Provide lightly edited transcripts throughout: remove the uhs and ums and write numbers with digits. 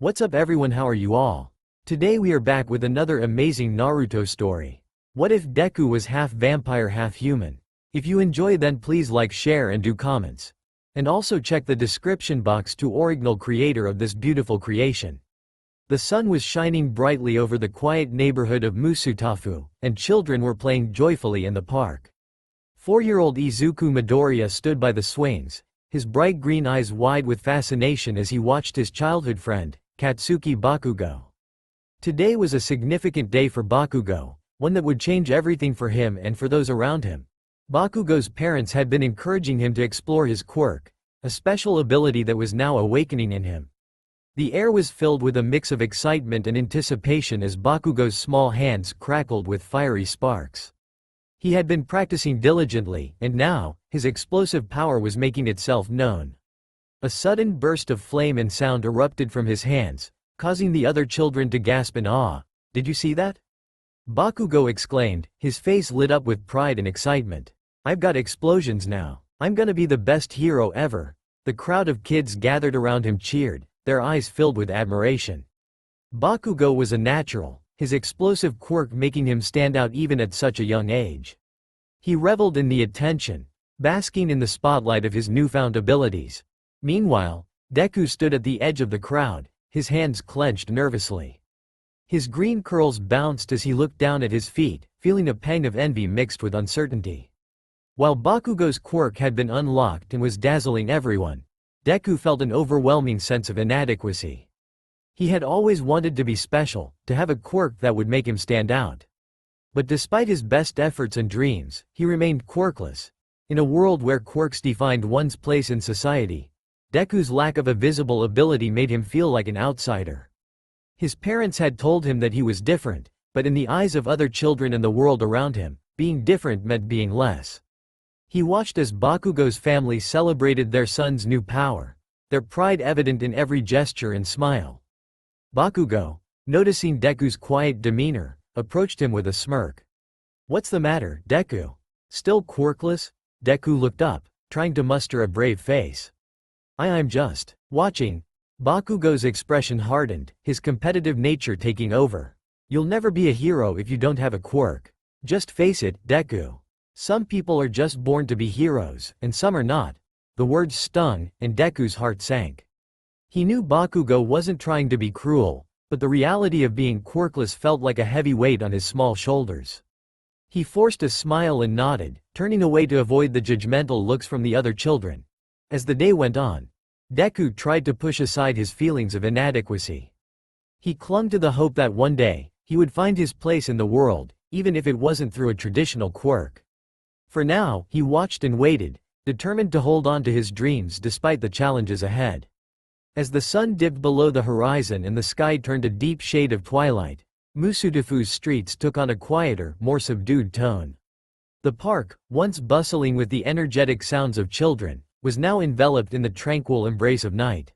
What's up everyone, how are you all? Today we are back with another amazing Naruto story. What if Deku was half vampire half human? If you enjoy then please like, share and do comments. And also check the description box to original creator of this beautiful creation. The sun was shining brightly over the quiet neighborhood of Musutafu, and children were playing joyfully in the park. 4-year-old Izuku Midoriya stood by the swings, his bright green eyes wide with fascination as he watched his childhood friend, Katsuki Bakugo. Today was a significant day for Bakugo, one that would change everything for him and for those around him. Bakugo's parents had been encouraging him to explore his quirk, a special ability that was now awakening in him. The air was filled with a mix of excitement and anticipation as Bakugo's small hands crackled with fiery sparks. He had been practicing diligently, and now, his explosive power was making itself known. A sudden burst of flame and sound erupted from his hands, causing the other children to gasp in awe. "Did you see that?" Bakugo exclaimed, his face lit up with pride and excitement. "I've got explosions now. I'm gonna be the best hero ever." The crowd of kids gathered around him cheered, their eyes filled with admiration. Bakugo was a natural, his explosive quirk making him stand out even at such a young age. He reveled in the attention, basking in the spotlight of his newfound abilities. Meanwhile, Deku stood at the edge of the crowd, his hands clenched nervously. His green curls bounced as he looked down at his feet, feeling a pang of envy mixed with uncertainty. While Bakugo's quirk had been unlocked and was dazzling everyone, Deku felt an overwhelming sense of inadequacy. He had always wanted to be special, to have a quirk that would make him stand out. But despite his best efforts and dreams, he remained quirkless. In a world where quirks defined one's place in society, Deku's lack of a visible ability made him feel like an outsider. His parents had told him that he was different, but in the eyes of other children and the world around him, being different meant being less. He watched as Bakugo's family celebrated their son's new power, their pride evident in every gesture and smile. Bakugo, noticing Deku's quiet demeanor, approached him with a smirk. "What's the matter, Deku? Still quirkless?" Deku looked up, trying to muster a brave face. I'm just watching." Bakugo's expression hardened, his competitive nature taking over. "You'll never be a hero if you don't have a quirk. Just face it, Deku. Some people are just born to be heroes, and some are not." The words stung, and Deku's heart sank. He knew Bakugo wasn't trying to be cruel, but the reality of being quirkless felt like a heavy weight on his small shoulders. He forced a smile and nodded, turning away to avoid the judgmental looks from the other children. As the day went on, Deku tried to push aside his feelings of inadequacy. He clung to the hope that one day, he would find his place in the world, even if it wasn't through a traditional quirk. For now, he watched and waited, determined to hold on to his dreams despite the challenges ahead. As the sun dipped below the horizon and the sky turned a deep shade of twilight, Musutafu's streets took on a quieter, more subdued tone. The park, once bustling with the energetic sounds of children, was now enveloped in the tranquil embrace of night.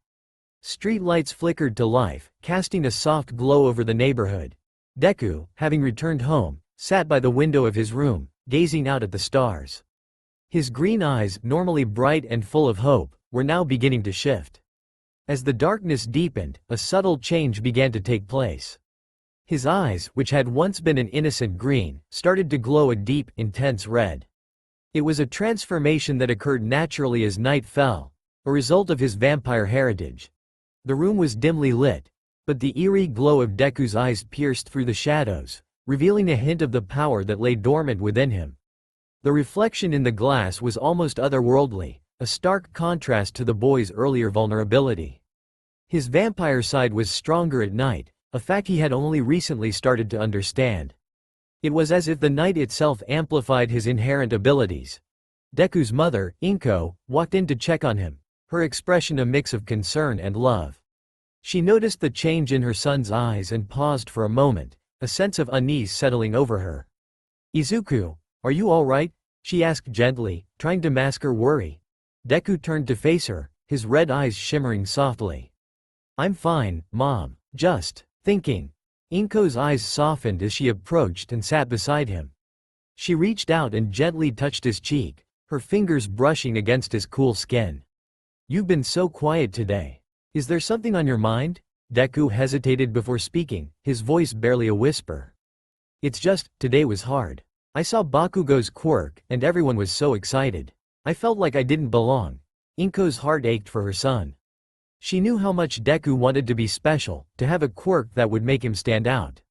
Street lights flickered to life, casting a soft glow over the neighborhood. Deku, having returned home, sat by the window of his room, gazing out at the stars. His green eyes, normally bright and full of hope, were now beginning to shift. As the darkness deepened, a subtle change began to take place. His eyes, which had once been an innocent green, started to glow a deep, intense red. It was a transformation that occurred naturally as night fell, a result of his vampire heritage. The room was dimly lit, but the eerie glow of Deku's eyes pierced through the shadows, revealing a hint of the power that lay dormant within him. The reflection in the glass was almost otherworldly, a stark contrast to the boy's earlier vulnerability. His vampire side was stronger at night, a fact he had only recently started to understand. It was as if the night itself amplified his inherent abilities. Deku's mother, Inko, walked in to check on him, her expression a mix of concern and love. She noticed the change in her son's eyes and paused for a moment, a sense of unease settling over her. "Izuku, are you all right?" she asked gently, trying to mask her worry. Deku turned to face her, his red eyes shimmering softly. "I'm fine, Mom. Just thinking." Inko's eyes softened as she approached and sat beside him. She reached out and gently touched his cheek, her fingers brushing against his cool skin. "You've been so quiet today. Is there something on your mind?" Deku hesitated before speaking, his voice barely a whisper. It's just, today was hard. I saw Bakugo's quirk, and everyone was so excited. I felt like I didn't belong. Inko's heart ached for her son. She knew how much Deku wanted to be special, to have a quirk that would make him stand out.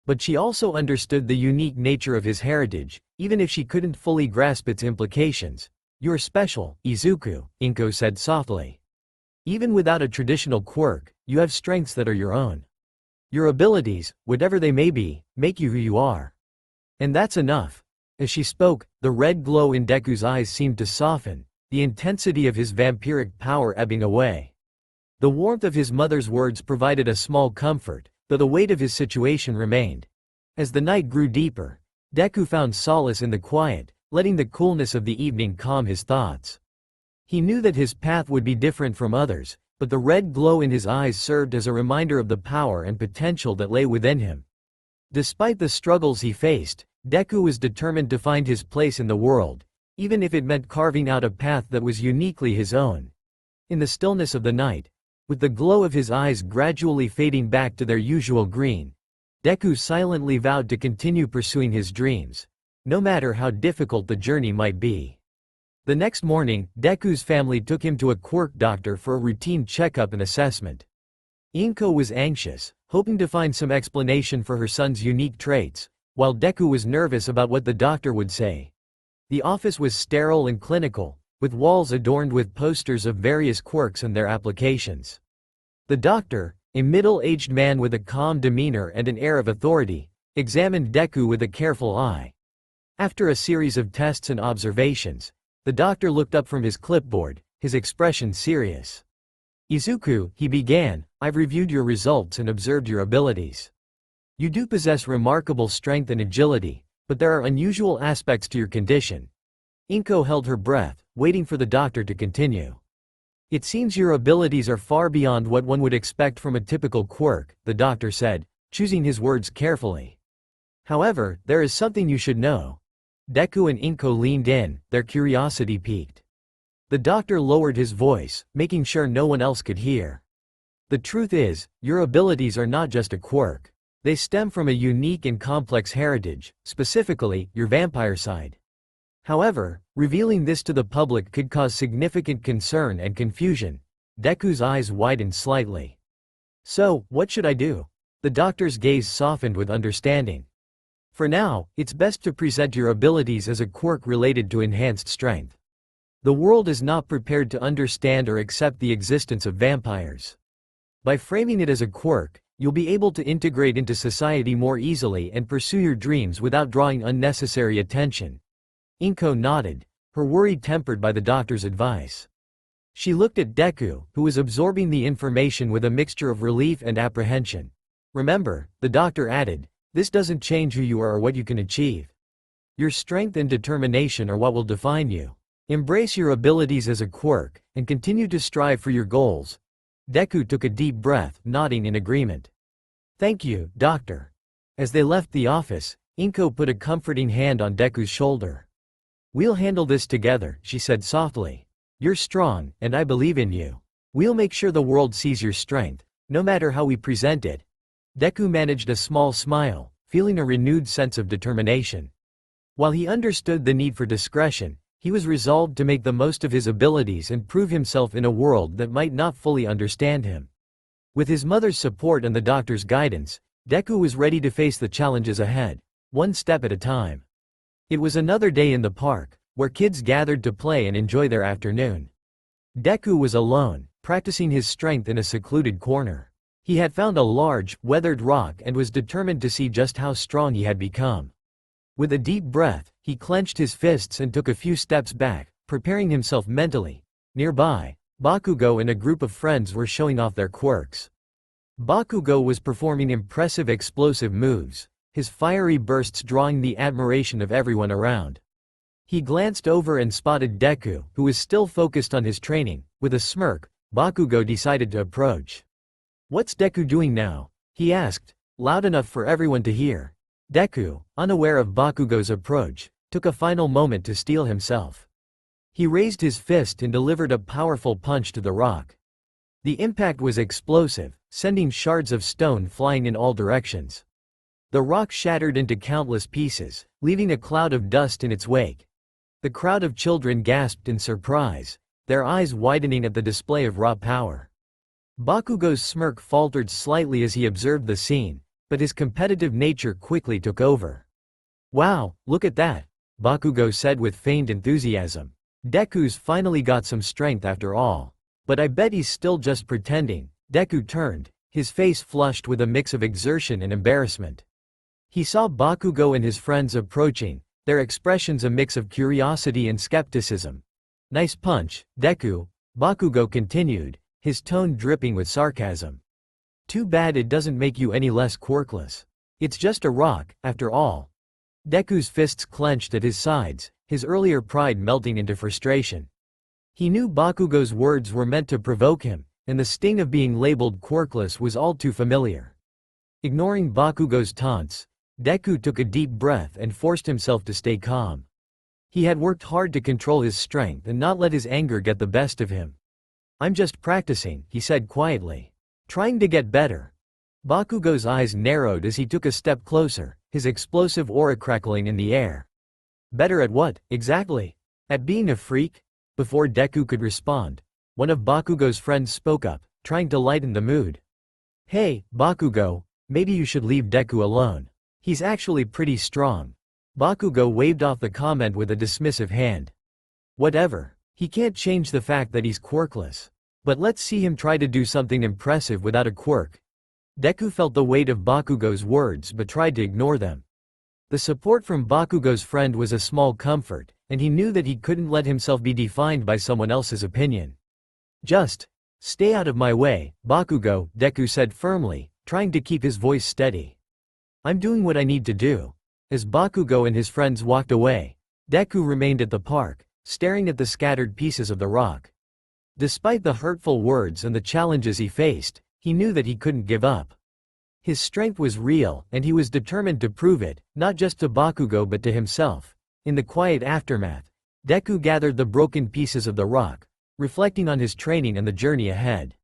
But she also understood the unique nature of his heritage, even if she couldn't fully grasp its implications. You're special, Izuku, Inko said softly. Even without a traditional quirk, you have strengths that are your own. Your abilities, whatever they may be, make you who you are. And that's enough. As she spoke, the red glow in Deku's eyes seemed to soften, the intensity of his vampiric power ebbing away. The warmth of his mother's words provided a small comfort, though the weight of his situation remained. As the night grew deeper, Deku found solace in the quiet, letting the coolness of the evening calm his thoughts. He knew that his path would be different from others, but the red glow in his eyes served as a reminder of the power and potential that lay within him. Despite the struggles he faced, Deku was determined to find his place in the world, even if it meant carving out a path that was uniquely his own. In the stillness of the night, with the glow of his eyes gradually fading back to their usual green, Deku silently vowed to continue pursuing his dreams, no matter how difficult the journey might be. The next morning, Deku's family took him to a quirk doctor for a routine checkup and assessment. Inko was anxious, hoping to find some explanation for her son's unique traits, while Deku was nervous about what the doctor would say. The office was sterile and clinical, with walls adorned with posters of various quirks and their applications. The doctor, a middle-aged man with a calm demeanor and an air of authority, examined Deku with a careful eye. After a series of tests and observations, the doctor looked up from his clipboard, his expression serious. Izuku, he began, I've reviewed your results and observed your abilities. You do possess remarkable strength and agility, but there are unusual aspects to your condition. Inko held her breath, waiting for the doctor to continue. It seems your abilities are far beyond what one would expect from a typical quirk, the doctor said, choosing his words carefully. However, there is something you should know. Deku and Inko leaned in, their curiosity piqued. The doctor lowered his voice, making sure no one else could hear. The truth is, your abilities are not just a quirk. They stem from a unique and complex heritage, specifically, your vampire side. However, revealing this to the public could cause significant concern and confusion. Deku's eyes widened slightly. So, what should I do? The doctor's gaze softened with understanding. For now, it's best to present your abilities as a quirk related to enhanced strength. The world is not prepared to understand or accept the existence of vampires. By framing it as a quirk, you'll be able to integrate into society more easily and pursue your dreams without drawing unnecessary attention. Inko nodded, her worry tempered by the doctor's advice. She looked at Deku, who was absorbing the information with a mixture of relief and apprehension. Remember, the doctor added, this doesn't change who you are or what you can achieve. Your strength and determination are what will define you. Embrace your abilities as a quirk, and continue to strive for your goals. Deku took a deep breath, nodding in agreement. Thank you, doctor. As they left the office, Inko put a comforting hand on Deku's shoulder. We'll handle this together, she said softly. You're strong, and I believe in you. We'll make sure the world sees your strength, no matter how we present it. Deku managed a small smile, feeling a renewed sense of determination. While he understood the need for discretion, he was resolved to make the most of his abilities and prove himself in a world that might not fully understand him. With his mother's support and the doctor's guidance, Deku was ready to face the challenges ahead, one step at a time. It was another day in the park, where kids gathered to play and enjoy their afternoon. Deku was alone, practicing his strength in a secluded corner. He had found a large, weathered rock and was determined to see just how strong he had become. With a deep breath, he clenched his fists and took a few steps back, preparing himself mentally. Nearby, Bakugo and a group of friends were showing off their quirks. Bakugo was performing impressive explosive moves, his fiery bursts drawing the admiration of everyone around. He glanced over and spotted Deku, who was still focused on his training. With a smirk, Bakugo decided to approach. What's Deku doing now? He asked, loud enough for everyone to hear. Deku, unaware of Bakugo's approach, took a final moment to steel himself. He raised his fist and delivered a powerful punch to the rock. The impact was explosive, sending shards of stone flying in all directions. The rock shattered into countless pieces, leaving a cloud of dust in its wake. The crowd of children gasped in surprise, their eyes widening at the display of raw power. Bakugo's smirk faltered slightly as he observed the scene, but his competitive nature quickly took over. "Wow, look at that," Bakugo said with feigned enthusiasm. "Deku's finally got some strength after all. But I bet he's still just pretending." Deku turned, his face flushed with a mix of exertion and embarrassment. He saw Bakugo and his friends approaching, their expressions a mix of curiosity and skepticism. "Nice punch, Deku," Bakugo continued, his tone dripping with sarcasm. "Too bad it doesn't make you any less quirkless. It's just a rock, after all." Deku's fists clenched at his sides, his earlier pride melting into frustration. He knew Bakugo's words were meant to provoke him, and the sting of being labeled quirkless was all too familiar. Ignoring Bakugo's taunts, Deku took a deep breath and forced himself to stay calm. He had worked hard to control his strength and not let his anger get the best of him. "I'm just practicing," he said quietly. "Trying to get better." Bakugo's eyes narrowed as he took a step closer, his explosive aura crackling in the air. "Better at what, exactly? At being a freak?" Before Deku could respond, one of Bakugo's friends spoke up, trying to lighten the mood. "Hey, Bakugo, maybe you should leave Deku alone. He's actually pretty strong." Bakugo waved off the comment with a dismissive hand. "Whatever. He can't change the fact that he's quirkless. But let's see him try to do something impressive without a quirk." Deku felt the weight of Bakugo's words but tried to ignore them. The support from Bakugo's friend was a small comfort, and he knew that he couldn't let himself be defined by someone else's opinion. "Just stay out of my way, Bakugo," Deku said firmly, trying to keep his voice steady. "I'm doing what I need to do." As Bakugo and his friends walked away, Deku remained at the park, staring at the scattered pieces of the rock. Despite the hurtful words and the challenges he faced, he knew that he couldn't give up. His strength was real, and he was determined to prove it, not just to Bakugo but to himself. In the quiet aftermath, Deku gathered the broken pieces of the rock, reflecting on his training and the journey ahead.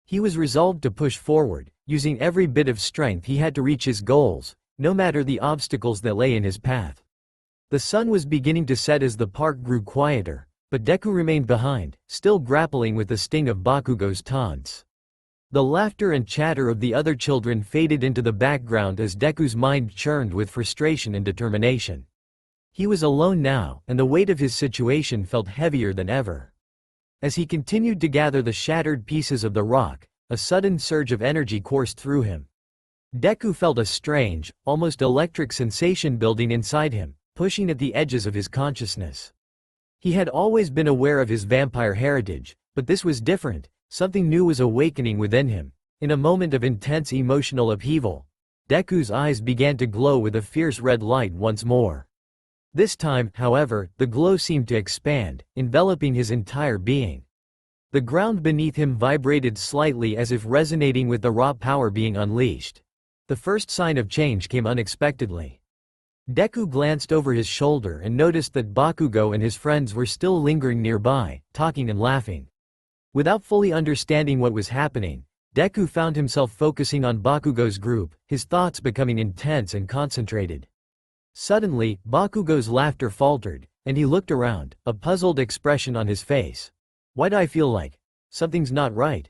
He was resolved to push forward, using every bit of strength he had to reach his goals, no matter the obstacles that lay in his path. The sun was beginning to set as the park grew quieter, but Deku remained behind, still grappling with the sting of Bakugo's taunts. The laughter and chatter of the other children faded into the background as Deku's mind churned with frustration and determination. He was alone now, and the weight of his situation felt heavier than ever. As he continued to gather the shattered pieces of the rock, a sudden surge of energy coursed through him. Deku felt a strange, almost electric sensation building inside him, pushing at the edges of his consciousness. He had always been aware of his vampire heritage, but this was different. Something new was awakening within him. In a moment of intense emotional upheaval, Deku's eyes began to glow with a fierce red light once more. This time, however, the glow seemed to expand, enveloping his entire being. The ground beneath him vibrated slightly as if resonating with the raw power being unleashed. The first sign of change came unexpectedly. Deku glanced over his shoulder and noticed that Bakugo and his friends were still lingering nearby, talking and laughing. Without fully understanding what was happening, Deku found himself focusing on Bakugo's group, his thoughts becoming intense and concentrated. Suddenly, Bakugo's laughter faltered, and he looked around, a puzzled expression on his face. "Why do I feel like something's not right?"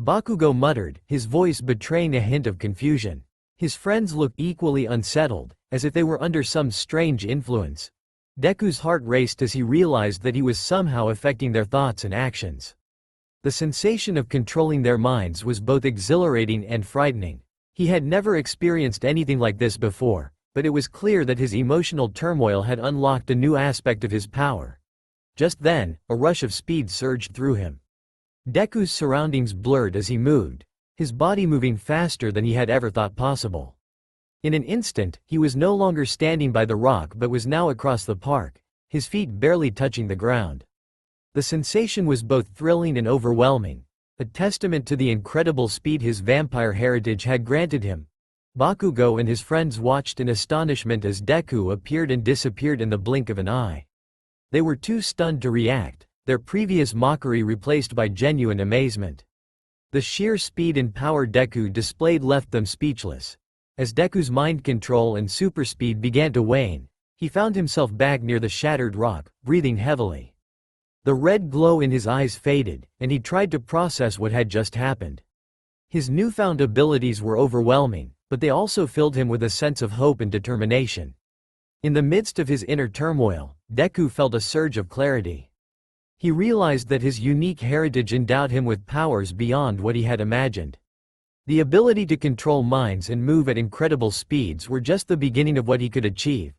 Bakugo muttered, his voice betraying a hint of confusion. His friends looked equally unsettled, as if they were under some strange influence. Deku's heart raced as he realized that he was somehow affecting their thoughts and actions. The sensation of controlling their minds was both exhilarating and frightening. He had never experienced anything like this before, but it was clear that his emotional turmoil had unlocked a new aspect of his power. Just then, a rush of speed surged through him. Deku's surroundings blurred as he moved, his body moving faster than he had ever thought possible. In an instant, he was no longer standing by the rock but was now across the park, his feet barely touching the ground. The sensation was both thrilling and overwhelming, a testament to the incredible speed his vampire heritage had granted him. Bakugo and his friends watched in astonishment as Deku appeared and disappeared in the blink of an eye. They were too stunned to react, their previous mockery replaced by genuine amazement. The sheer speed and power Deku displayed left them speechless. As Deku's mind control and super speed began to wane, he found himself back near the shattered rock, breathing heavily. The red glow in his eyes faded, and he tried to process what had just happened. His newfound abilities were overwhelming, but they also filled him with a sense of hope and determination. In the midst of his inner turmoil, Deku felt a surge of clarity. He realized that his unique heritage endowed him with powers beyond what he had imagined. The ability to control minds and move at incredible speeds were just the beginning of what he could achieve.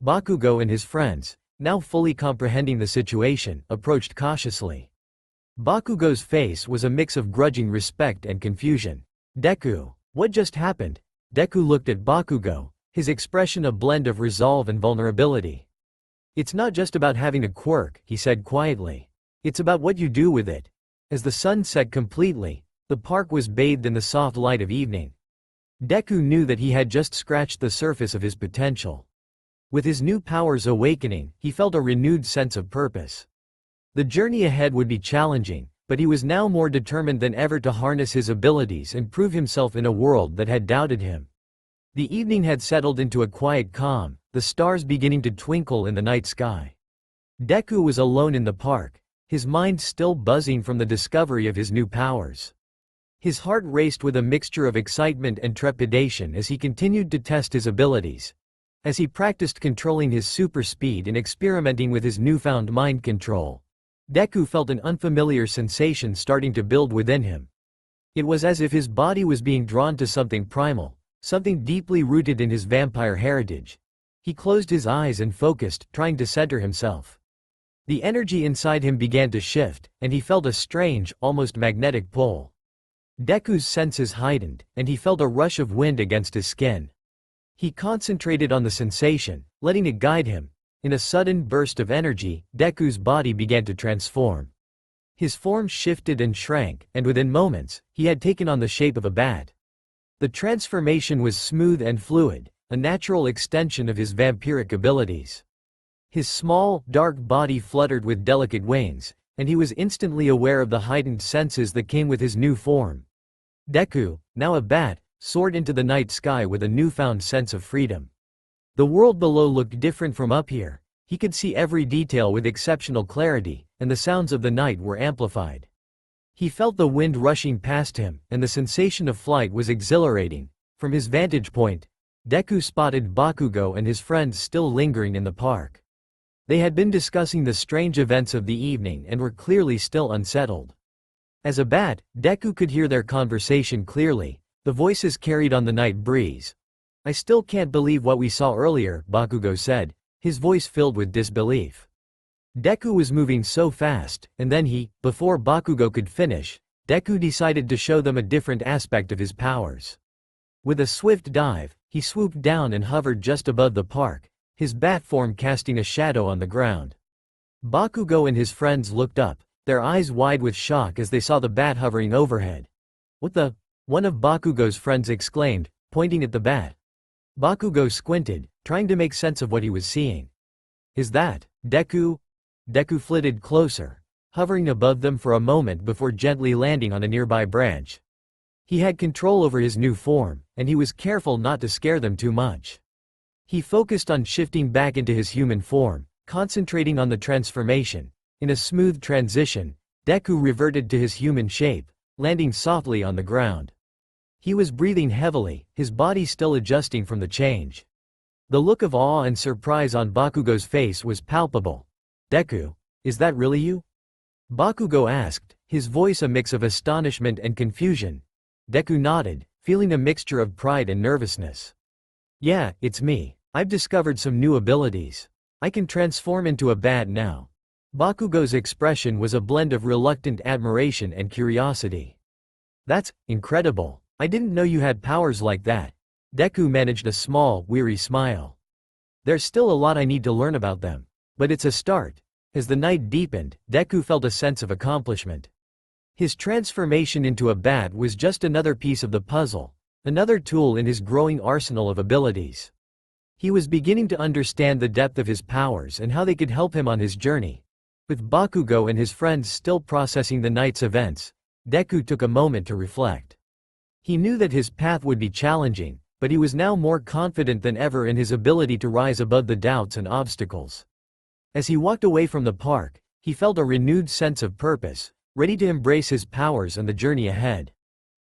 Bakugo and his friends, now fully comprehending the situation, approached cautiously. Bakugo's face was a mix of grudging respect and confusion. "Deku, what just happened?" Deku looked at Bakugo, his expression a blend of resolve and vulnerability. "It's not just about having a quirk," he said quietly. "It's about what you do with it." As the sun set completely, the park was bathed in the soft light of evening. Deku knew that he had just scratched the surface of his potential. With his new powers awakening, he felt a renewed sense of purpose. The journey ahead would be challenging, but he was now more determined than ever to harness his abilities and prove himself in a world that had doubted him. The evening had settled into a quiet calm, the stars beginning to twinkle in the night sky. Deku was alone in the park, his mind still buzzing from the discovery of his new powers. His heart raced with a mixture of excitement and trepidation as he continued to test his abilities. As he practiced controlling his super speed and experimenting with his newfound mind control, Deku felt an unfamiliar sensation starting to build within him. It was as if his body was being drawn to something primal, something deeply rooted in his vampire heritage. He closed his eyes and focused, trying to center himself. The energy inside him began to shift, and he felt a strange, almost magnetic pull. Deku's senses heightened, and he felt a rush of wind against his skin. He concentrated on the sensation, letting it guide him. In a sudden burst of energy, Deku's body began to transform. His form shifted and shrank, and within moments, he had taken on the shape of a bat. The transformation was smooth and fluid, a natural extension of his vampiric abilities. His small, dark body fluttered with delicate wings, and he was instantly aware of the heightened senses that came with his new form. Deku, now a bat, soared into the night sky with a newfound sense of freedom. The world below looked different from up here. He could see every detail with exceptional clarity, and the sounds of the night were amplified. He felt the wind rushing past him, and the sensation of flight was exhilarating. From his vantage point, Deku spotted Bakugo and his friends still lingering in the park. They had been discussing the strange events of the evening and were clearly still unsettled. As a bat, Deku could hear their conversation clearly, the voices carried on the night breeze. "I still can't believe what we saw earlier," Bakugo said, his voice filled with disbelief. Deku was moving so fast, and then before Bakugo could finish, Deku decided to show them a different aspect of his powers. With a swift dive, he swooped down and hovered just above the park, his bat form casting a shadow on the ground. Bakugo and his friends looked up, their eyes wide with shock as they saw the bat hovering overhead. "What the?" one of Bakugo's friends exclaimed, pointing at the bat. Bakugo squinted, trying to make sense of what he was seeing. "Is that Deku?" Deku flitted closer, hovering above them for a moment before gently landing on a nearby branch. He had control over his new form, and he was careful not to scare them too much. He focused on shifting back into his human form, concentrating on the transformation. In a smooth transition, Deku reverted to his human shape, landing softly on the ground. He was breathing heavily, his body still adjusting from the change. The look of awe and surprise on Bakugo's face was palpable. "Deku, is that really you?" Bakugo asked, his voice a mix of astonishment and confusion. Deku nodded, feeling a mixture of pride and nervousness. "Yeah, it's me. I've discovered some new abilities. I can transform into a bat now." Bakugo's expression was a blend of reluctant admiration and curiosity. "That's incredible. I didn't know you had powers like that." Deku managed a small, weary smile. "There's still a lot I need to learn about them. But it's a start." As the night deepened, Deku felt a sense of accomplishment. His transformation into a bat was just another piece of the puzzle, another tool in his growing arsenal of abilities. He was beginning to understand the depth of his powers and how they could help him on his journey. With Bakugo and his friends still processing the night's events, Deku took a moment to reflect. He knew that his path would be challenging, but he was now more confident than ever in his ability to rise above the doubts and obstacles. As he walked away from the park, he felt a renewed sense of purpose, ready to embrace his powers and the journey ahead.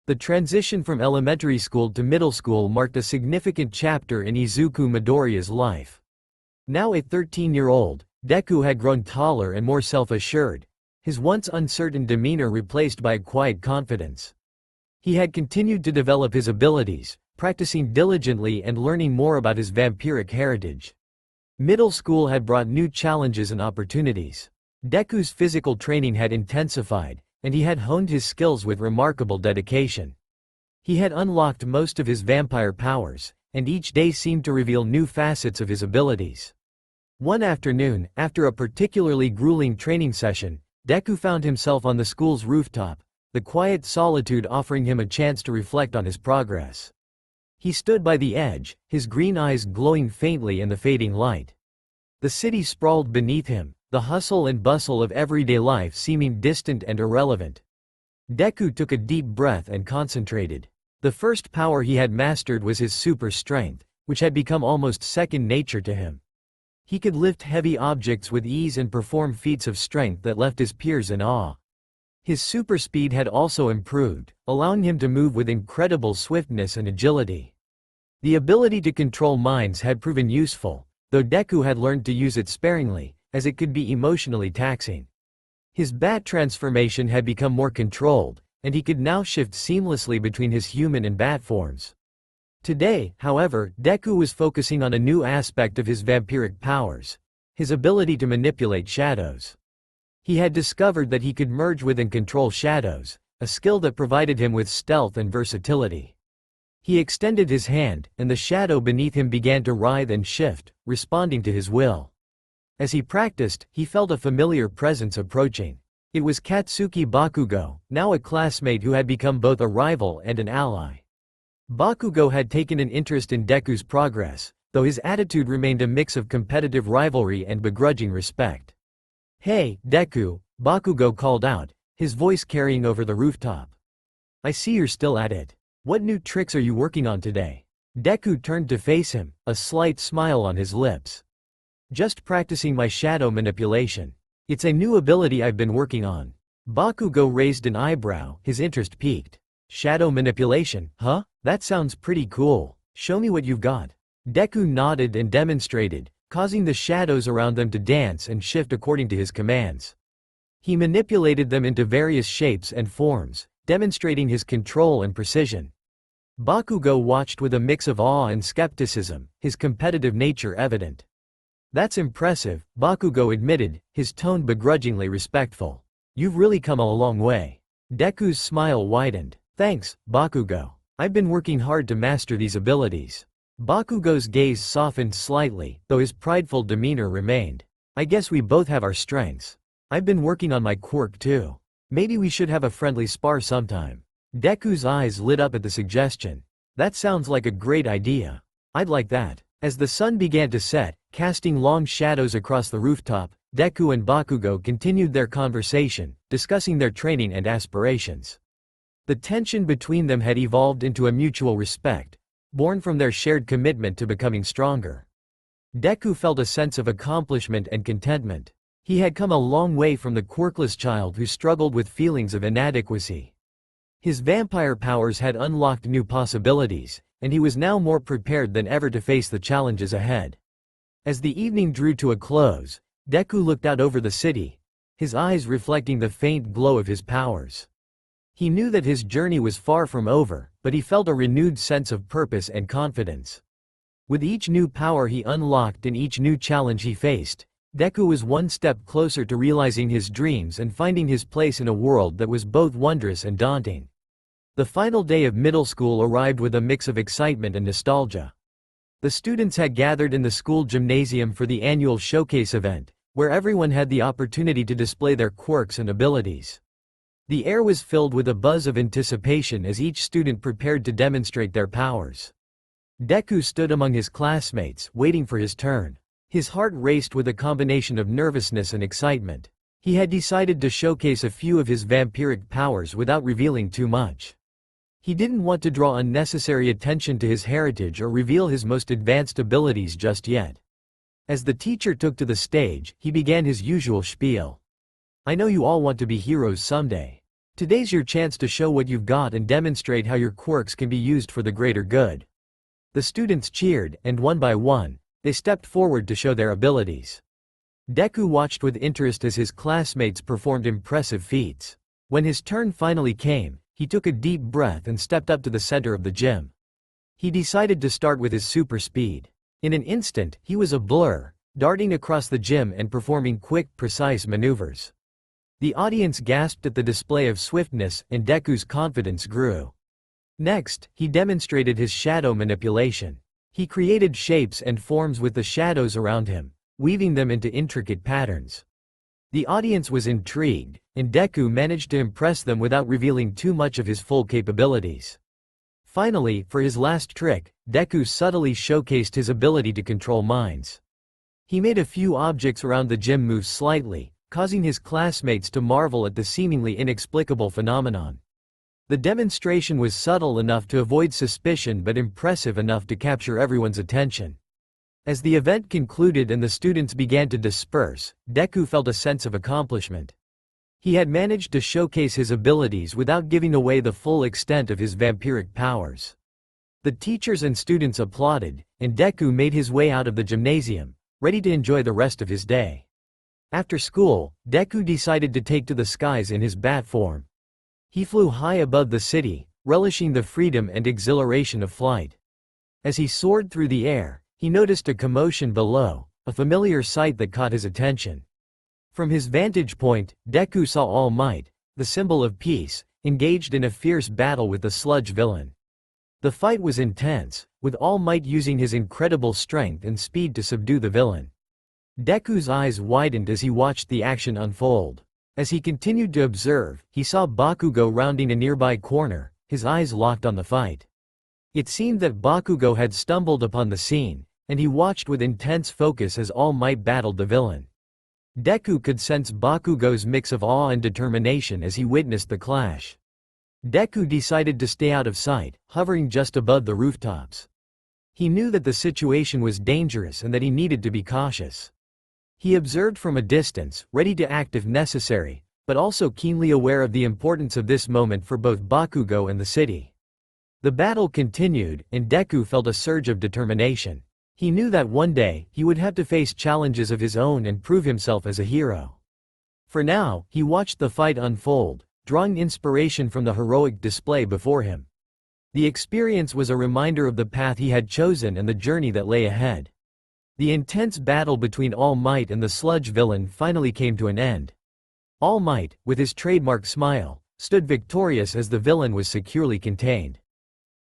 The transition from elementary school to middle school marked a significant chapter in Izuku Midoriya's life. Now a 13-year-old, Deku had grown taller and more self-assured, his once uncertain demeanor replaced by a quiet confidence. He had continued to develop his abilities, practicing diligently and learning more about his vampiric heritage. Middle school had brought new challenges and opportunities. Deku's physical training had intensified, and he had honed his skills with remarkable dedication. He had unlocked most of his vampire powers, and each day seemed to reveal new facets of his abilities. One afternoon, after a particularly grueling training session, Deku found himself on the school's rooftop, the quiet solitude offering him a chance to reflect on his progress. He stood by the edge, his green eyes glowing faintly in the fading light. The city sprawled beneath him, the hustle and bustle of everyday life seeming distant and irrelevant. Deku took a deep breath and concentrated. The first power he had mastered was his super strength, which had become almost second nature to him. He could lift heavy objects with ease and perform feats of strength that left his peers in awe. His super speed had also improved, allowing him to move with incredible swiftness and agility. The ability to control minds had proven useful, though Deku had learned to use it sparingly, as it could be emotionally taxing. His bat transformation had become more controlled, and he could now shift seamlessly between his human and bat forms. Today, however, Deku was focusing on a new aspect of his vampiric powers: his ability to manipulate shadows. He had discovered that he could merge with and control shadows, a skill that provided him with stealth and versatility. He extended his hand, and the shadow beneath him began to writhe and shift, responding to his will. As he practiced, he felt a familiar presence approaching. It was Katsuki Bakugo, now a classmate who had become both a rival and an ally. Bakugo had taken an interest in Deku's progress, though his attitude remained a mix of competitive rivalry and begrudging respect. "Hey, Deku," Bakugo called out, his voice carrying over the rooftop. "I see you're still at it. What new tricks are you working on today?" Deku turned to face him, a slight smile on his lips. "Just practicing my shadow manipulation. It's a new ability I've been working on." Bakugo raised an eyebrow, his interest piqued. "Shadow manipulation, huh? That sounds pretty cool. Show me what you've got." Deku nodded and demonstrated, causing the shadows around them to dance and shift according to his commands. He manipulated them into various shapes and forms, demonstrating his control and precision. Bakugo watched with a mix of awe and skepticism, his competitive nature evident. "That's impressive," Bakugo admitted, his tone begrudgingly respectful. "You've really come a long way." Deku's smile widened. "Thanks, Bakugo. I've been working hard to master these abilities." Bakugo's gaze softened slightly, though his prideful demeanor remained. "I guess we both have our strengths. I've been working on my quirk too. Maybe we should have a friendly spar sometime." Deku's eyes lit up at the suggestion. "That sounds like a great idea. I'd like that." As the sun began to set, casting long shadows across the rooftop, Deku and Bakugo continued their conversation, discussing their training and aspirations. The tension between them had evolved into a mutual respect, born from their shared commitment to becoming stronger. Deku felt a sense of accomplishment and contentment. He had come a long way from the quirkless child who struggled with feelings of inadequacy. His vampire powers had unlocked new possibilities, and he was now more prepared than ever to face the challenges ahead. As the evening drew to a close, Deku looked out over the city, his eyes reflecting the faint glow of his powers. He knew that his journey was far from over, but he felt a renewed sense of purpose and confidence. With each new power he unlocked and each new challenge he faced, Deku was one step closer to realizing his dreams and finding his place in a world that was both wondrous and daunting. The final day of middle school arrived with a mix of excitement and nostalgia. The students had gathered in the school gymnasium for the annual showcase event, where everyone had the opportunity to display their quirks and abilities. The air was filled with a buzz of anticipation as each student prepared to demonstrate their powers. Deku stood among his classmates, waiting for his turn. His heart raced with a combination of nervousness and excitement. He had decided to showcase a few of his vampiric powers without revealing too much. He didn't want to draw unnecessary attention to his heritage or reveal his most advanced abilities just yet. As the teacher took to the stage, he began his usual spiel. "I know you all want to be heroes someday. Today's your chance to show what you've got and demonstrate how your quirks can be used for the greater good." The students cheered, and one by one, they stepped forward to show their abilities. Deku watched with interest as his classmates performed impressive feats. When his turn finally came, he took a deep breath and stepped up to the center of the gym. He decided to start with his super speed. In an instant, he was a blur, darting across the gym and performing quick, precise maneuvers. The audience gasped at the display of swiftness, and Deku's confidence grew. Next, he demonstrated his shadow manipulation. He created shapes and forms with the shadows around him, weaving them into intricate patterns. The audience was intrigued, and Deku managed to impress them without revealing too much of his full capabilities. Finally, for his last trick, Deku subtly showcased his ability to control minds. He made a few objects around the gym move slightly, causing his classmates to marvel at the seemingly inexplicable phenomenon. The demonstration was subtle enough to avoid suspicion but impressive enough to capture everyone's attention. As the event concluded and the students began to disperse, Deku felt a sense of accomplishment. He had managed to showcase his abilities without giving away the full extent of his vampiric powers. The teachers and students applauded, and Deku made his way out of the gymnasium, ready to enjoy the rest of his day. After school, Deku decided to take to the skies in his bat form. He flew high above the city, relishing the freedom and exhilaration of flight. As he soared through the air, he noticed a commotion below, a familiar sight that caught his attention. From his vantage point, Deku saw All Might, the symbol of peace, engaged in a fierce battle with the sludge villain. The fight was intense, with All Might using his incredible strength and speed to subdue the villain. Deku's eyes widened as he watched the action unfold. As he continued to observe, he saw Bakugo rounding a nearby corner, his eyes locked on the fight. It seemed that Bakugo had stumbled upon the scene, and he watched with intense focus as All Might battled the villain. Deku could sense Bakugo's mix of awe and determination as he witnessed the clash. Deku decided to stay out of sight, hovering just above the rooftops. He knew that the situation was dangerous and that he needed to be cautious. He observed from a distance, ready to act if necessary, but also keenly aware of the importance of this moment for both Bakugo and the city. The battle continued, and Deku felt a surge of determination. He knew that one day, he would have to face challenges of his own and prove himself as a hero. For now, he watched the fight unfold, drawing inspiration from the heroic display before him. The experience was a reminder of the path he had chosen and the journey that lay ahead. The intense battle between All Might and the sludge villain finally came to an end. All Might, with his trademark smile, stood victorious as the villain was securely contained.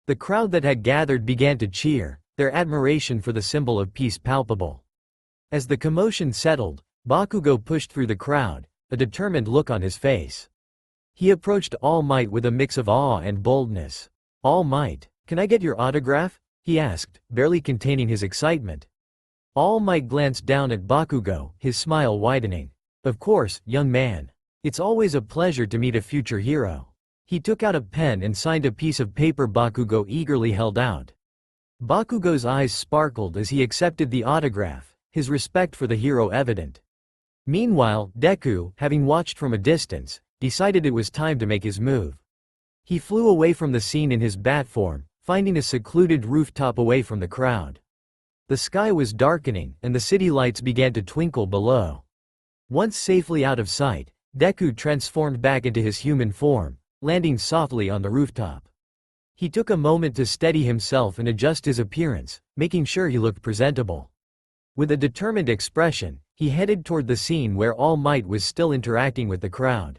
The crowd that had gathered began to cheer, their admiration for the symbol of peace palpable. As the commotion settled, Bakugo pushed through the crowd, a determined look on his face. He approached All Might with a mix of awe and boldness. "All Might, can I get your autograph?" he asked, barely containing his excitement. All Might glanced down at Bakugo, his smile widening. "Of course, young man. It's always a pleasure to meet a future hero." He took out a pen and signed a piece of paper Bakugo eagerly held out. Bakugo's eyes sparkled as he accepted the autograph, his respect for the hero evident. Meanwhile, Deku, having watched from a distance, decided it was time to make his move. He flew away from the scene in his bat form, finding a secluded rooftop away from the crowd. The sky was darkening, and the city lights began to twinkle below. Once safely out of sight, Deku transformed back into his human form, landing softly on the rooftop. He took a moment to steady himself and adjust his appearance, making sure he looked presentable. With a determined expression, he headed toward the scene where All Might was still interacting with the crowd.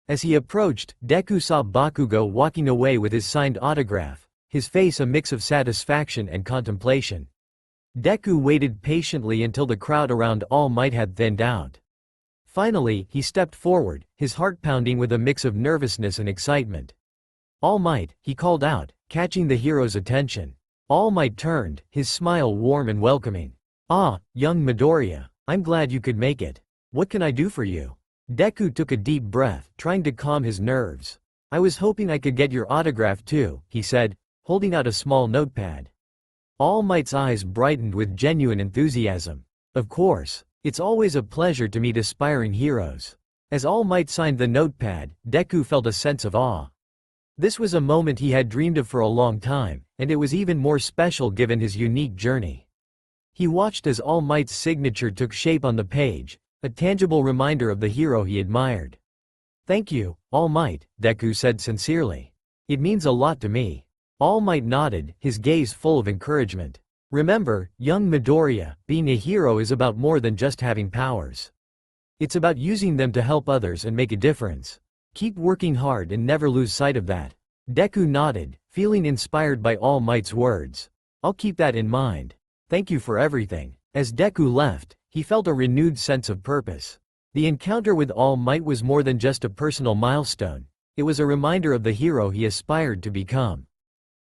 As he approached, Deku saw Bakugo walking away with his signed autograph, his face a mix of satisfaction and contemplation. Deku waited patiently until the crowd around All Might had thinned out. Finally, he stepped forward, his heart pounding with a mix of nervousness and excitement. "All Might," he called out, catching the hero's attention. All Might turned, his smile warm and welcoming. "Ah, young Midoriya, I'm glad you could make it. What can I do for you?" Deku took a deep breath, trying to calm his nerves. I was hoping I could get your autograph too, he said, holding out a small notepad. All Might's eyes brightened with genuine enthusiasm. Of course, it's always a pleasure to meet aspiring heroes. As All Might signed the notepad, Deku felt a sense of awe. This was a moment he had dreamed of for a long time, and it was even more special given his unique journey. He watched as All Might's signature took shape on the page, a tangible reminder of the hero he admired. Thank you, All Might, Deku said sincerely. It means a lot to me. All Might nodded, his gaze full of encouragement. Remember, young Midoriya, being a hero is about more than just having powers. It's about using them to help others and make a difference. Keep working hard and never lose sight of that. Deku nodded, feeling inspired by All Might's words. I'll keep that in mind. Thank you for everything. As Deku left, he felt a renewed sense of purpose. The encounter with All Might was more than just a personal milestone. It was a reminder of the hero he aspired to become.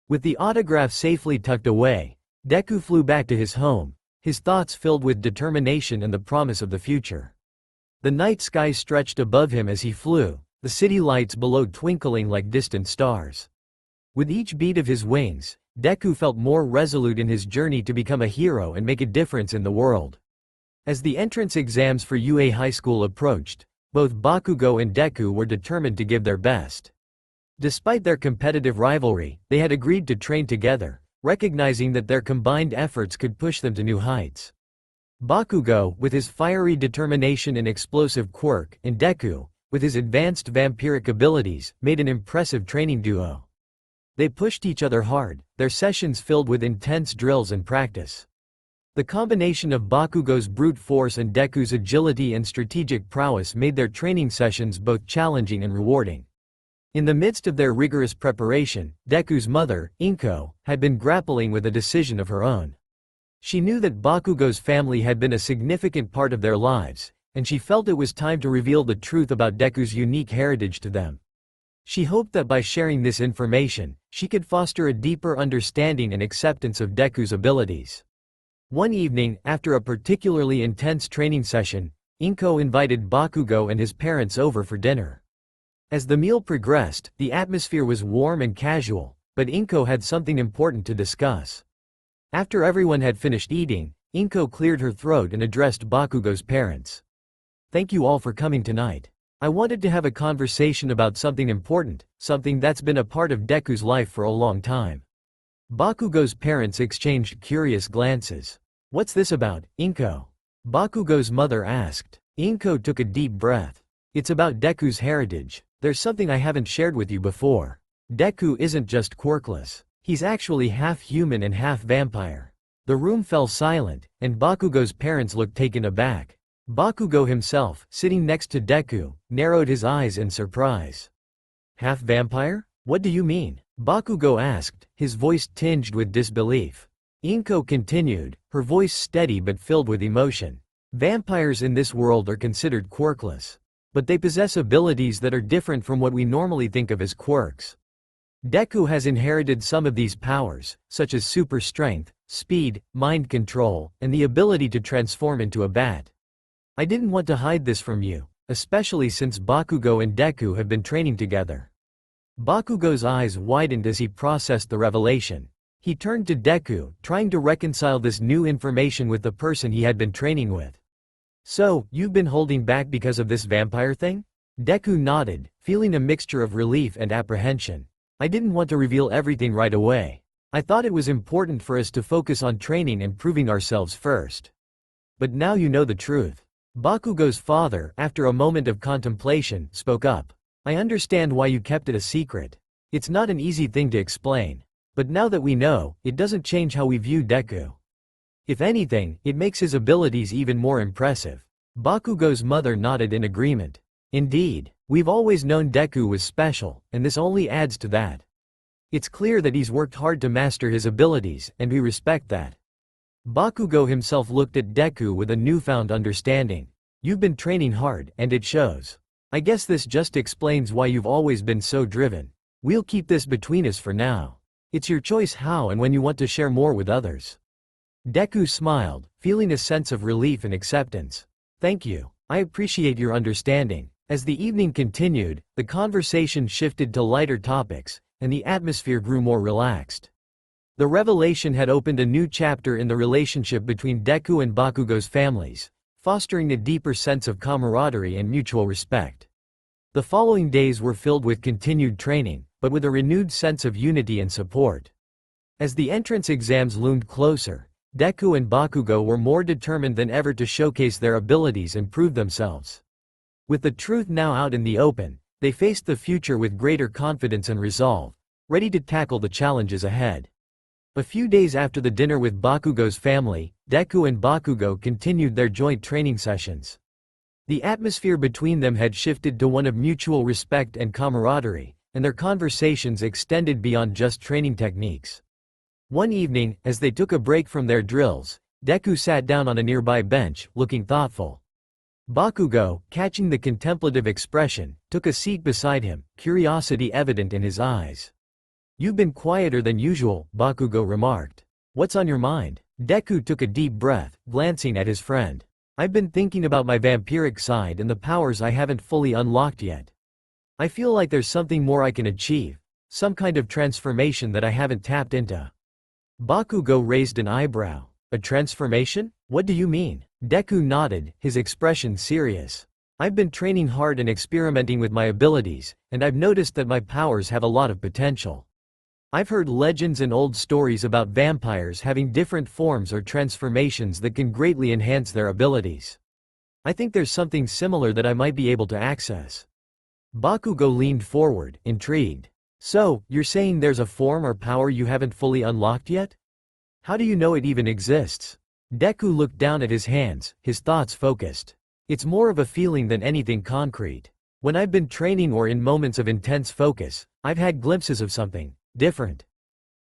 With the autograph safely tucked away, Deku flew back to his home, his thoughts filled with determination and the promise of the future. The night sky stretched above him as he flew, the city lights below twinkling like distant stars. With each beat of his wings, Deku felt more resolute in his journey to become a hero and make a difference in the world. As the entrance exams for UA High School approached, both Bakugo and Deku were determined to give their best. Despite their competitive rivalry, they had agreed to train together, recognizing that their combined efforts could push them to new heights. Bakugo, with his fiery determination and explosive quirk, and Deku, with his advanced vampiric abilities, made an impressive training duo. They pushed each other hard, their sessions filled with intense drills and practice. The combination of Bakugo's brute force and Deku's agility and strategic prowess made their training sessions both challenging and rewarding. In the midst of their rigorous preparation, Deku's mother, Inko, had been grappling with a decision of her own. She knew that Bakugo's family had been a significant part of their lives, and she felt it was time to reveal the truth about Deku's unique heritage to them. She hoped that by sharing this information, she could foster a deeper understanding and acceptance of Deku's abilities. One evening, after a particularly intense training session, Inko invited Bakugo and his parents over for dinner. As the meal progressed, the atmosphere was warm and casual, but Inko had something important to discuss. After everyone had finished eating, Inko cleared her throat and addressed Bakugo's parents. Thank you all for coming tonight. I wanted to have a conversation about something important, something that's been a part of Deku's life for a long time. Bakugo's parents exchanged curious glances. What's this about, Inko? Bakugo's mother asked. Inko took a deep breath. It's about Deku's heritage. There's something I haven't shared with you before. Deku isn't just quirkless. He's actually half human and half vampire. The room fell silent, and Bakugo's parents looked taken aback. Bakugo himself, sitting next to Deku, narrowed his eyes in surprise. Half vampire? What do you mean? Bakugo asked, his voice tinged with disbelief. Inko continued, her voice steady but filled with emotion. Vampires in this world are considered quirkless. But they possess abilities that are different from what we normally think of as quirks. Deku has inherited some of these powers, such as super strength, speed, mind control, and the ability to transform into a bat. I didn't want to hide this from you, especially since Bakugo and Deku have been training together. Bakugo's eyes widened as he processed the revelation. He turned to Deku, trying to reconcile this new information with the person he had been training with. So, you've been holding back because of this vampire thing? Deku nodded, feeling a mixture of relief and apprehension. I didn't want to reveal everything right away. I thought it was important for us to focus on training and proving ourselves first. But now you know the truth. Bakugo's father, after a moment of contemplation, spoke up. I understand why you kept it a secret. It's not an easy thing to explain. But now that we know, it doesn't change how we view Deku. If anything, it makes his abilities even more impressive. Bakugo's mother nodded in agreement. Indeed, we've always known Deku was special, and this only adds to that. It's clear that he's worked hard to master his abilities, and we respect that. Bakugo himself looked at Deku with a newfound understanding. You've been training hard, and it shows. I guess this just explains why you've always been so driven. We'll keep this between us for now. It's your choice how and when you want to share more with others. Deku smiled, feeling a sense of relief and acceptance. Thank you. I appreciate your understanding. As the evening continued, the conversation shifted to lighter topics, and the atmosphere grew more relaxed. The revelation had opened a new chapter in the relationship between Deku and Bakugo's families, fostering a deeper sense of camaraderie and mutual respect. The following days were filled with continued training, but with a renewed sense of unity and support. As the entrance exams loomed closer, Deku and Bakugo were more determined than ever to showcase their abilities and prove themselves. With the truth now out in the open, they faced the future with greater confidence and resolve, ready to tackle the challenges ahead. A few days after the dinner with Bakugo's family, Deku and Bakugo continued their joint training sessions. The atmosphere between them had shifted to one of mutual respect and camaraderie, and their conversations extended beyond just training techniques. One evening, as they took a break from their drills, Deku sat down on a nearby bench, looking thoughtful. Bakugo, catching the contemplative expression, took a seat beside him, curiosity evident in his eyes. "You've been quieter than usual," Bakugo remarked. "What's on your mind?" Deku took a deep breath, glancing at his friend. "I've been thinking about my vampiric side and the powers I haven't fully unlocked yet. I feel like there's something more I can achieve, some kind of transformation that I haven't tapped into." Bakugo raised an eyebrow. "A transformation? What do you mean?" Deku nodded, his expression serious. "I've been training hard and experimenting with my abilities, and I've noticed that my powers have a lot of potential. I've heard legends and old stories about vampires having different forms or transformations that can greatly enhance their abilities. I think there's something similar that I might be able to access." Bakugo leaned forward, intrigued. "So, you're saying there's a form or power you haven't fully unlocked yet? How do you know it even exists?" Deku looked down at his hands, his thoughts focused. "It's more of a feeling than anything concrete. When I've been training or in moments of intense focus, I've had glimpses of something different.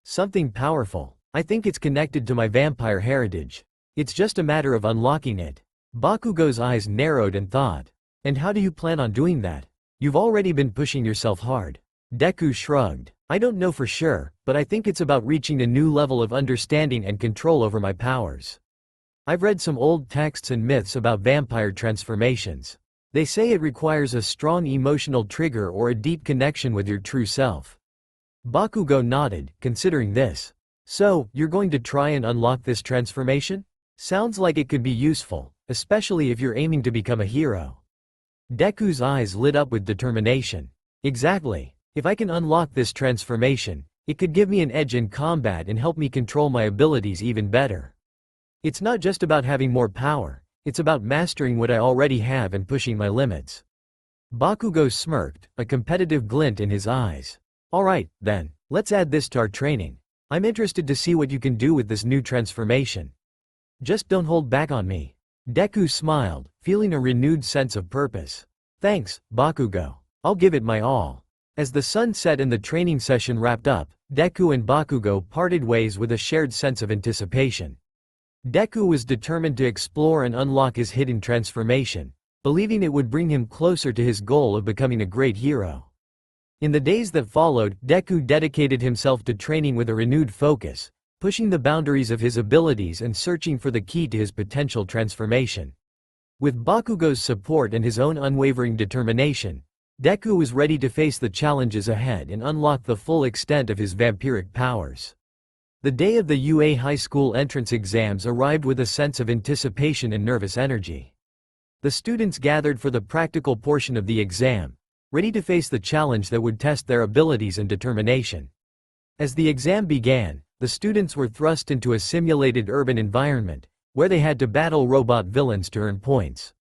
Something powerful. I think it's connected to my vampire heritage. It's just a matter of unlocking it." Bakugo's eyes narrowed and thought. "And how do you plan on doing that? You've already been pushing yourself hard." Deku shrugged. "I don't know for sure, but I think it's about reaching a new level of understanding and control over my powers. I've read some old texts and myths about vampire transformations. They say it requires a strong emotional trigger or a deep connection with your true self." Bakugo nodded, considering this. "So, you're going to try and unlock this transformation? Sounds like it could be useful, especially if you're aiming to become a hero." Deku's eyes lit up with determination. "Exactly. If I can unlock this transformation, it could give me an edge in combat and help me control my abilities even better. It's not just about having more power, it's about mastering what I already have and pushing my limits." Bakugo smirked, a competitive glint in his eyes. "Alright, then, let's add this to our training. I'm interested to see what you can do with this new transformation. Just don't hold back on me." Deku smiled, feeling a renewed sense of purpose. "Thanks, Bakugo. I'll give it my all." As the sun set and the training session wrapped up, Deku and Bakugo parted ways with a shared sense of anticipation. Deku was determined to explore and unlock his hidden transformation, believing it would bring him closer to his goal of becoming a great hero. In the days that followed, Deku dedicated himself to training with a renewed focus, pushing the boundaries of his abilities and searching for the key to his potential transformation. With Bakugo's support and his own unwavering determination, Deku was ready to face the challenges ahead and unlock the full extent of his vampiric powers. The day of the UA High School entrance exams arrived with a sense of anticipation and nervous energy. The students gathered for the practical portion of the exam, ready to face the challenge that would test their abilities and determination. As the exam began, the students were thrust into a simulated urban environment, where they had to battle robot villains to earn points.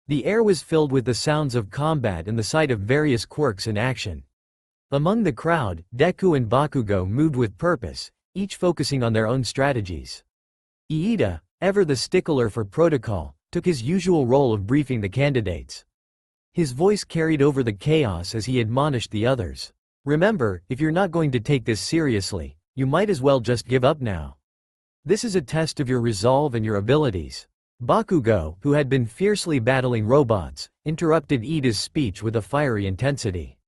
The air was filled with the sounds of combat and the sight of various quirks in action. Among the crowd, Deku and Bakugo moved with purpose, each focusing on their own strategies. Iida, ever the stickler for protocol, took his usual role of briefing the candidates. His voice carried over the chaos as he admonished the others. "Remember, if you're not going to take this seriously, you might as well just give up now. This is a test of your resolve and your abilities." Bakugo, who had been fiercely battling robots, interrupted Iida's speech with a fiery intensity.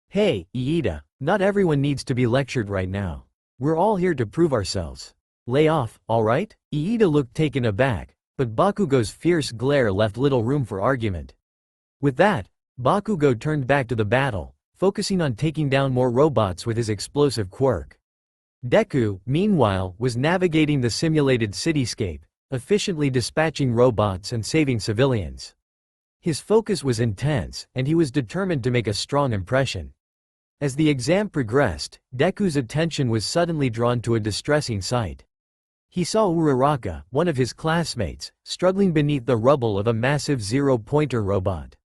"Hey, Iida, not everyone needs to be lectured right now. We're all here to prove ourselves. Lay off, alright?" Iida looked taken aback, but Bakugo's fierce glare left little room for argument. With that, Bakugo turned back to the battle, focusing on taking down more robots with his explosive quirk. Deku, meanwhile, was navigating the simulated cityscape, efficiently dispatching robots and saving civilians. His focus was intense, and he was determined to make a strong impression. As the exam progressed, Deku's attention was suddenly drawn to a distressing sight. He saw Uraraka, one of his classmates, struggling beneath the rubble of a massive zero-pointer robot.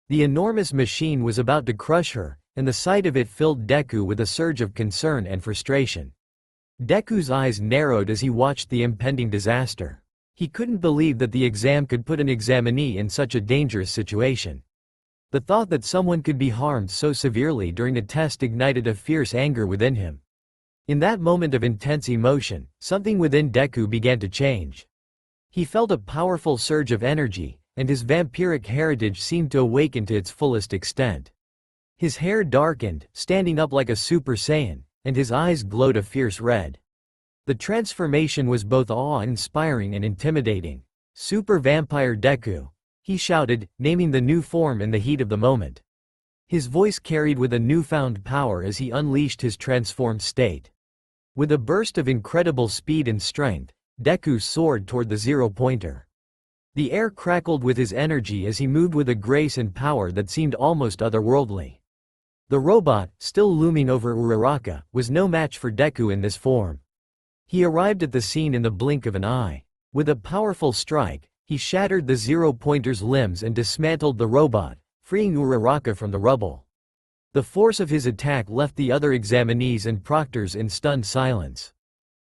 The enormous machine was about to crush her, and the sight of it filled Deku with a surge of concern and frustration. Deku's eyes narrowed as he watched the impending disaster. He couldn't believe that the exam could put an examinee in such a dangerous situation. The thought that someone could be harmed so severely during a test ignited a fierce anger within him. In that moment of intense emotion, something within Deku began to change. He felt a powerful surge of energy, and his vampiric heritage seemed to awaken to its fullest extent. His hair darkened, standing up like a Super Saiyan, and his eyes glowed a fierce red. The transformation was both awe-inspiring and intimidating. "Super Vampire Deku!" he shouted, naming the new form in the heat of the moment. His voice carried with a newfound power as he unleashed his transformed state. With a burst of incredible speed and strength, Deku soared toward the zero-pointer. The air crackled with his energy as he moved with a grace and power that seemed almost otherworldly. The robot, still looming over Uraraka, was no match for Deku in this form. He arrived at the scene in the blink of an eye. With a powerful strike, he shattered the zero-pointer's limbs and dismantled the robot, freeing Uraraka from the rubble. The force of his attack left the other examinees and proctors in stunned silence.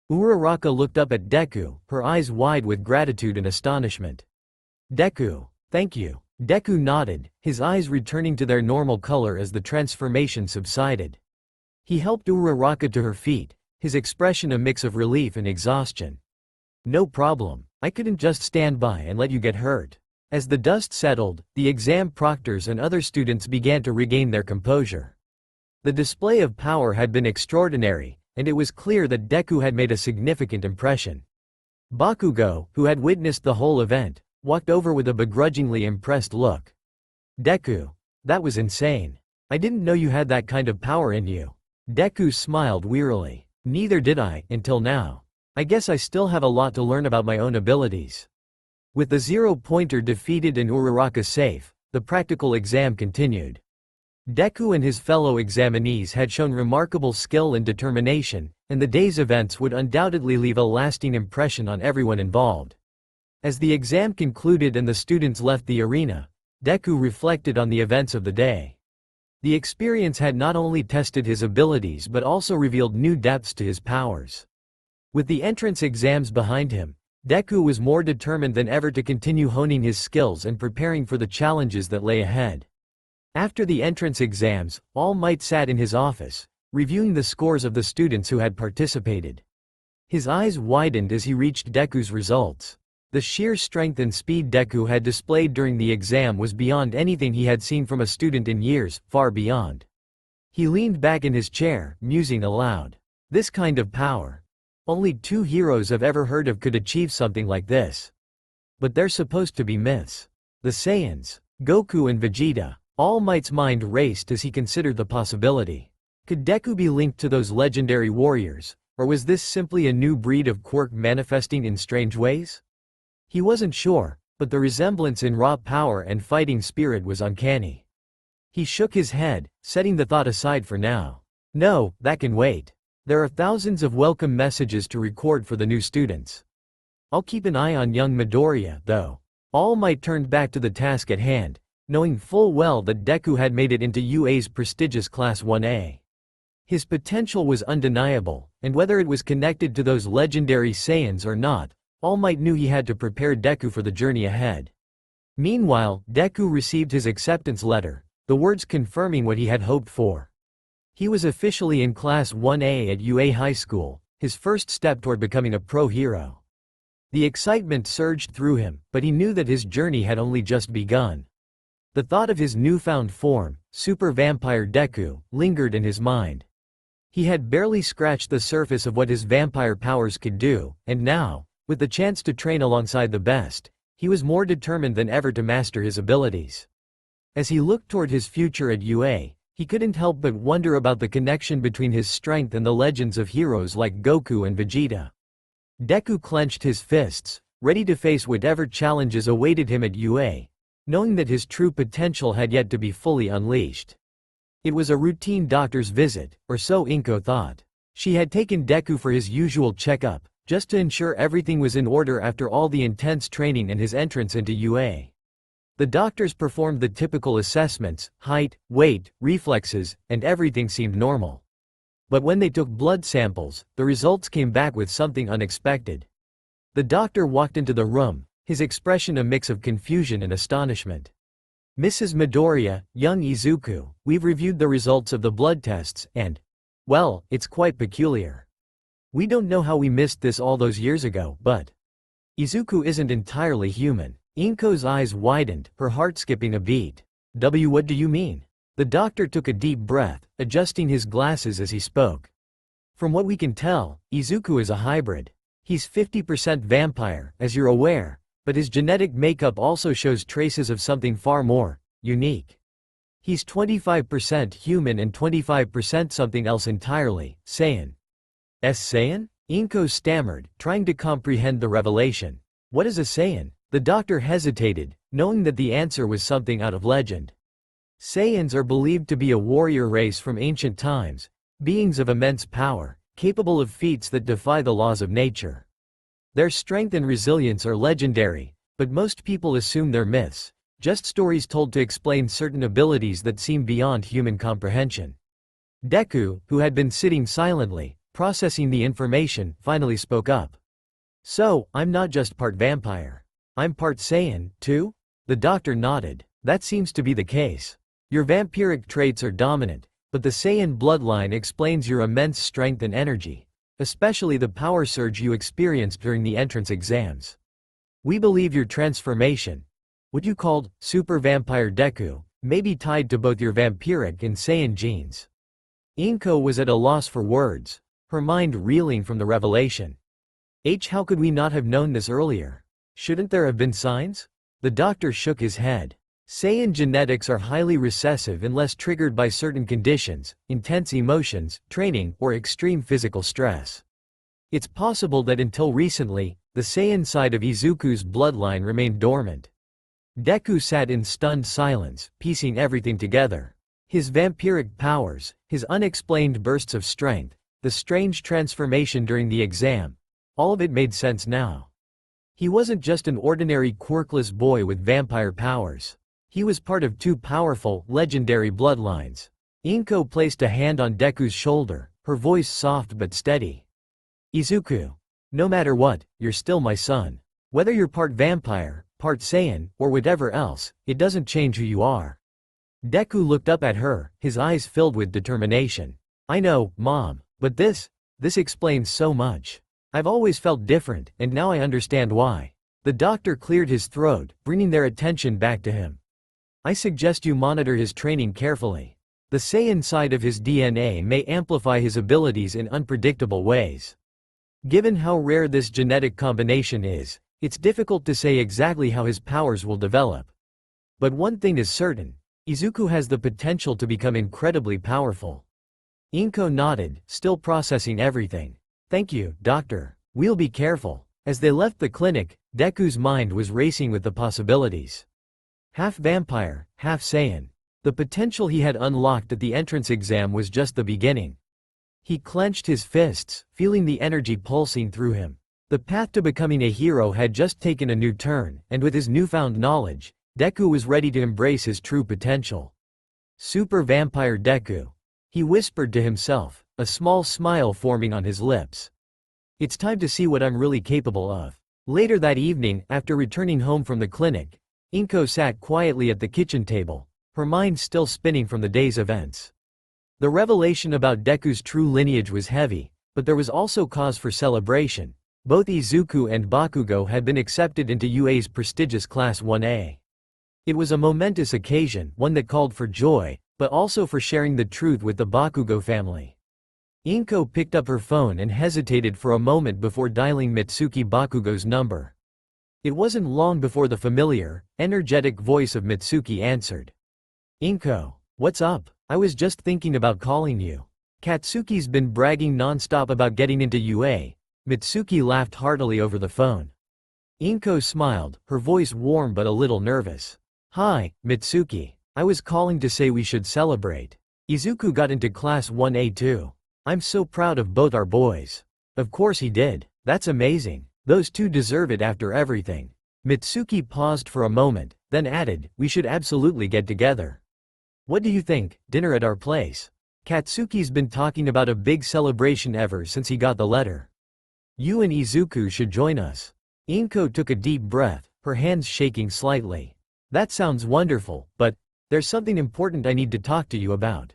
Uraraka looked up at Deku, her eyes wide with gratitude and astonishment. "Deku, thank you." Deku nodded, his eyes returning to their normal color as the transformation subsided. He helped Uraraka to her feet, his expression a mix of relief and exhaustion. "No problem. I couldn't just stand by and let you get hurt." As the dust settled, the exam proctors and other students began to regain their composure. The display of power had been extraordinary, and it was clear that Deku had made a significant impression. Bakugo, who had witnessed the whole event, walked over with a begrudgingly impressed look. "Deku, that was insane. I didn't know you had that kind of power in you." Deku smiled wearily. "Neither did I, until now. I guess I still have a lot to learn about my own abilities." With the zero-pointer defeated and Uraraka safe, the practical exam continued. Deku and his fellow examinees had shown remarkable skill and determination, and the day's events would undoubtedly leave a lasting impression on everyone involved. As the exam concluded and the students left the arena, Deku reflected on the events of the day. The experience had not only tested his abilities but also revealed new depths to his powers. With the entrance exams behind him, Deku was more determined than ever to continue honing his skills and preparing for the challenges that lay ahead. After the entrance exams, All Might sat in his office, reviewing the scores of the students who had participated. His eyes widened as he reached Deku's results. The sheer strength and speed Deku had displayed during the exam was beyond anything he had seen from a student in years, far beyond. He leaned back in his chair, musing aloud. This kind of power. Only two heroes I've ever heard of could achieve something like this. But they're supposed to be myths. The Saiyans, Goku and Vegeta. All Might's mind raced as he considered the possibility. Could Deku be linked to those legendary warriors, or was this simply a new breed of quirk manifesting in strange ways? He wasn't sure, but the resemblance in raw power and fighting spirit was uncanny. He shook his head, setting the thought aside for now. No, that can wait. There are thousands of welcome messages to record for the new students. I'll keep an eye on young Midoriya, though. All Might turned back to the task at hand, knowing full well that Deku had made it into UA's prestigious Class 1A. His potential was undeniable, and whether it was connected to those legendary Saiyans or not, All Might knew he had to prepare Deku for the journey ahead. Meanwhile, Deku received his acceptance letter, the words confirming what he had hoped for. He was officially in Class 1A at UA High School, his first step toward becoming a pro hero. The excitement surged through him, but he knew that his journey had only just begun. The thought of his newfound form, Super Vampire Deku, lingered in his mind. He had barely scratched the surface of what his vampire powers could do, and now, with the chance to train alongside the best, he was more determined than ever to master his abilities. As he looked toward his future at UA, he couldn't help but wonder about the connection between his strength and the legends of heroes like Goku and Vegeta. Deku clenched his fists, ready to face whatever challenges awaited him at UA, knowing that his true potential had yet to be fully unleashed. It was a routine doctor's visit, or so Inko thought. She had taken Deku for his usual checkup, just to ensure everything was in order after all the intense training and his entrance into UA. The doctors performed the typical assessments: height, weight, reflexes, and everything seemed normal. But when they took blood samples, the results came back with something unexpected. The doctor walked into the room, his expression a mix of confusion and astonishment. "Mrs. Midoriya, young Izuku, we've reviewed the results of the blood tests and, well, it's quite peculiar. We don't know how we missed this all those years ago, but Izuku isn't entirely human." Inko's eyes widened, her heart skipping a beat. What do you mean?" The doctor took a deep breath, adjusting his glasses as he spoke. "From what we can tell, Izuku is a hybrid. He's 50% vampire, as you're aware, but his genetic makeup also shows traces of something far more unique. He's 25% human and 25% something else entirely, Saiyan." Saiyan? Inko stammered, trying to comprehend the revelation. "What is a Saiyan?" The doctor hesitated, knowing that the answer was something out of legend. Saiyans are believed to be a warrior race from ancient times, beings of immense power, capable of feats that defy the laws of nature. Their strength and resilience are legendary, but most people assume they're myths, just stories told to explain certain abilities that seem beyond human comprehension. Deku, who had been sitting silently, processing the information, finally spoke up. "So, I'm not just part vampire. I'm part Saiyan, too?" The doctor nodded. "That seems to be the case. Your vampiric traits are dominant, but the Saiyan bloodline explains your immense strength and energy, especially the power surge you experienced during the entrance exams. We believe your transformation, what you called Super Vampire Deku, may be tied to both your vampiric and Saiyan genes." Inko was at a loss for words, her mind reeling from the revelation. How could we not have known this earlier? Shouldn't there have been signs?" The doctor shook his head. "Saiyan genetics are highly recessive unless triggered by certain conditions, intense emotions, training, or extreme physical stress. It's possible that until recently, the Saiyan side of Izuku's bloodline remained dormant." Deku sat in stunned silence, piecing everything together. His vampiric powers, his unexplained bursts of strength, the strange transformation during the exam, all of it made sense now. He wasn't just an ordinary quirkless boy with vampire powers. He was part of two powerful, legendary bloodlines. Inko placed a hand on Deku's shoulder, her voice soft but steady. "Izuku. No matter what, you're still my son. Whether you're part vampire, part Saiyan, or whatever else, it doesn't change who you are." Deku looked up at her, his eyes filled with determination. "I know, Mom, but this explains so much. I've always felt different, and now I understand why." The doctor cleared his throat, bringing their attention back to him. "I suggest you monitor his training carefully. The Saiyan side of his DNA may amplify his abilities in unpredictable ways. Given how rare this genetic combination is, it's difficult to say exactly how his powers will develop. But one thing is certain, Izuku has the potential to become incredibly powerful." Inko nodded, still processing everything. "Thank you, doctor. We'll be careful." As they left the clinic, Deku's mind was racing with the possibilities. Half vampire, half Saiyan. The potential he had unlocked at the entrance exam was just the beginning. He clenched his fists, feeling the energy pulsing through him. The path to becoming a hero had just taken a new turn, and with his newfound knowledge, Deku was ready to embrace his true potential. "Super Vampire Deku," he whispered to himself, a small smile forming on his lips. "It's time to see what I'm really capable of." Later that evening, after returning home from the clinic, Inko sat quietly at the kitchen table, her mind still spinning from the day's events. The revelation about Deku's true lineage was heavy, but there was also cause for celebration. Both Izuku and Bakugo had been accepted into UA's prestigious Class 1A. It was a momentous occasion, one that called for joy, but also for sharing the truth with the Bakugo family. Inko picked up her phone and hesitated for a moment before dialing Mitsuki Bakugo's number. It wasn't long before the familiar, energetic voice of Mitsuki answered. Inko, what's up? I was just thinking about calling you. Katsuki's been bragging non-stop about getting into UA. Mitsuki laughed heartily over the phone. Inko smiled, her voice warm but a little nervous. Hi, Mitsuki. I was calling to say we should celebrate. Izuku got into Class 1A too. I'm so proud of both our boys. Of course he did. That's amazing. Those two deserve it after everything. Mitsuki paused for a moment, then added, we should absolutely get together. What do you think, dinner at our place? Katsuki's been talking about a big celebration ever since he got the letter. You and Izuku should join us. Inko took a deep breath, her hands shaking slightly. That sounds wonderful, but there's something important I need to talk to you about.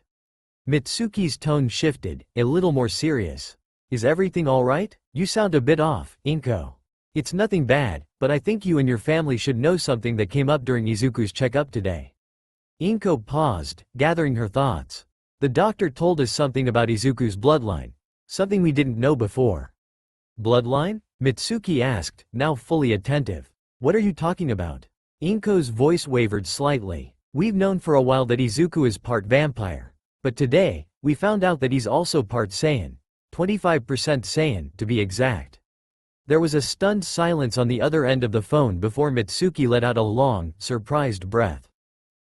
Mitsuki's tone shifted, a little more serious. Is everything alright? You sound a bit off, Inko. It's nothing bad, but I think you and your family should know something that came up during Izuku's checkup today. Inko paused, gathering her thoughts. The doctor told us something about Izuku's bloodline. Something we didn't know before. Bloodline? Mitsuki asked, now fully attentive. What are you talking about? Inko's voice wavered slightly. We've known for a while that Izuku is part vampire. But today, we found out that he's also part Saiyan. 25% Saiyan, to be exact. There was a stunned silence on the other end of the phone before Mitsuki let out a long, surprised breath.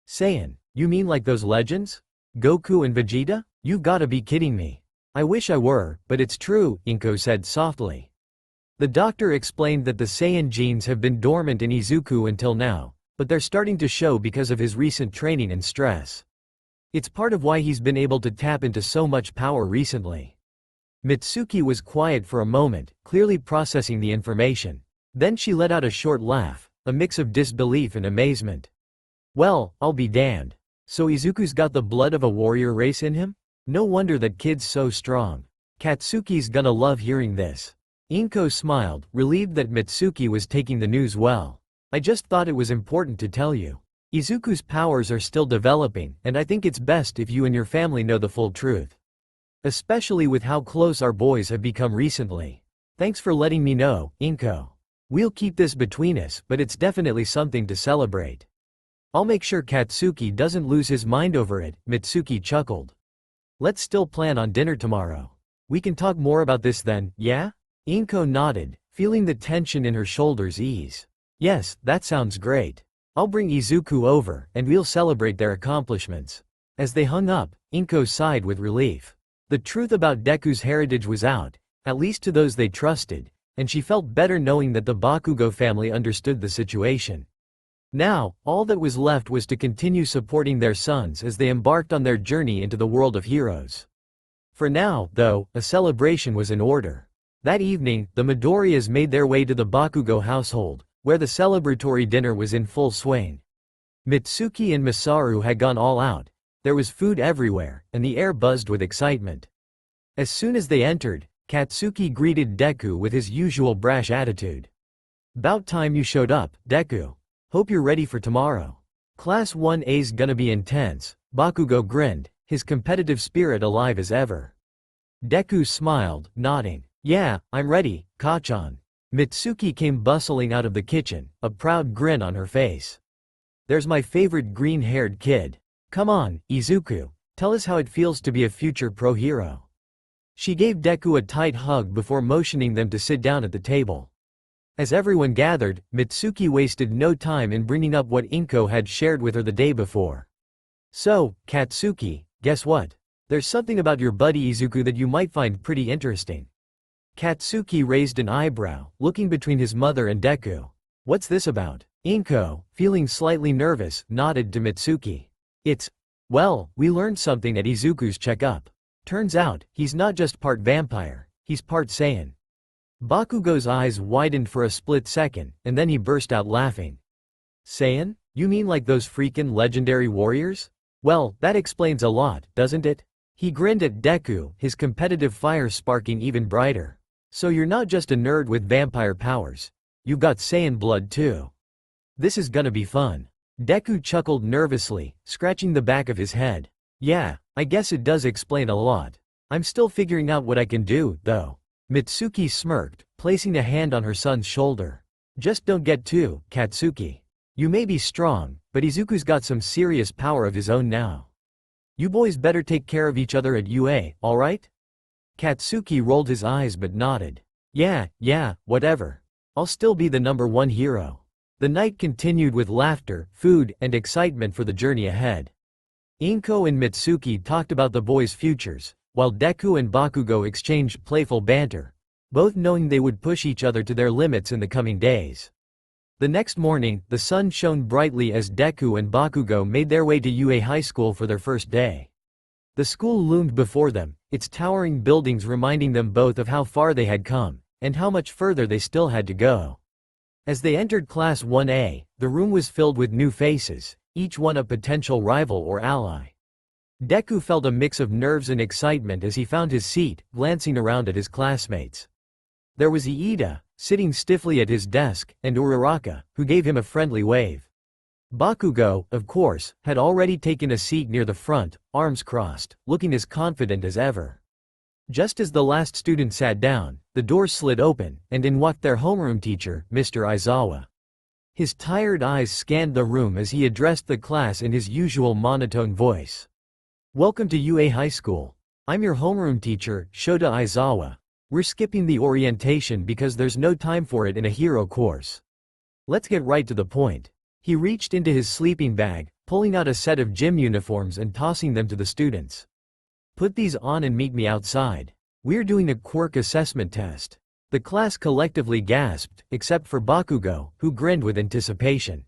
Saiyan? You mean like those legends? Goku and Vegeta? You've gotta be kidding me. I wish I were, but it's true, Inko said softly. The doctor explained that the Saiyan genes have been dormant in Izuku until now, but they're starting to show because of his recent training and stress. It's part of why he's been able to tap into so much power recently. Mitsuki was quiet for a moment, clearly processing the information. Then she let out a short laugh, a mix of disbelief and amazement. Well, I'll be damned. So Izuku's got the blood of a warrior race in him? No wonder that kid's so strong. Katsuki's gonna love hearing this. Inko smiled, relieved that Mitsuki was taking the news well. I just thought it was important to tell you. Izuku's powers are still developing, and I think it's best if you and your family know the full truth. Especially with how close our boys have become recently. Thanks for letting me know, Inko. We'll keep this between us, but it's definitely something to celebrate. I'll make sure Katsuki doesn't lose his mind over it, Mitsuki chuckled. Let's still plan on dinner tomorrow. We can talk more about this then, yeah? Inko nodded, feeling the tension in her shoulders ease. Yes, that sounds great. I'll bring Izuku over, and we'll celebrate their accomplishments. As they hung up, Inko sighed with relief. The truth about Deku's heritage was out, at least to those they trusted, and she felt better knowing that the Bakugo family understood the situation. Now, all that was left was to continue supporting their sons as they embarked on their journey into the world of heroes. For now, though, a celebration was in order. That evening, the Midoriyas made their way to the Bakugo household, where the celebratory dinner was in full swing. Mitsuki and Masaru had gone all out. There was food everywhere, and the air buzzed with excitement. As soon as they entered, Katsuki greeted Deku with his usual brash attitude. "'Bout time you showed up, Deku. Hope you're ready for tomorrow. Class 1A's gonna be intense." Bakugo grinned, his competitive spirit alive as ever. Deku smiled, nodding. "Yeah, I'm ready, Kachan." Mitsuki came bustling out of the kitchen, a proud grin on her face. "There's my favorite green-haired kid. Come on, Izuku, tell us how it feels to be a future pro-hero." She gave Deku a tight hug before motioning them to sit down at the table. As everyone gathered, Mitsuki wasted no time in bringing up what Inko had shared with her the day before. "So, Katsuki, guess what? There's something about your buddy Izuku that you might find pretty interesting." Katsuki raised an eyebrow, looking between his mother and Deku. "What's this about?" Inko, feeling slightly nervous, nodded to Mitsuki. Well, we learned something at Izuku's checkup. Turns out, he's not just part vampire, he's part Saiyan." Bakugo's eyes widened for a split second, and then he burst out laughing. "Saiyan? You mean like those freakin' legendary warriors? Well, that explains a lot, doesn't it?" He grinned at Deku, his competitive fire sparking even brighter. "So you're not just a nerd with vampire powers. You've got Saiyan blood too. This is gonna be fun." Deku chuckled nervously, scratching the back of his head. "Yeah, I guess it does explain a lot. I'm still figuring out what I can do, though." Mitsuki smirked, placing a hand on her son's shoulder. "Just don't get too, Katsuki. You may be strong, but Izuku's got some serious power of his own now. You boys better take care of each other at UA, alright? Katsuki rolled his eyes but nodded. Yeah, whatever. I'll still be the #1 hero. The night continued with laughter, food, and excitement for the journey ahead. Inko and Mitsuki talked about the boys' futures, while Deku and Bakugo exchanged playful banter, both knowing they would push each other to their limits in the coming days. The next morning, the sun shone brightly as Deku and Bakugo made their way to UA High School for their first day. The school loomed before them, its towering buildings reminding them both of how far they had come, and how much further they still had to go. As they entered Class 1A, the room was filled with new faces, each one a potential rival or ally. Deku felt a mix of nerves and excitement as he found his seat, glancing around at his classmates. There was Iida, sitting stiffly at his desk, and Uraraka, who gave him a friendly wave. Bakugo, of course, had already taken a seat near the front, arms crossed, looking as confident as ever. Just as the last student sat down, the doors slid open, and in walked their homeroom teacher, Mr. Aizawa. His tired eyes scanned the room as he addressed the class in his usual monotone voice. "Welcome to UA High School. I'm your homeroom teacher, Shota Aizawa. We're skipping the orientation because there's no time for it in a hero course. Let's get right to the point." He reached into his sleeping bag, pulling out a set of gym uniforms and tossing them to the students. "Put these on and meet me outside. We're doing a quirk assessment test." The class collectively gasped, except for Bakugo, who grinned with anticipation.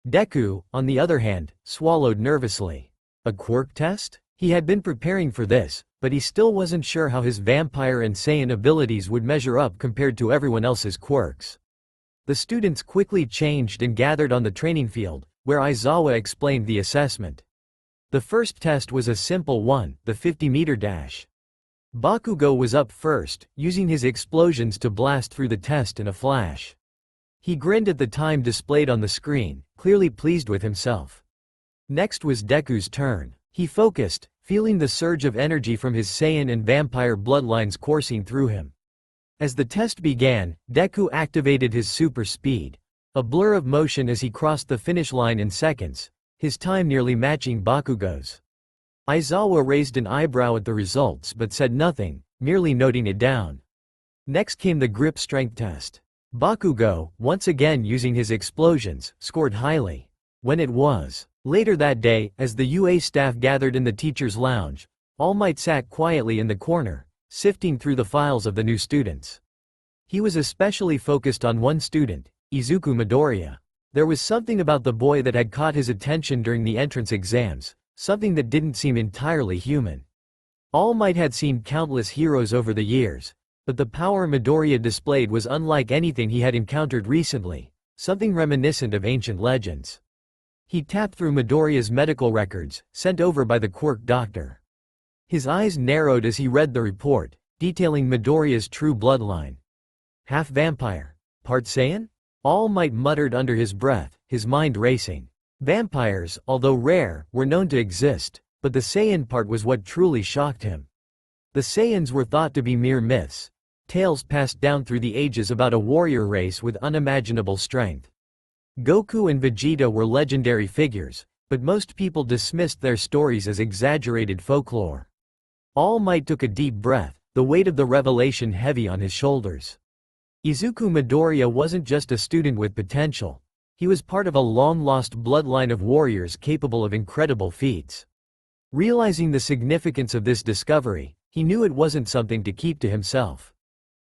Deku, on the other hand, swallowed nervously. A quirk test? He had been preparing for this, but he still wasn't sure how his vampire and Saiyan abilities would measure up compared to everyone else's quirks. The students quickly changed and gathered on the training field, where Aizawa explained the assessment. The first test was a simple one, the 50-meter dash. Bakugo was up first, using his explosions to blast through the test in a flash. He grinned at the time displayed on the screen, clearly pleased with himself. Next was Deku's turn. He focused, feeling the surge of energy from his Saiyan and vampire bloodlines coursing through him. As the test began, Deku activated his super speed, a blur of motion as he crossed the finish line in seconds, his time nearly matching Bakugo's. Aizawa raised an eyebrow at the results but said nothing, merely noting it down. Next came the grip strength test. Bakugo, once again using his explosions, scored highly. When it was later that day, as the UA staff gathered in the teacher's lounge, All Might sat quietly in the corner, sifting through the files of the new students. He was especially focused on one student, Izuku Midoriya. There was something about the boy that had caught his attention during the entrance exams, something that didn't seem entirely human. All Might had seen countless heroes over the years, but the power Midoriya displayed was unlike anything he had encountered recently, something reminiscent of ancient legends. He tapped through Midoriya's medical records, sent over by the quirk doctor. His eyes narrowed as he read the report, detailing Midoriya's true bloodline. Half vampire, part Saiyan? All Might muttered under his breath, his mind racing. Vampires, although rare, were known to exist, but the Saiyan part was what truly shocked him. The Saiyans were thought to be mere myths, tales passed down through the ages about a warrior race with unimaginable strength. Goku and Vegeta were legendary figures, but most people dismissed their stories as exaggerated folklore. All Might took a deep breath, the weight of the revelation heavy on his shoulders. Izuku Midoriya wasn't just a student with potential. He was part of a long-lost bloodline of warriors capable of incredible feats. Realizing the significance of this discovery, he knew it wasn't something to keep to himself.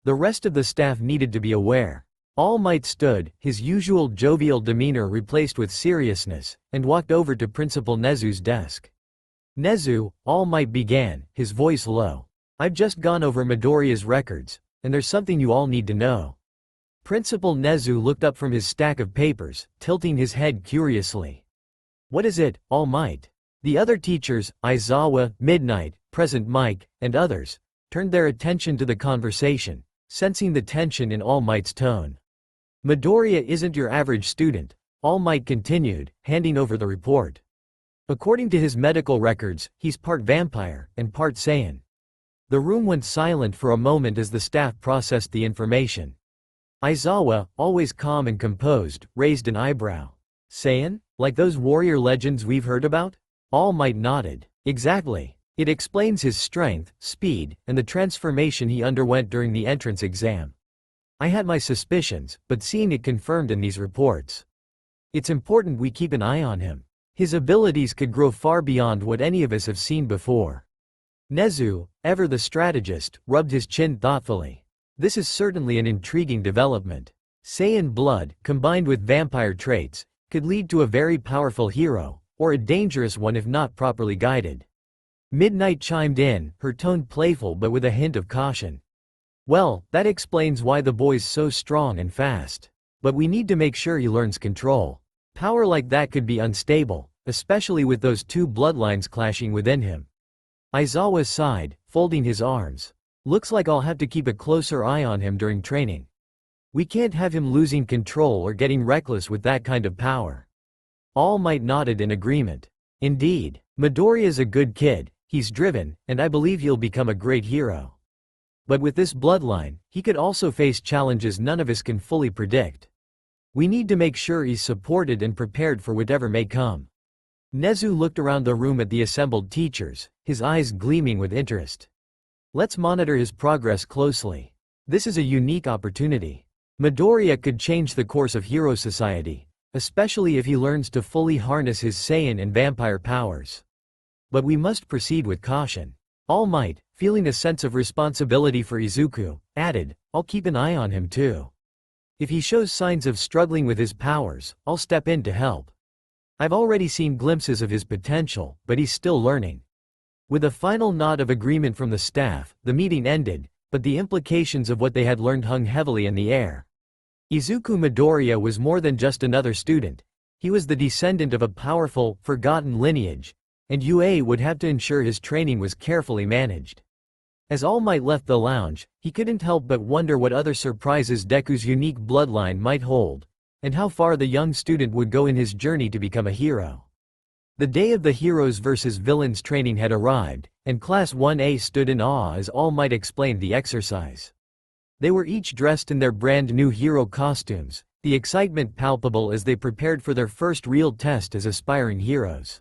The rest of the staff needed to be aware. All Might stood, his usual jovial demeanor replaced with seriousness, and walked over to Principal Nezu's desk. "Nezu," All Might began, his voice low. "I've just gone over Midoriya's records, and there's something you all need to know." Principal Nezu looked up from his stack of papers, tilting his head curiously. "What is it, All Might?" The other teachers, Aizawa, Midnight, Present Mike, and others, turned their attention to the conversation, sensing the tension in All Might's tone. "Midoriya isn't your average student," All Might continued, handing over the report. "According to his medical records, he's part vampire and part Saiyan." The room went silent for a moment as the staff processed the information. Aizawa, always calm and composed, raised an eyebrow. Saiyan? Like those warrior legends we've heard about? All Might nodded. Exactly. It explains his strength, speed, and the transformation he underwent during the entrance exam. I had my suspicions, but seeing it confirmed in these reports. It's important we keep an eye on him. His abilities could grow far beyond what any of us have seen before. Nezu, ever the strategist, rubbed his chin thoughtfully. This is certainly an intriguing development. Saiyan blood, combined with vampire traits, could lead to a very powerful hero, or a dangerous one if not properly guided. Midnight chimed in, her tone playful but with a hint of caution. Well, that explains why the boy's so strong and fast. But we need to make sure he learns control. Power like that could be unstable, especially with those two bloodlines clashing within him. Aizawa sighed, folding his arms. Looks like I'll have to keep a closer eye on him during training. We can't have him losing control or getting reckless with that kind of power. All Might nodded in agreement. Indeed, Midoriya's a good kid, he's driven, and I believe he'll become a great hero. But with this bloodline, he could also face challenges none of us can fully predict. We need to make sure he's supported and prepared for whatever may come. Nezu looked around the room at the assembled teachers, his eyes gleaming with interest. Let's monitor his progress closely. This is a unique opportunity. Midoriya could change the course of Hero Society, especially if he learns to fully harness his Saiyan and vampire powers. But we must proceed with caution. All Might, feeling a sense of responsibility for Izuku, added, I'll keep an eye on him too. If he shows signs of struggling with his powers, I'll step in to help. I've already seen glimpses of his potential, but he's still learning. With a final nod of agreement from the staff, the meeting ended, but the implications of what they had learned hung heavily in the air. Izuku Midoriya was more than just another student. He was the descendant of a powerful, forgotten lineage, and UA would have to ensure his training was carefully managed. As All Might left the lounge, he couldn't help but wonder what other surprises Deku's unique bloodline might hold, and how far the young student would go in his journey to become a hero. The day of the Heroes vs. Villains training had arrived, and Class 1A stood in awe as All Might explained the exercise. They were each dressed in their brand new hero costumes, the excitement palpable as they prepared for their first real test as aspiring heroes.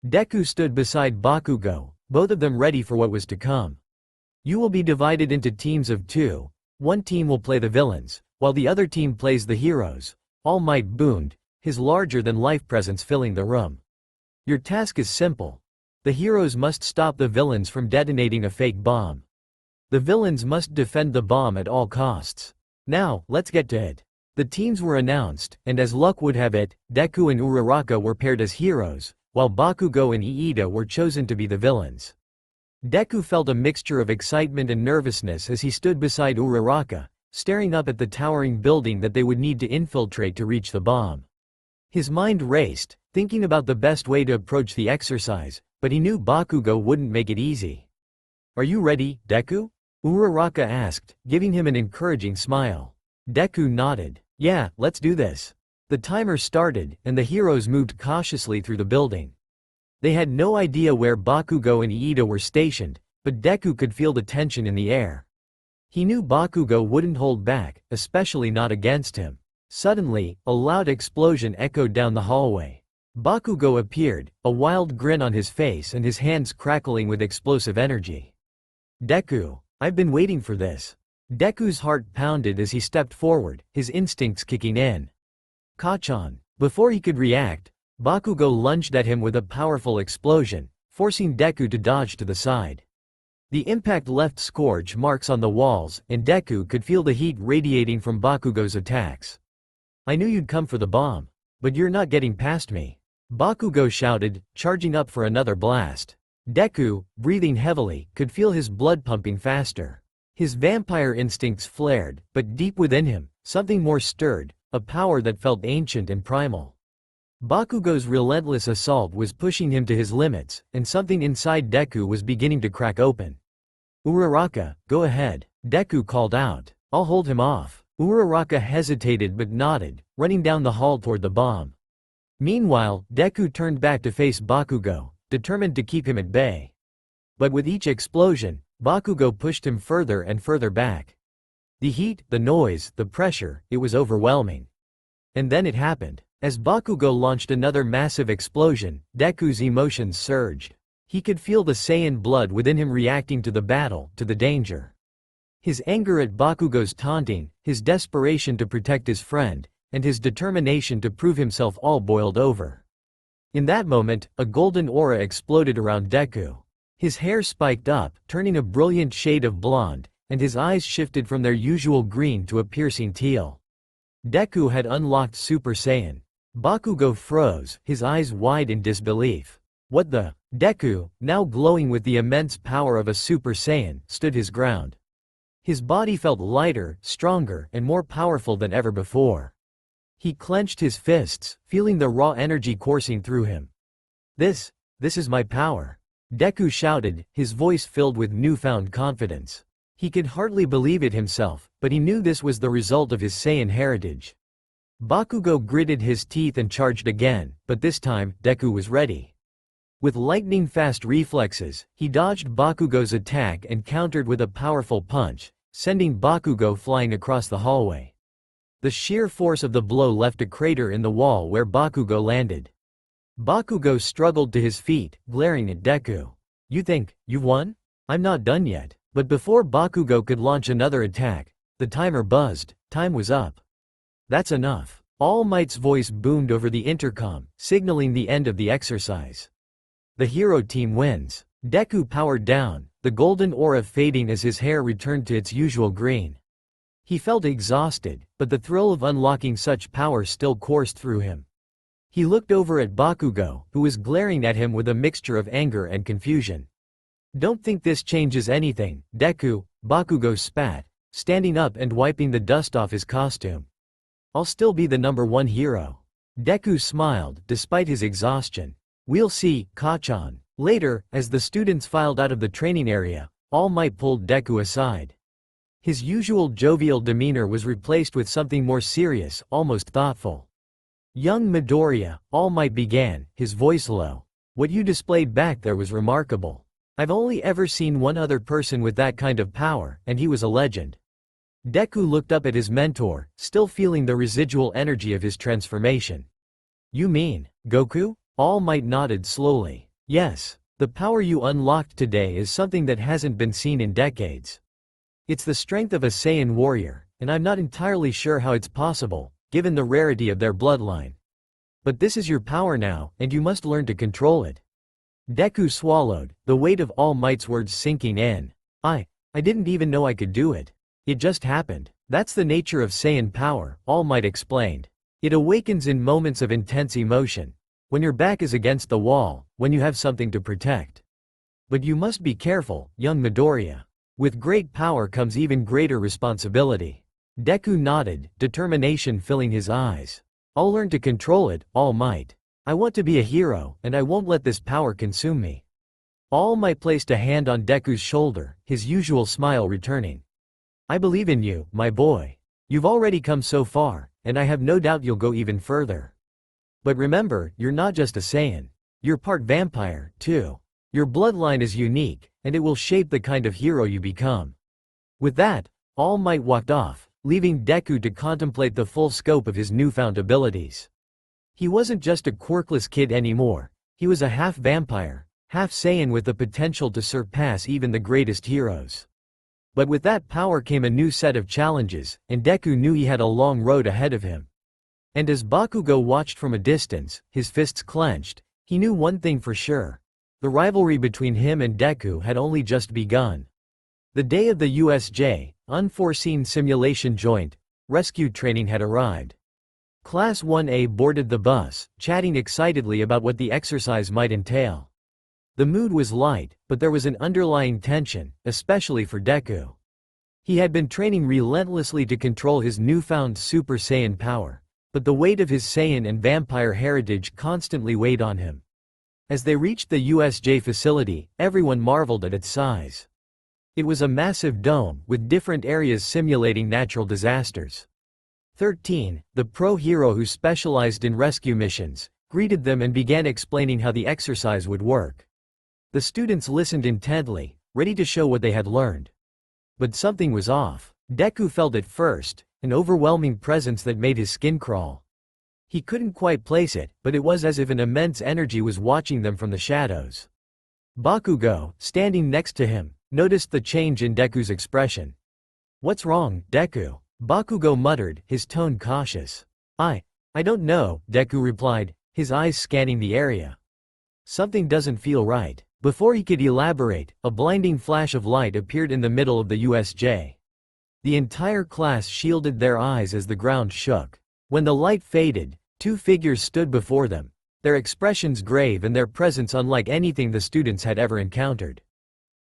Deku stood beside Bakugo, both of them ready for what was to come. You will be divided into teams of two. One team will play the villains, while the other team plays the heroes. All Might boomed, his larger-than-life presence filling the room. Your task is simple. The heroes must stop the villains from detonating a fake bomb. The villains must defend the bomb at all costs. Now, let's get to it. The teams were announced, and as luck would have it, Deku and Uraraka were paired as heroes, while Bakugo and Iida were chosen to be the villains. Deku felt a mixture of excitement and nervousness as he stood beside Uraraka, staring up at the towering building that they would need to infiltrate to reach the bomb. His mind raced, thinking about the best way to approach the exercise, but he knew Bakugo wouldn't make it easy. Are you ready, Deku? Uraraka asked, giving him an encouraging smile. Deku nodded. Yeah, let's do this. The timer started, and the heroes moved cautiously through the building. They had no idea where Bakugo and Iida were stationed, but Deku could feel the tension in the air. He knew Bakugo wouldn't hold back, especially not against him. Suddenly, a loud explosion echoed down the hallway. Bakugo appeared, a wild grin on his face and his hands crackling with explosive energy. Deku, I've been waiting for this. Deku's heart pounded as he stepped forward, his instincts kicking in. Kachan. Before he could react, Bakugo lunged at him with a powerful explosion, forcing Deku to dodge to the side. The impact left scorch marks on the walls, and Deku could feel the heat radiating from Bakugo's attacks. I knew you'd come for the bomb. But you're not getting past me. Bakugo shouted, charging up for another blast. Deku, breathing heavily, could feel his blood pumping faster. His vampire instincts flared, but deep within him, something more stirred, a power that felt ancient and primal. Bakugo's relentless assault was pushing him to his limits, and something inside Deku was beginning to crack open. Uraraka, go ahead, Deku called out. I'll hold him off. Uraraka hesitated but nodded, running down the hall toward the bomb. Meanwhile, Deku turned back to face Bakugo, determined to keep him at bay. But with each explosion, Bakugo pushed him further and further back. The heat, the noise, the pressure, it was overwhelming. And then it happened. As Bakugo launched another massive explosion, Deku's emotions surged. He could feel the Saiyan blood within him reacting to the battle, to the danger. His anger at Bakugo's taunting, his desperation to protect his friend, and his determination to prove himself all boiled over. In that moment, a golden aura exploded around Deku. His hair spiked up, turning a brilliant shade of blonde, and his eyes shifted from their usual green to a piercing teal. Deku had unlocked Super Saiyan. Bakugo froze, his eyes wide in disbelief. What the? Deku, now glowing with the immense power of a Super Saiyan, stood his ground. His body felt lighter, stronger, and more powerful than ever before. He clenched his fists, feeling the raw energy coursing through him. This is my power," Deku shouted, his voice filled with newfound confidence. He could hardly believe it himself, but he knew this was the result of his Saiyan heritage. Bakugo gritted his teeth and charged again, but this time, Deku was ready. With lightning-fast reflexes, he dodged Bakugo's attack and countered with a powerful punch, sending Bakugo flying across the hallway. The sheer force of the blow left a crater in the wall where Bakugo landed. Bakugo struggled to his feet, glaring at Deku. "You think, you've won? I'm not done yet." But before Bakugo could launch another attack, the timer buzzed. Time was up. "That's enough." All Might's voice boomed over the intercom, signaling the end of the exercise. The hero team wins. Deku powered down, the golden aura fading as his hair returned to its usual green. He felt exhausted, but the thrill of unlocking such power still coursed through him. He looked over at Bakugo, who was glaring at him with a mixture of anger and confusion. "Don't think this changes anything, Deku," Bakugo spat, standing up and wiping the dust off his costume. "I'll still be the #1 hero." Deku smiled, despite his exhaustion. "We'll see, Kachan." Later, as the students filed out of the training area, All Might pulled Deku aside. His usual jovial demeanor was replaced with something more serious, almost thoughtful. "Young Midoriya," All Might began, his voice low. "What you displayed back there was remarkable. I've only ever seen one other person with that kind of power, and he was a legend." Deku looked up at his mentor, still feeling the residual energy of his transformation. "You mean, Goku?" All Might nodded slowly. "Yes. The power you unlocked today is something that hasn't been seen in decades. It's the strength of a Saiyan warrior, and I'm not entirely sure how it's possible, given the rarity of their bloodline. But this is your power now, and you must learn to control it." Deku swallowed, the weight of All Might's words sinking in. I didn't even know I could do it. It just happened. That's the nature of Saiyan power," All Might explained. "It awakens in moments of intense emotion. When your back is against the wall, when you have something to protect. But you must be careful, young Midoriya. With great power comes even greater responsibility." Deku nodded, determination filling his eyes. "I'll learn to control it, All Might. I want to be a hero, and I won't let this power consume me." All Might placed a hand on Deku's shoulder, his usual smile returning. "I believe in you, my boy. You've already come so far, and I have no doubt you'll go even further. But remember, you're not just a Saiyan. You're part vampire, too. Your bloodline is unique, and it will shape the kind of hero you become." With that, All Might walked off, leaving Deku to contemplate the full scope of his newfound abilities. He wasn't just a quirkless kid anymore, he was a half-vampire, half-Saiyan with the potential to surpass even the greatest heroes. But with that power came a new set of challenges, and Deku knew he had a long road ahead of him. And as Bakugo watched from a distance, his fists clenched, he knew one thing for sure. The rivalry between him and Deku had only just begun. The day of the USJ, Unforeseen Simulation Joint Rescue training had arrived. Class 1A boarded the bus, chatting excitedly about what the exercise might entail. The mood was light, but there was an underlying tension, especially for Deku. He had been training relentlessly to control his newfound Super Saiyan power, but the weight of his Saiyan and vampire heritage constantly weighed on him. As they reached the USJ facility, everyone marveled at its size. It was a massive dome, with different areas simulating natural disasters. 13, the pro hero who specialized in rescue missions, greeted them and began explaining how the exercise would work. The students listened intently, ready to show what they had learned. But something was off. Deku felt at first, an overwhelming presence that made his skin crawl. He couldn't quite place it, but it was as if an immense energy was watching them from the shadows. Bakugo, standing next to him, noticed the change in Deku's expression. "What's wrong, Deku?" Bakugo muttered, his tone cautious. I don't know," Deku replied, his eyes scanning the area. "Something doesn't feel right." Before he could elaborate, a blinding flash of light appeared in the middle of the USJ. The entire class shielded their eyes as the ground shook. When the light faded, two figures stood before them, their expressions grave and their presence unlike anything the students had ever encountered.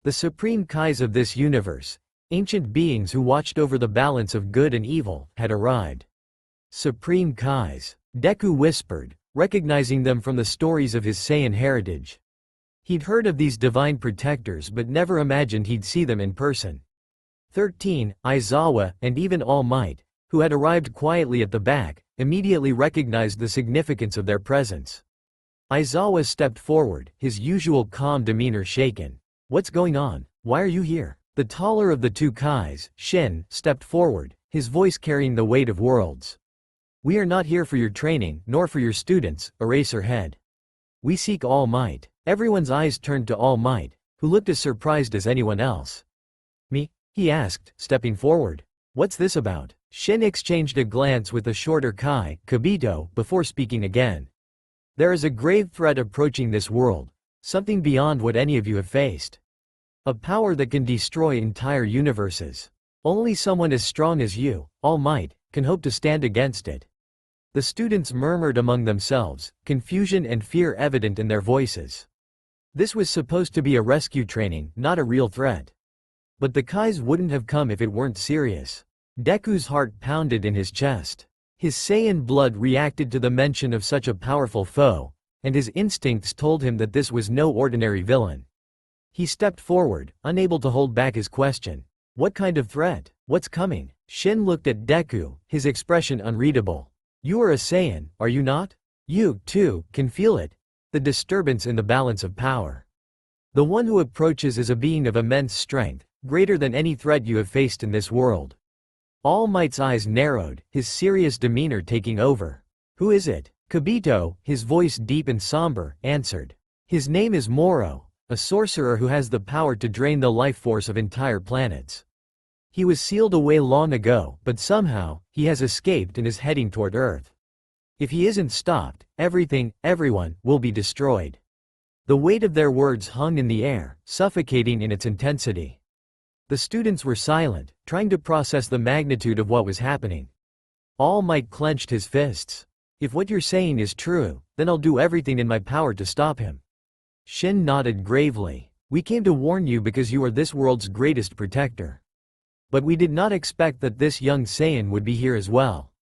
The supreme Kais of this universe, ancient beings who watched over the balance of good and evil, had arrived. Supreme Kais, Deku whispered, recognizing them from the stories of his Saiyan heritage. He'd heard of these divine protectors but never imagined he'd see them in person. 13, Aizawa, and even All Might, who had arrived quietly at the back, immediately recognized the significance of their presence. Aizawa stepped forward, his usual calm demeanor shaken. "What's going on? Why are you here?" The taller of the two Kais, Shin, stepped forward, his voice carrying the weight of worlds. "We are not here for your training, nor for your students, Eraserhead. We seek All Might." Everyone's eyes turned to All Might, who looked as surprised as anyone else. "Me?" he asked, stepping forward. "What's this about?" Shin exchanged a glance with the shorter Kai, Kibito, before speaking again. "There is a grave threat approaching this world, something beyond what any of you have faced. A power that can destroy entire universes. Only someone as strong as you, All Might, can hope to stand against it." The students murmured among themselves, confusion and fear evident in their voices. This was supposed to be a rescue training, not a real threat. But the Kais wouldn't have come if it weren't serious. Deku's heart pounded in his chest. His Saiyan blood reacted to the mention of such a powerful foe, and his instincts told him that this was no ordinary villain. He stepped forward, unable to hold back his question. "What kind of threat? What's coming?" Shin looked at Deku, his expression unreadable. "You are a Saiyan, are you not? You, too, can feel it. The disturbance in the balance of power. The one who approaches is a being of immense strength, greater than any threat you have faced in this world." All Might's eyes narrowed, his serious demeanor taking over. "Who is it?" Kibito, his voice deep and somber, answered. "His name is Moro, a sorcerer who has the power to drain the life force of entire planets. He was sealed away long ago, but somehow, he has escaped and is heading toward Earth. If he isn't stopped, everyone, will be destroyed." The weight of their words hung in the air, suffocating in its intensity. The students were silent, trying to process the magnitude of what was happening. All Might clenched his fists. "If what you're saying is true, then I'll do everything in my power to stop him." Shin nodded gravely. "We came to warn you because you are this world's greatest protector. But we did not expect that this young Saiyan would be here as well."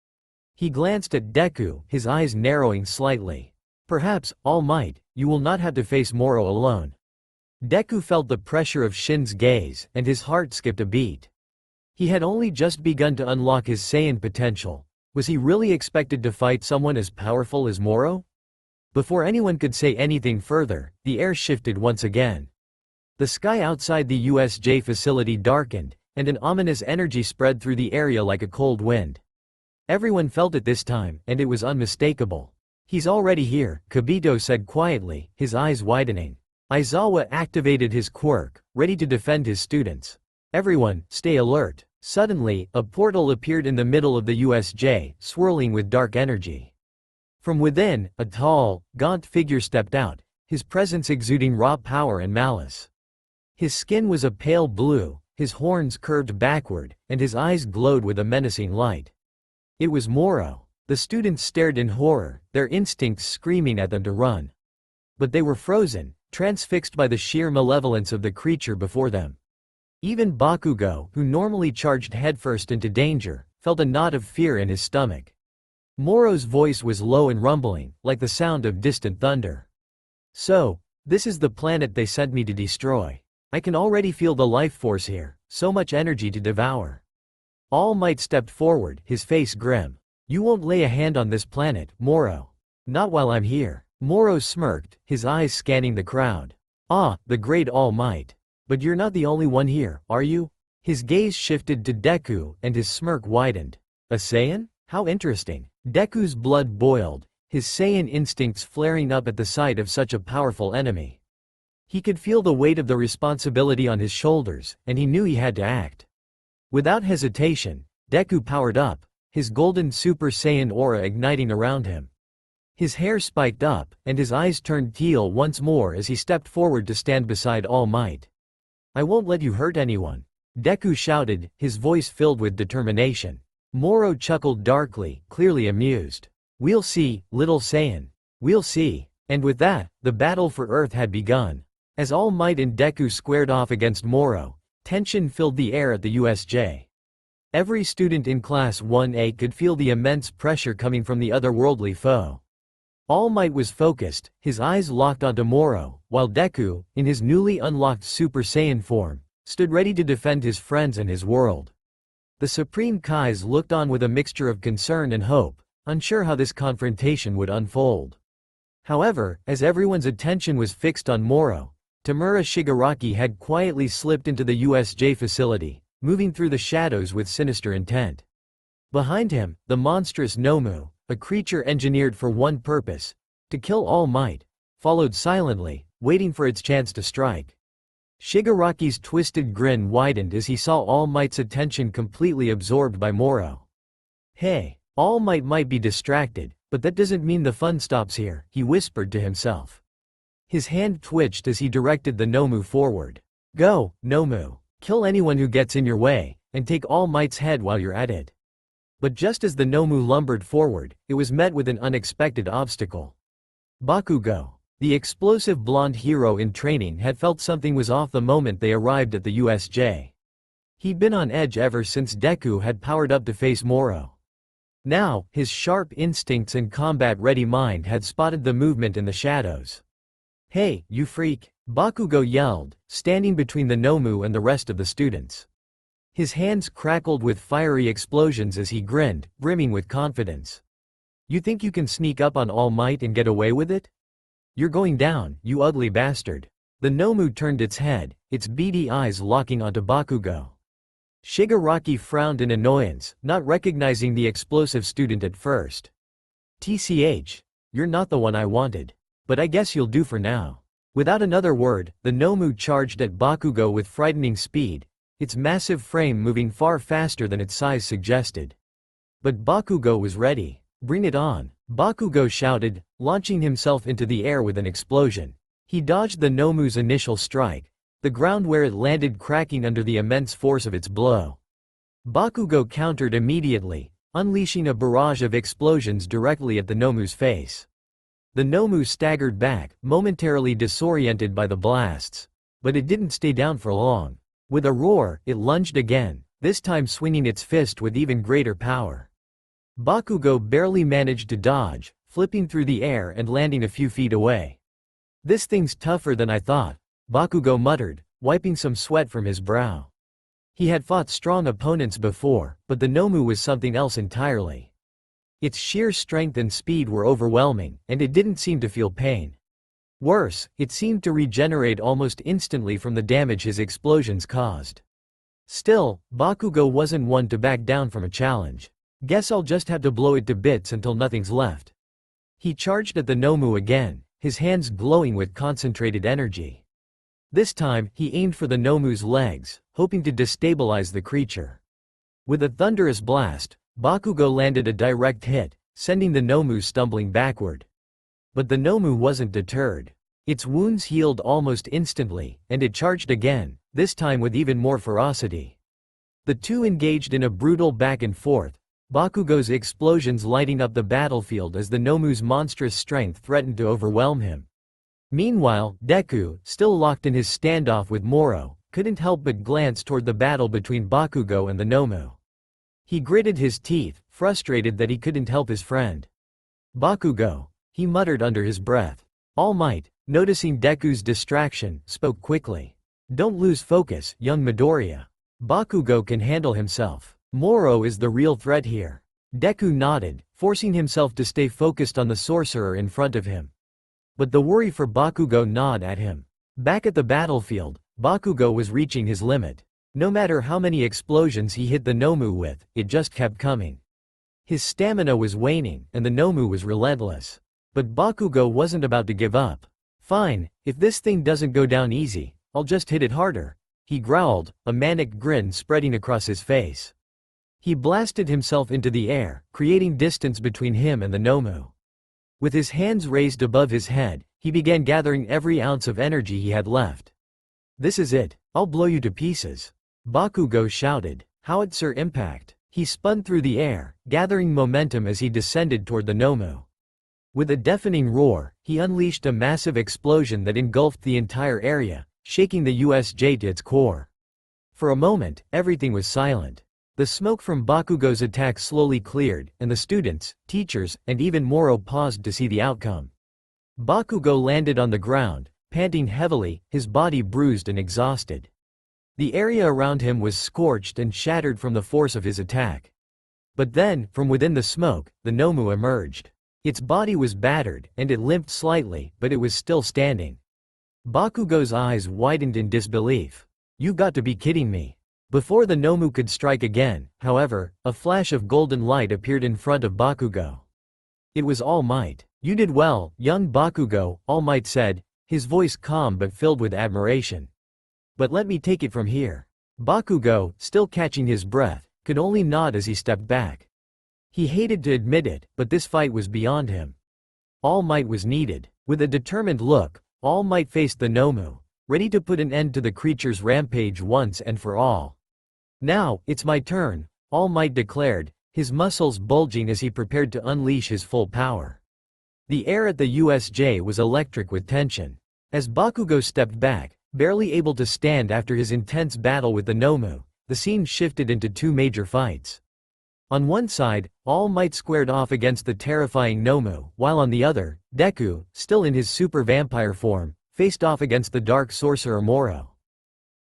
He glanced at Deku, his eyes narrowing slightly. "Perhaps, All Might, you will not have to face Moro alone." Deku felt the pressure of Shin's gaze, and his heart skipped a beat. He had only just begun to unlock his Saiyan potential. Was he really expected to fight someone as powerful as Moro? Before anyone could say anything further, the air shifted once again. The sky outside the USJ facility darkened, and an ominous energy spread through the area like a cold wind. Everyone felt it this time, and it was unmistakable. "He's already here," Kibito said quietly, his eyes widening. Aizawa activated his quirk, ready to defend his students. "Everyone, stay alert." Suddenly, a portal appeared in the middle of the USJ, swirling with dark energy. From within, a tall, gaunt figure stepped out, his presence exuding raw power and malice. His skin was a pale blue, his horns curved backward, and his eyes glowed with a menacing light. It was Moro. The students stared in horror, their instincts screaming at them to run. But they were frozen, transfixed by the sheer malevolence of the creature before them. Even Bakugo, who normally charged headfirst into danger, felt a knot of fear in his stomach. Moro's voice was low and rumbling, like the sound of distant thunder. "So, this is the planet they sent me to destroy. I can already feel the life force here, so much energy to devour." All Might stepped forward, his face grim. "You won't lay a hand on this planet, Moro. Not while I'm here." Moro smirked, his eyes scanning the crowd. "Ah, the great All Might. But you're not the only one here, are you?" His gaze shifted to Deku, and his smirk widened. "A Saiyan? How interesting." Deku's blood boiled, his Saiyan instincts flaring up at the sight of such a powerful enemy. He could feel the weight of the responsibility on his shoulders, and he knew he had to act. Without hesitation, Deku powered up, his golden Super Saiyan aura igniting around him. His hair spiked up, and his eyes turned teal once more as he stepped forward to stand beside All Might. "I won't let you hurt anyone," Deku shouted, his voice filled with determination. Moro chuckled darkly, clearly amused. "We'll see, little Saiyan. We'll see." And with that, the battle for Earth had begun. As All Might and Deku squared off against Moro, tension filled the air at the USJ. Every student in Class 1A could feel the immense pressure coming from the otherworldly foe. All Might was focused, his eyes locked onto Moro, while Deku, in his newly unlocked Super Saiyan form, stood ready to defend his friends and his world. The Supreme Kais looked on with a mixture of concern and hope, unsure how this confrontation would unfold. However, as everyone's attention was fixed on Moro, Tamura Shigaraki had quietly slipped into the USJ facility, moving through the shadows with sinister intent. Behind him, the monstrous Nomu, a creature engineered for one purpose, to kill All Might, followed silently, waiting for its chance to strike. Shigaraki's twisted grin widened as he saw All Might's attention completely absorbed by Moro. "Hey, All Might be distracted, but that doesn't mean the fun stops here," he whispered to himself. His hand twitched as he directed the Nomu forward. "Go, Nomu, kill anyone who gets in your way, and take All Might's head while you're at it." But just as the Nomu lumbered forward, it was met with an unexpected obstacle. Bakugo, the explosive blonde hero in training, had felt something was off the moment they arrived at the USJ. He'd been on edge ever since Deku had powered up to face Moro. Now, his sharp instincts and combat-ready mind had spotted the movement in the shadows. "Hey, you freak!" Bakugo yelled, standing between the Nomu and the rest of the students. His hands crackled with fiery explosions as he grinned, brimming with confidence. "You think you can sneak up on All Might and get away with it? You're going down, you ugly bastard." The Nomu turned its head, its beady eyes locking onto Bakugo. Shigaraki frowned in annoyance, not recognizing the explosive student at first. "TCH, you're not the one I wanted. But I guess you'll do for now." Without another word, the Nomu charged at Bakugo with frightening speed, its massive frame moving far faster than its size suggested. But Bakugo was ready. "Bring it on," Bakugo shouted, launching himself into the air with an explosion. He dodged the Nomu's initial strike, the ground where it landed cracking under the immense force of its blow. Bakugo countered immediately, unleashing a barrage of explosions directly at the Nomu's face. The Nomu staggered back, momentarily disoriented by the blasts. But it didn't stay down for long. With a roar, it lunged again, this time swinging its fist with even greater power. Bakugo barely managed to dodge, flipping through the air and landing a few feet away. "This thing's tougher than I thought," Bakugo muttered, wiping some sweat from his brow. He had fought strong opponents before, but the Nomu was something else entirely. Its sheer strength and speed were overwhelming, and it didn't seem to feel pain. Worse, it seemed to regenerate almost instantly from the damage his explosions caused. Still, Bakugo wasn't one to back down from a challenge. "Guess I'll just have to blow it to bits until nothing's left." He charged at the Nomu again, his hands glowing with concentrated energy. This time, he aimed for the Nomu's legs, hoping to destabilize the creature. With a thunderous blast, Bakugo landed a direct hit, sending the Nomu stumbling backward. But the Nomu wasn't deterred. Its wounds healed almost instantly, and it charged again, this time with even more ferocity. The two engaged in a brutal back and forth, Bakugo's explosions lighting up the battlefield as the Nomu's monstrous strength threatened to overwhelm him. Meanwhile, Deku, still locked in his standoff with Moro, couldn't help but glance toward the battle between Bakugo and the Nomu. He gritted his teeth, frustrated that he couldn't help his friend. "Bakugo," he muttered under his breath. All Might, noticing Deku's distraction, spoke quickly. "Don't lose focus, young Midoriya. Bakugo can handle himself. Moro is the real threat here." Deku nodded, forcing himself to stay focused on the sorcerer in front of him. But the worry for Bakugo gnawed at him. Back at the battlefield, Bakugo was reaching his limit. No matter how many explosions he hit the Nomu with, it just kept coming. His stamina was waning, and the Nomu was relentless. But Bakugo wasn't about to give up. "Fine, if this thing doesn't go down easy, I'll just hit it harder," he growled, a manic grin spreading across his face. He blasted himself into the air, creating distance between him and the Nomu. With his hands raised above his head, he began gathering every ounce of energy he had left. "This is it, I'll blow you to pieces," Bakugo shouted. Howitzer impact. He spun through the air, gathering momentum as he descended toward the Nomu. With a deafening roar, he unleashed a massive explosion that engulfed the entire area, shaking the USJ to its core. For a moment, everything was silent. The smoke from Bakugo's attack slowly cleared, and the students, teachers, and even Moro paused to see the outcome. Bakugo landed on the ground, panting heavily, his body bruised and exhausted. The area around him was scorched and shattered from the force of his attack. But then, from within the smoke, the Nomu emerged. Its body was battered, and it limped slightly, but it was still standing. Bakugo's eyes widened in disbelief. "You got to be kidding me." Before the Nomu could strike again, however, a flash of golden light appeared in front of Bakugo. It was All Might. "You did well, young Bakugo," All Might said, his voice calm but filled with admiration. "But let me take it from here." Bakugo, still catching his breath, could only nod as he stepped back. He hated to admit it, but this fight was beyond him. All Might was needed. With a determined look, All Might faced the Nomu, ready to put an end to the creature's rampage once and for all. "Now, it's my turn," All Might declared, his muscles bulging as he prepared to unleash his full power. The air at the USJ was electric with tension. As Bakugo stepped back, barely able to stand after his intense battle with the Nomu, the scene shifted into two major fights. On one side, All Might squared off against the terrifying Nomu, while on the other, Deku, still in his super vampire form, faced off against the dark sorcerer Moro.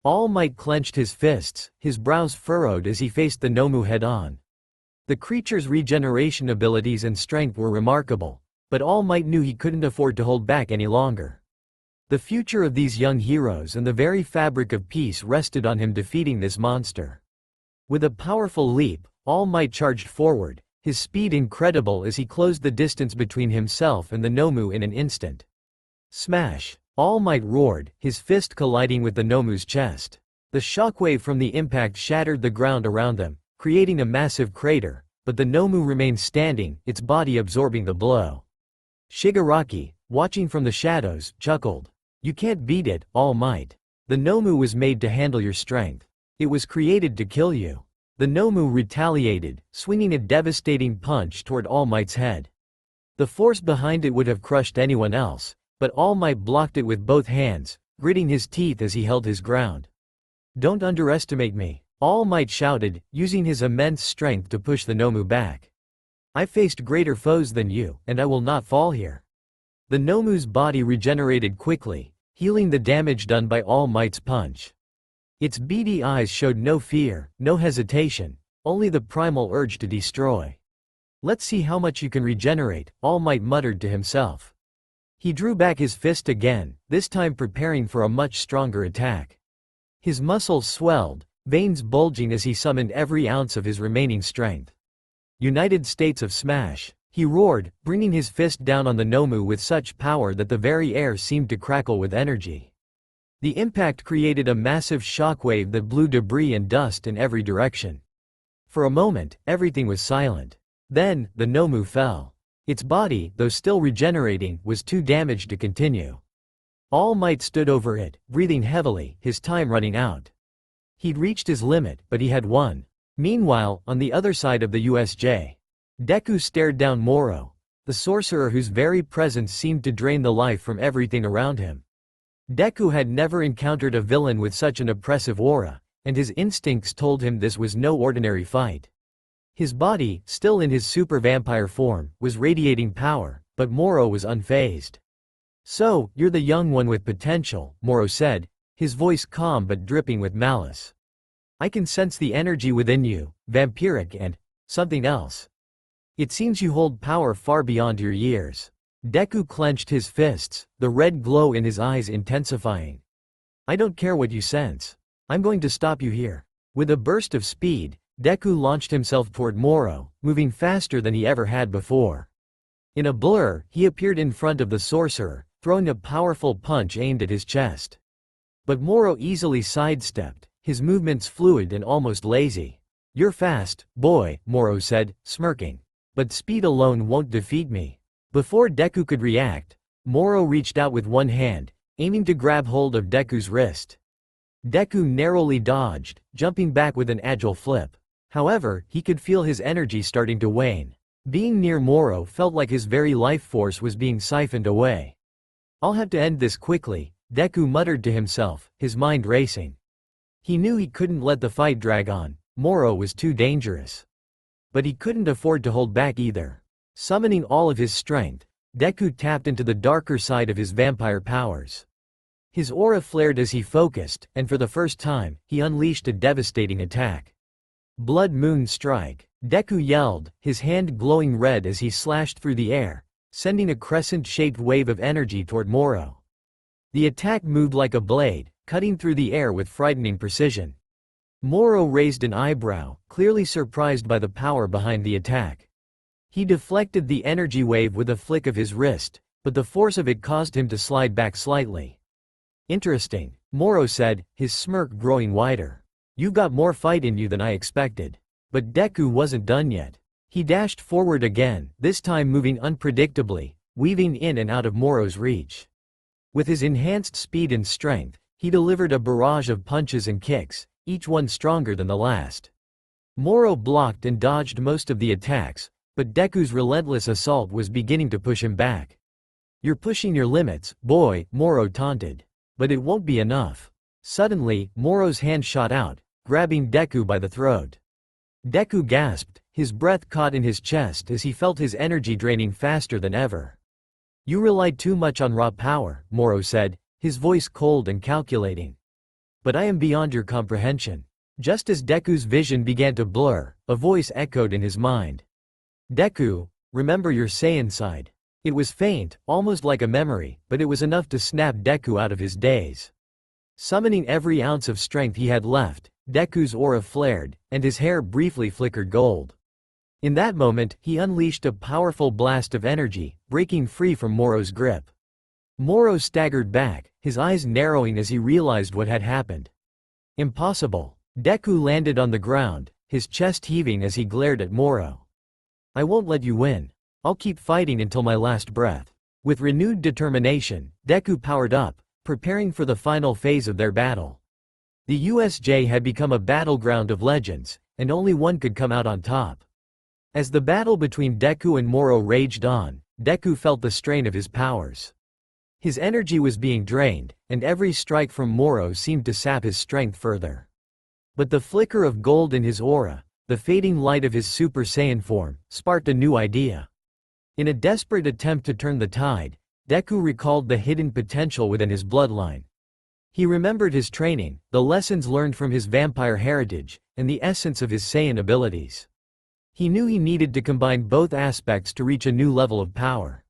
All Might clenched his fists, his brows furrowed as he faced the Nomu head-on. The creature's regeneration abilities and strength were remarkable, but All Might knew he couldn't afford to hold back any longer. The future of these young heroes and the very fabric of peace rested on him defeating this monster. With a powerful leap, All Might charged forward, his speed incredible as he closed the distance between himself and the Nomu in an instant. Smash! All Might roared, his fist colliding with the Nomu's chest. The shockwave from the impact shattered the ground around them, creating a massive crater, but the Nomu remained standing, its body absorbing the blow. Shigaraki, watching from the shadows, chuckled. "You can't beat it, All Might. The Nomu was made to handle your strength. It was created to kill you." The Nomu retaliated, swinging a devastating punch toward All Might's head. The force behind it would have crushed anyone else, but All Might blocked it with both hands, gritting his teeth as he held his ground. "Don't underestimate me," All Might shouted, using his immense strength to push the Nomu back. "I faced greater foes than you, and I will not fall here." The Nomu's body regenerated quickly, healing the damage done by All Might's punch. Its beady eyes showed no fear, no hesitation, only the primal urge to destroy. "Let's see how much you can regenerate," All Might muttered to himself. He drew back his fist again, this time preparing for a much stronger attack. His muscles swelled, veins bulging as he summoned every ounce of his remaining strength. "United States of Smash!" he roared, bringing his fist down on the Nomu with such power that the very air seemed to crackle with energy. The impact created a massive shockwave that blew debris and dust in every direction. For a moment, everything was silent. Then, the Nomu fell. Its body, though still regenerating, was too damaged to continue. All Might stood over it, breathing heavily, his time running out. He'd reached his limit, but he had won. Meanwhile, on the other side of the USJ, Deku stared down Moro, the sorcerer whose very presence seemed to drain the life from everything around him. Deku had never encountered a villain with such an oppressive aura, and his instincts told him this was no ordinary fight. His body, still in his super vampire form, was radiating power, but Moro was unfazed. "So, you're the young one with potential," Moro said, his voice calm but dripping with malice. "I can sense the energy within you, vampiric and something else. It seems you hold power far beyond your years." Deku clenched his fists, the red glow in his eyes intensifying. "I don't care what you sense. I'm going to stop you here." With a burst of speed, Deku launched himself toward Moro, moving faster than he ever had before. In a blur, he appeared in front of the sorcerer, throwing a powerful punch aimed at his chest. But Moro easily sidestepped, his movements fluid and almost lazy. "You're fast, boy," Moro said, smirking. "But speed alone won't defeat me." Before Deku could react, Moro reached out with one hand, aiming to grab hold of Deku's wrist. Deku narrowly dodged, jumping back with an agile flip. However, he could feel his energy starting to wane. Being near Moro felt like his very life force was being siphoned away. "I'll have to end this quickly," Deku muttered to himself, his mind racing. He knew he couldn't let the fight drag on, Moro was too dangerous. But he couldn't afford to hold back either. Summoning all of his strength, Deku tapped into the darker side of his vampire powers. His aura flared as he focused, and for the first time, he unleashed a devastating attack. Blood Moon Strike. Deku yelled, his hand glowing red as he slashed through the air, sending a crescent-shaped wave of energy toward Moro. The attack moved like a blade, cutting through the air with frightening precision. Moro raised an eyebrow, clearly surprised by the power behind the attack. He deflected the energy wave with a flick of his wrist, but the force of it caused him to slide back slightly. "Interesting," Moro said, his smirk growing wider. "You've got more fight in you than I expected." But Deku wasn't done yet. He dashed forward again, this time moving unpredictably, weaving in and out of Moro's reach. With his enhanced speed and strength, he delivered a barrage of punches and kicks, each one stronger than the last. Moro blocked and dodged most of the attacks, but Deku's relentless assault was beginning to push him back. "You're pushing your limits, boy," Moro taunted. "But it won't be enough." Suddenly, Moro's hand shot out, grabbing Deku by the throat. Deku gasped, his breath caught in his chest as he felt his energy draining faster than ever. "You relied too much on raw power," Moro said, his voice cold and calculating. "But I am beyond your comprehension." Just as Deku's vision began to blur, a voice echoed in his mind. "Deku, remember your Saiyan side." It was faint, almost like a memory, but it was enough to snap Deku out of his daze. Summoning every ounce of strength he had left, Deku's aura flared, and his hair briefly flickered gold. In that moment, he unleashed a powerful blast of energy, breaking free from Moro's grip. Moro staggered back, his eyes narrowing as he realized what had happened. Impossible. Deku landed on the ground, his chest heaving as he glared at Moro. "I won't let you win. I'll keep fighting until my last breath." With renewed determination, Deku powered up, preparing for the final phase of their battle. The USJ had become a battleground of legends, and only one could come out on top. As the battle between Deku and Moro raged on, Deku felt the strain of his powers. His energy was being drained, and every strike from Moro seemed to sap his strength further. But the flicker of gold in his aura, the fading light of his Super Saiyan form, sparked a new idea. In a desperate attempt to turn the tide, Deku recalled the hidden potential within his bloodline. He remembered his training, the lessons learned from his vampire heritage, and the essence of his Saiyan abilities. He knew he needed to combine both aspects to reach a new level of power.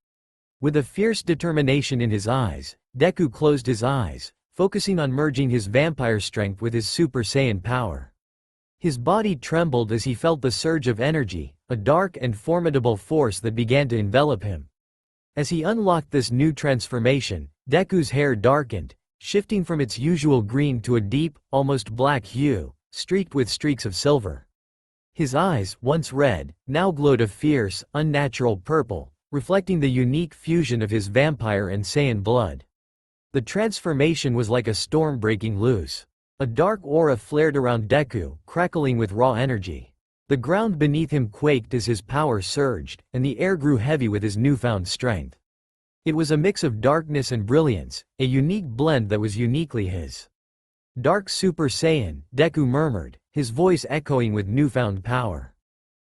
With a fierce determination in his eyes, Deku closed his eyes, focusing on merging his vampire strength with his Super Saiyan power. His body trembled as he felt the surge of energy, a dark and formidable force that began to envelop him. As he unlocked this new transformation, Deku's hair darkened, shifting from its usual green to a deep, almost black hue, streaked with streaks of silver. His eyes, once red, now glowed a fierce, unnatural purple, reflecting the unique fusion of his vampire and Saiyan blood. The transformation was like a storm breaking loose. A dark aura flared around Deku, crackling with raw energy. The ground beneath him quaked as his power surged, and the air grew heavy with his newfound strength. It was a mix of darkness and brilliance, a unique blend that was uniquely his. "Dark Super Saiyan," Deku murmured, his voice echoing with newfound power.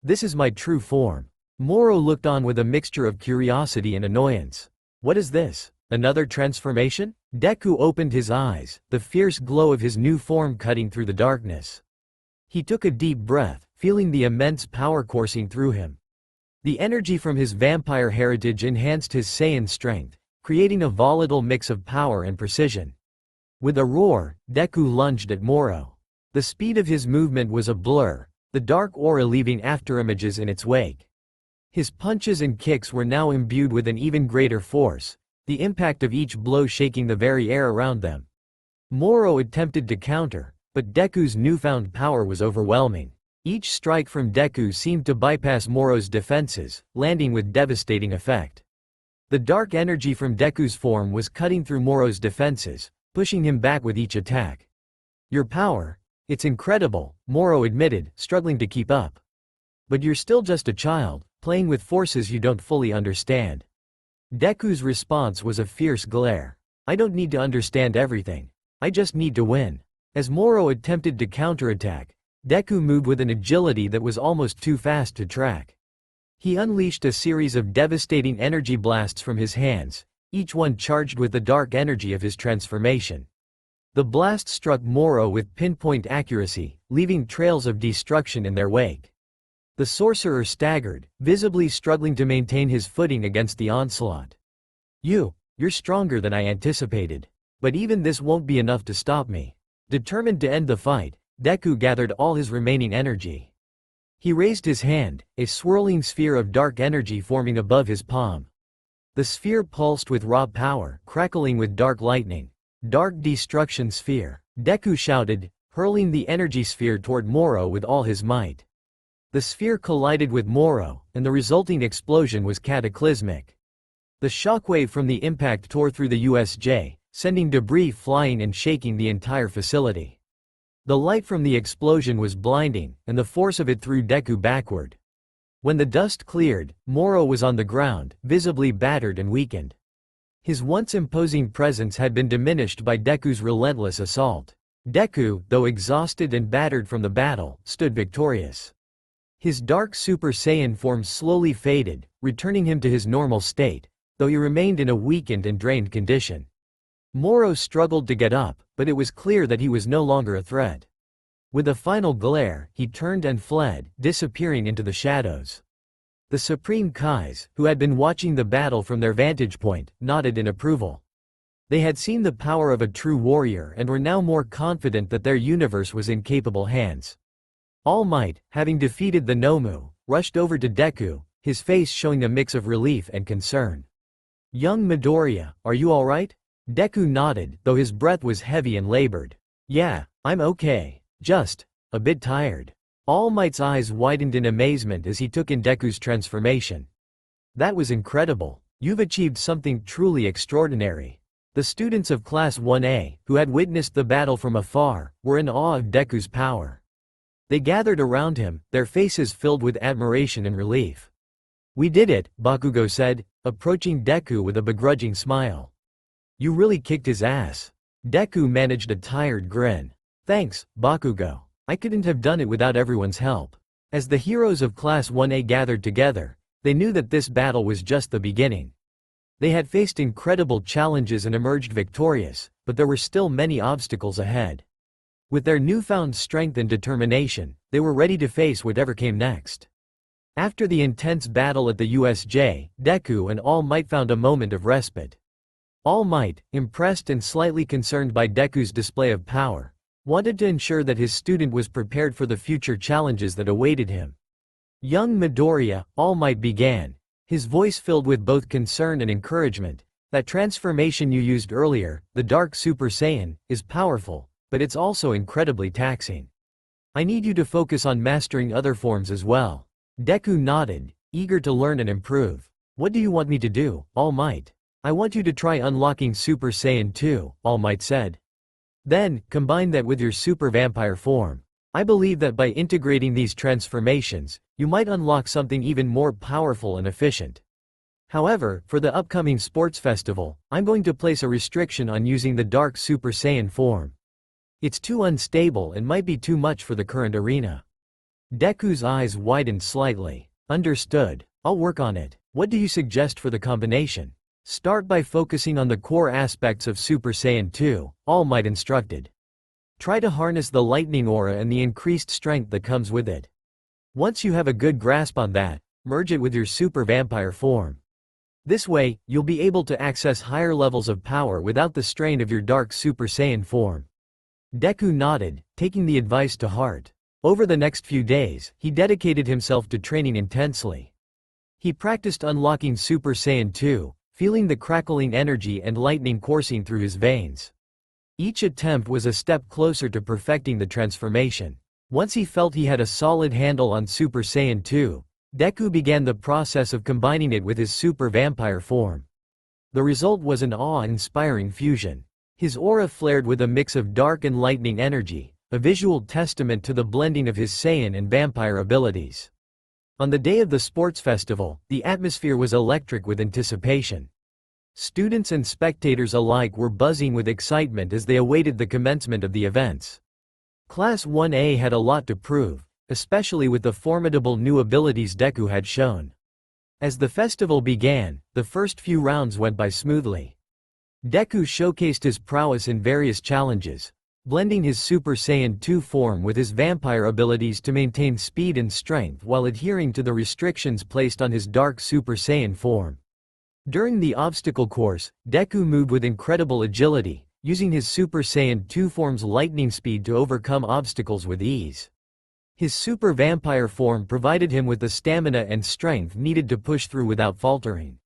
"This is my true form." Moro looked on with a mixture of curiosity and annoyance. "What is this? Another transformation?" Deku opened his eyes, the fierce glow of his new form cutting through the darkness. He took a deep breath, feeling the immense power coursing through him. The energy from his vampire heritage enhanced his Saiyan strength, creating a volatile mix of power and precision. With a roar, Deku lunged at Moro. The speed of his movement was a blur, the dark aura leaving afterimages in its wake. His punches and kicks were now imbued with an even greater force, the impact of each blow shaking the very air around them. Moro attempted to counter, but Deku's newfound power was overwhelming. Each strike from Deku seemed to bypass Moro's defenses, landing with devastating effect. The dark energy from Deku's form was cutting through Moro's defenses, pushing him back with each attack. "Your power, it's incredible," Moro admitted, struggling to keep up. "But you're still just a child, playing with forces you don't fully understand." Deku's response was a fierce glare. "I don't need to understand everything. I just need to win." As Moro attempted to counterattack, Deku moved with an agility that was almost too fast to track. He unleashed a series of devastating energy blasts from his hands, each one charged with the dark energy of his transformation. The blast struck Moro with pinpoint accuracy, leaving trails of destruction in their wake. The sorcerer staggered, visibly struggling to maintain his footing against the onslaught. You're stronger than I anticipated. But even this won't be enough to stop me." Determined to end the fight, Deku gathered all his remaining energy. He raised his hand, a swirling sphere of dark energy forming above his palm. The sphere pulsed with raw power, crackling with dark lightning. "Dark destruction sphere," Deku shouted, hurling the energy sphere toward Moro with all his might. The sphere collided with Moro, and the resulting explosion was cataclysmic. The shockwave from the impact tore through the USJ, sending debris flying and shaking the entire facility. The light from the explosion was blinding, and the force of it threw Deku backward. When the dust cleared, Moro was on the ground, visibly battered and weakened. His once imposing presence had been diminished by Deku's relentless assault. Deku, though exhausted and battered from the battle, stood victorious. His dark Super Saiyan form slowly faded, returning him to his normal state, though he remained in a weakened and drained condition. Moro struggled to get up, but it was clear that he was no longer a threat. With a final glare, he turned and fled, disappearing into the shadows. The Supreme Kais, who had been watching the battle from their vantage point, nodded in approval. They had seen the power of a true warrior and were now more confident that their universe was in capable hands. All Might, having defeated the Nomu, rushed over to Deku, his face showing a mix of relief and concern. "Young Midoriya, are you alright?" Deku nodded, though his breath was heavy and labored. "Yeah, I'm okay. Just a bit tired." All Might's eyes widened in amazement as he took in Deku's transformation. "That was incredible. You've achieved something truly extraordinary." The students of Class 1A, who had witnessed the battle from afar, were in awe of Deku's power. They gathered around him, their faces filled with admiration and relief. "We did it," Bakugo said, approaching Deku with a begrudging smile. "You really kicked his ass." Deku managed a tired grin. "Thanks, Bakugo. I couldn't have done it without everyone's help." As the heroes of Class 1A gathered together, they knew that this battle was just the beginning. They had faced incredible challenges and emerged victorious, but there were still many obstacles ahead. With their newfound strength and determination, they were ready to face whatever came next. After the intense battle at the USJ, Deku and All Might found a moment of respite. All Might, impressed and slightly concerned by Deku's display of power, wanted to ensure that his student was prepared for the future challenges that awaited him. "Young Midoriya," All Might began, his voice filled with both concern and encouragement, "that transformation you used earlier, the Dark Super Saiyan, is powerful, but it's also incredibly taxing. I need you to focus on mastering other forms as well." Deku nodded, eager to learn and improve. "What do you want me to do, All Might?" "I want you to try unlocking Super Saiyan 2, All Might said. "Then, combine that with your Super Vampire form. I believe that by integrating these transformations, you might unlock something even more powerful and efficient. However, for the upcoming sports festival, I'm going to place a restriction on using the Dark Super Saiyan form. It's too unstable and might be too much for the current arena." Deku's eyes widened slightly. "Understood. I'll work on it. What do you suggest for the combination?" "Start by focusing on the core aspects of Super Saiyan 2, All Might instructed. Try to harness the lightning aura and the increased strength that comes with it. Once you have a good grasp on that, merge it with your Super Vampire form. This way, you'll be able to access higher levels of power without the strain of your Dark Super Saiyan form." Deku nodded, taking the advice to heart. Over the next few days, he dedicated himself to training intensely. He practiced unlocking Super Saiyan 2, feeling the crackling energy and lightning coursing through his veins. Each attempt was a step closer to perfecting the transformation. Once he felt he had a solid handle on Super Saiyan 2, Deku began the process of combining it with his Super Vampire form. The result was an awe-inspiring fusion. His aura flared with a mix of dark and lightning energy, a visual testament to the blending of his Saiyan and vampire abilities. On the day of the sports festival, the atmosphere was electric with anticipation. Students and spectators alike were buzzing with excitement as they awaited the commencement of the events. Class 1A had a lot to prove, especially with the formidable new abilities Deku had shown. As the festival began, the first few rounds went by smoothly. Deku showcased his prowess in various challenges, blending his Super Saiyan 2 form with his vampire abilities to maintain speed and strength while adhering to the restrictions placed on his Dark Super Saiyan form. During the obstacle course, Deku moved with incredible agility, using his Super Saiyan 2 form's lightning speed to overcome obstacles with ease. His Super Vampire form provided him with the stamina and strength needed to push through without faltering.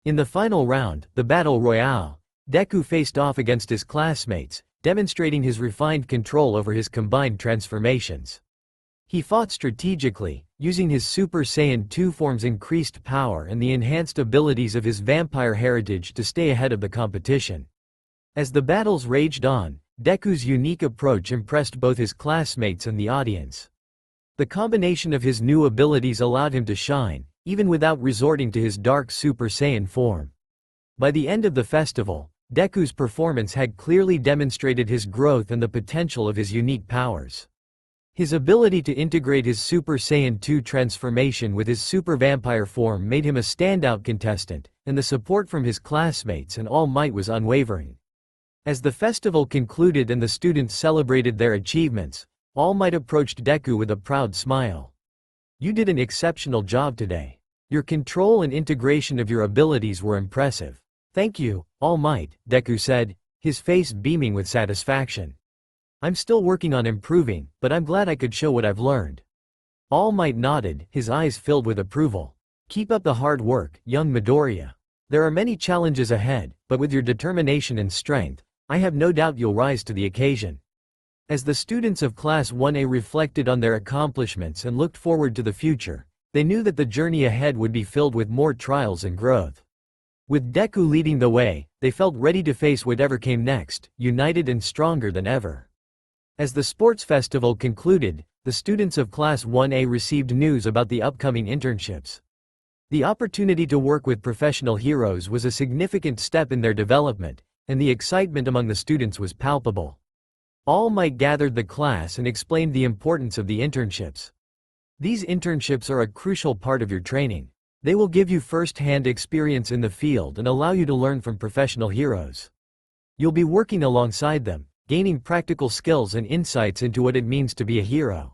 In the final round, the Battle Royale, Deku faced off against his classmates, demonstrating his refined control over his combined transformations. He fought strategically, using his Super Saiyan 2 form's increased power and the enhanced abilities of his vampire heritage to stay ahead of the competition. As the battles raged on, Deku's unique approach impressed both his classmates and the audience. The combination of his new abilities allowed him to shine, even without resorting to his Dark Super Saiyan form. By the end of the festival, Deku's performance had clearly demonstrated his growth and the potential of his unique powers. His ability to integrate his Super Saiyan 2 transformation with his Super Vampire form made him a standout contestant, and the support from his classmates and All Might was unwavering. As the festival concluded and the students celebrated their achievements, All Might approached Deku with a proud smile. "You did an exceptional job today. Your control and integration of your abilities were impressive." "Thank you, All Might," Deku said, his face beaming with satisfaction. "I'm still working on improving, but I'm glad I could show what I've learned." All Might nodded, his eyes filled with approval. "Keep up the hard work, young Midoriya. There are many challenges ahead, but with your determination and strength, I have no doubt you'll rise to the occasion." As the students of Class 1A reflected on their accomplishments and looked forward to the future, they knew that the journey ahead would be filled with more trials and growth. With Deku leading the way, they felt ready to face whatever came next, united and stronger than ever. As the sports festival concluded, the students of Class 1A received news about the upcoming internships. The opportunity to work with professional heroes was a significant step in their development, and the excitement among the students was palpable. All Might gathered the class and explained the importance of the internships. "These internships are a crucial part of your training. They will give you first-hand experience in the field and allow you to learn from professional heroes. You'll be working alongside them, gaining practical skills and insights into what it means to be a hero."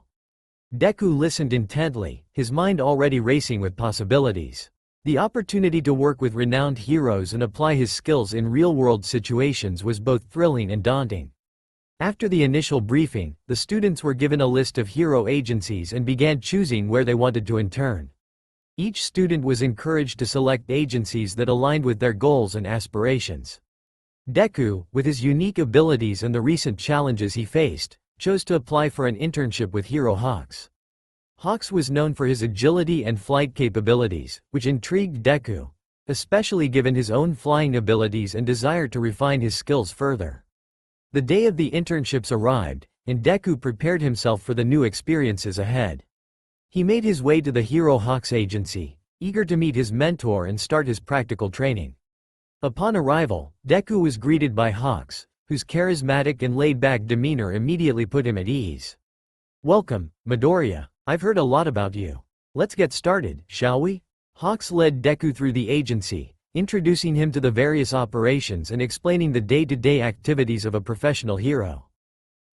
Deku listened intently, his mind already racing with possibilities. The opportunity to work with renowned heroes and apply his skills in real-world situations was both thrilling and daunting. After the initial briefing, the students were given a list of hero agencies and began choosing where they wanted to intern. Each student was encouraged to select agencies that aligned with their goals and aspirations. Deku, with his unique abilities and the recent challenges he faced, chose to apply for an internship with Hero Hawks. Hawks was known for his agility and flight capabilities, which intrigued Deku, especially given his own flying abilities and desire to refine his skills further. The day of the internships arrived, and Deku prepared himself for the new experiences ahead. He made his way to the Hero Hawks agency, eager to meet his mentor and start his practical training. Upon arrival, Deku was greeted by Hawks, whose charismatic and laid-back demeanor immediately put him at ease. "Welcome, Midoriya. I've heard a lot about you. Let's get started, shall we?" Hawks led Deku through the agency, introducing him to the various operations and explaining the day-to-day activities of a professional hero.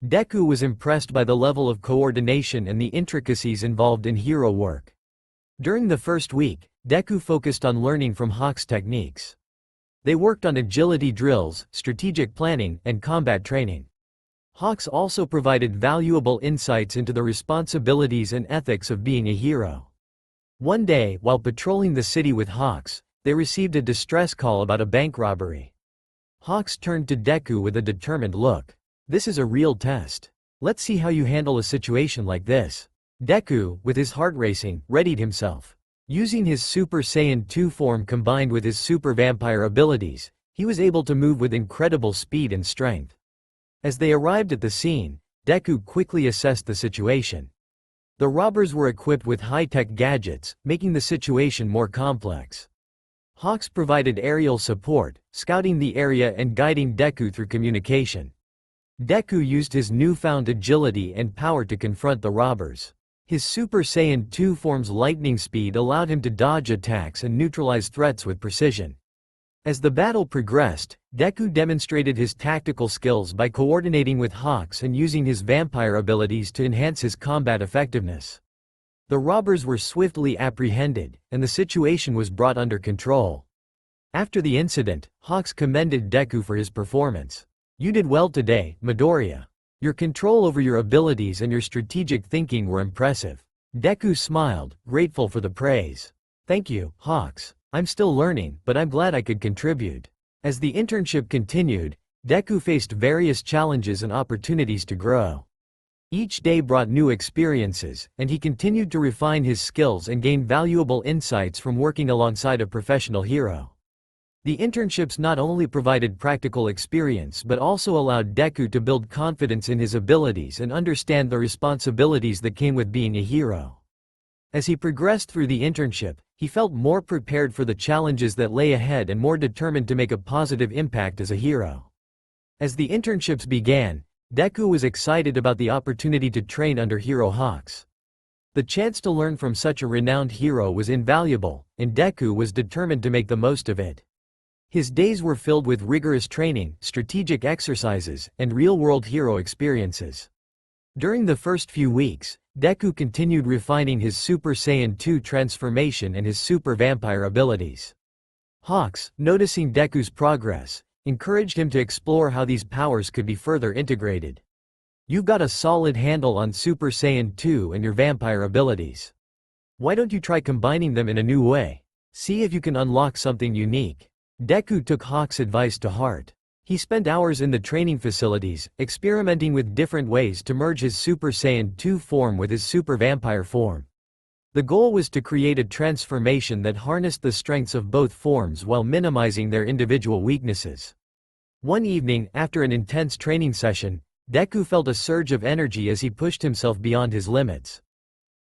Deku was impressed by the level of coordination and the intricacies involved in hero work. During the first week, Deku focused on learning from Hawks' techniques. They worked on agility drills, strategic planning, and combat training. Hawks also provided valuable insights into the responsibilities and ethics of being a hero. One day, while patrolling the city with Hawks, they received a distress call about a bank robbery. Hawks turned to Deku with a determined look. "This is a real test. Let's see how you handle a situation like this." Deku, with his heart racing, readied himself. Using his Super Saiyan 2 form combined with his Super Vampire abilities, he was able to move with incredible speed and strength. As they arrived at the scene, Deku quickly assessed the situation. The robbers were equipped with high-tech gadgets, making the situation more complex. Hawks provided aerial support, scouting the area and guiding Deku through communication. Deku used his newfound agility and power to confront the robbers. His Super Saiyan 2 form's lightning speed allowed him to dodge attacks and neutralize threats with precision. As the battle progressed, Deku demonstrated his tactical skills by coordinating with Hawks and using his vampire abilities to enhance his combat effectiveness. The robbers were swiftly apprehended, and the situation was brought under control. After the incident, Hawks commended Deku for his performance. "You did well today, Midoriya. Your control over your abilities and your strategic thinking were impressive." Deku smiled, grateful for the praise. "Thank you, Hawks. I'm still learning, but I'm glad I could contribute." As the internship continued, Deku faced various challenges and opportunities to grow. Each day brought new experiences, and he continued to refine his skills and gain valuable insights from working alongside a professional hero. The internships not only provided practical experience but also allowed Deku to build confidence in his abilities and understand the responsibilities that came with being a hero. As he progressed through the internship, he felt more prepared for the challenges that lay ahead and more determined to make a positive impact as a hero. As the internships began, Deku was excited about the opportunity to train under Hero Hawks. The chance to learn from such a renowned hero was invaluable, and Deku was determined to make the most of it. His days were filled with rigorous training, strategic exercises, and real-world hero experiences. During the first few weeks, Deku continued refining his Super Saiyan 2 transformation and his Super Vampire abilities. Hawks, noticing Deku's progress, encouraged him to explore how these powers could be further integrated. "You've got a solid handle on Super Saiyan 2 and your vampire abilities. Why don't you try combining them in a new way? See if you can unlock something unique." Deku took Hawk's advice to heart. He spent hours in the training facilities, experimenting with different ways to merge his Super Saiyan 2 form with his Super Vampire form. The goal was to create a transformation that harnessed the strengths of both forms while minimizing their individual weaknesses. One evening, after an intense training session, Deku felt a surge of energy as he pushed himself beyond his limits.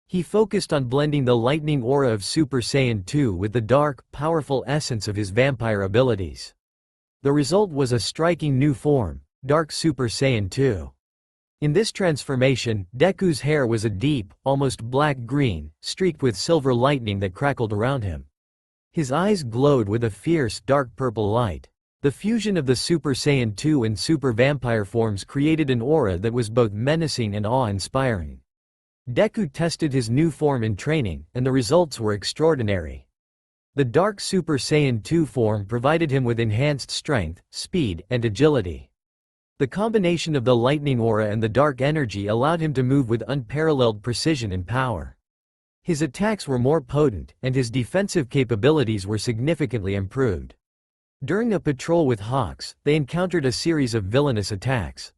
He focused on blending the lightning aura of Super Saiyan 2 with the dark, powerful essence of his vampire abilities. The result was a striking new form, Dark Super Saiyan 2. In this transformation, Deku's hair was a deep, almost black-green, streaked with silver lightning that crackled around him. His eyes glowed with a fierce, dark purple light. The fusion of the Super Saiyan 2 and Super Vampire forms created an aura that was both menacing and awe-inspiring. Deku tested his new form in training, and the results were extraordinary. The Dark Super Saiyan 2 form provided him with enhanced strength, speed, and agility. The combination of the lightning aura and the dark energy allowed him to move with unparalleled precision and power. His attacks were more potent, and his defensive capabilities were significantly improved. During a patrol with Hawks, they encountered a series of villainous attacks.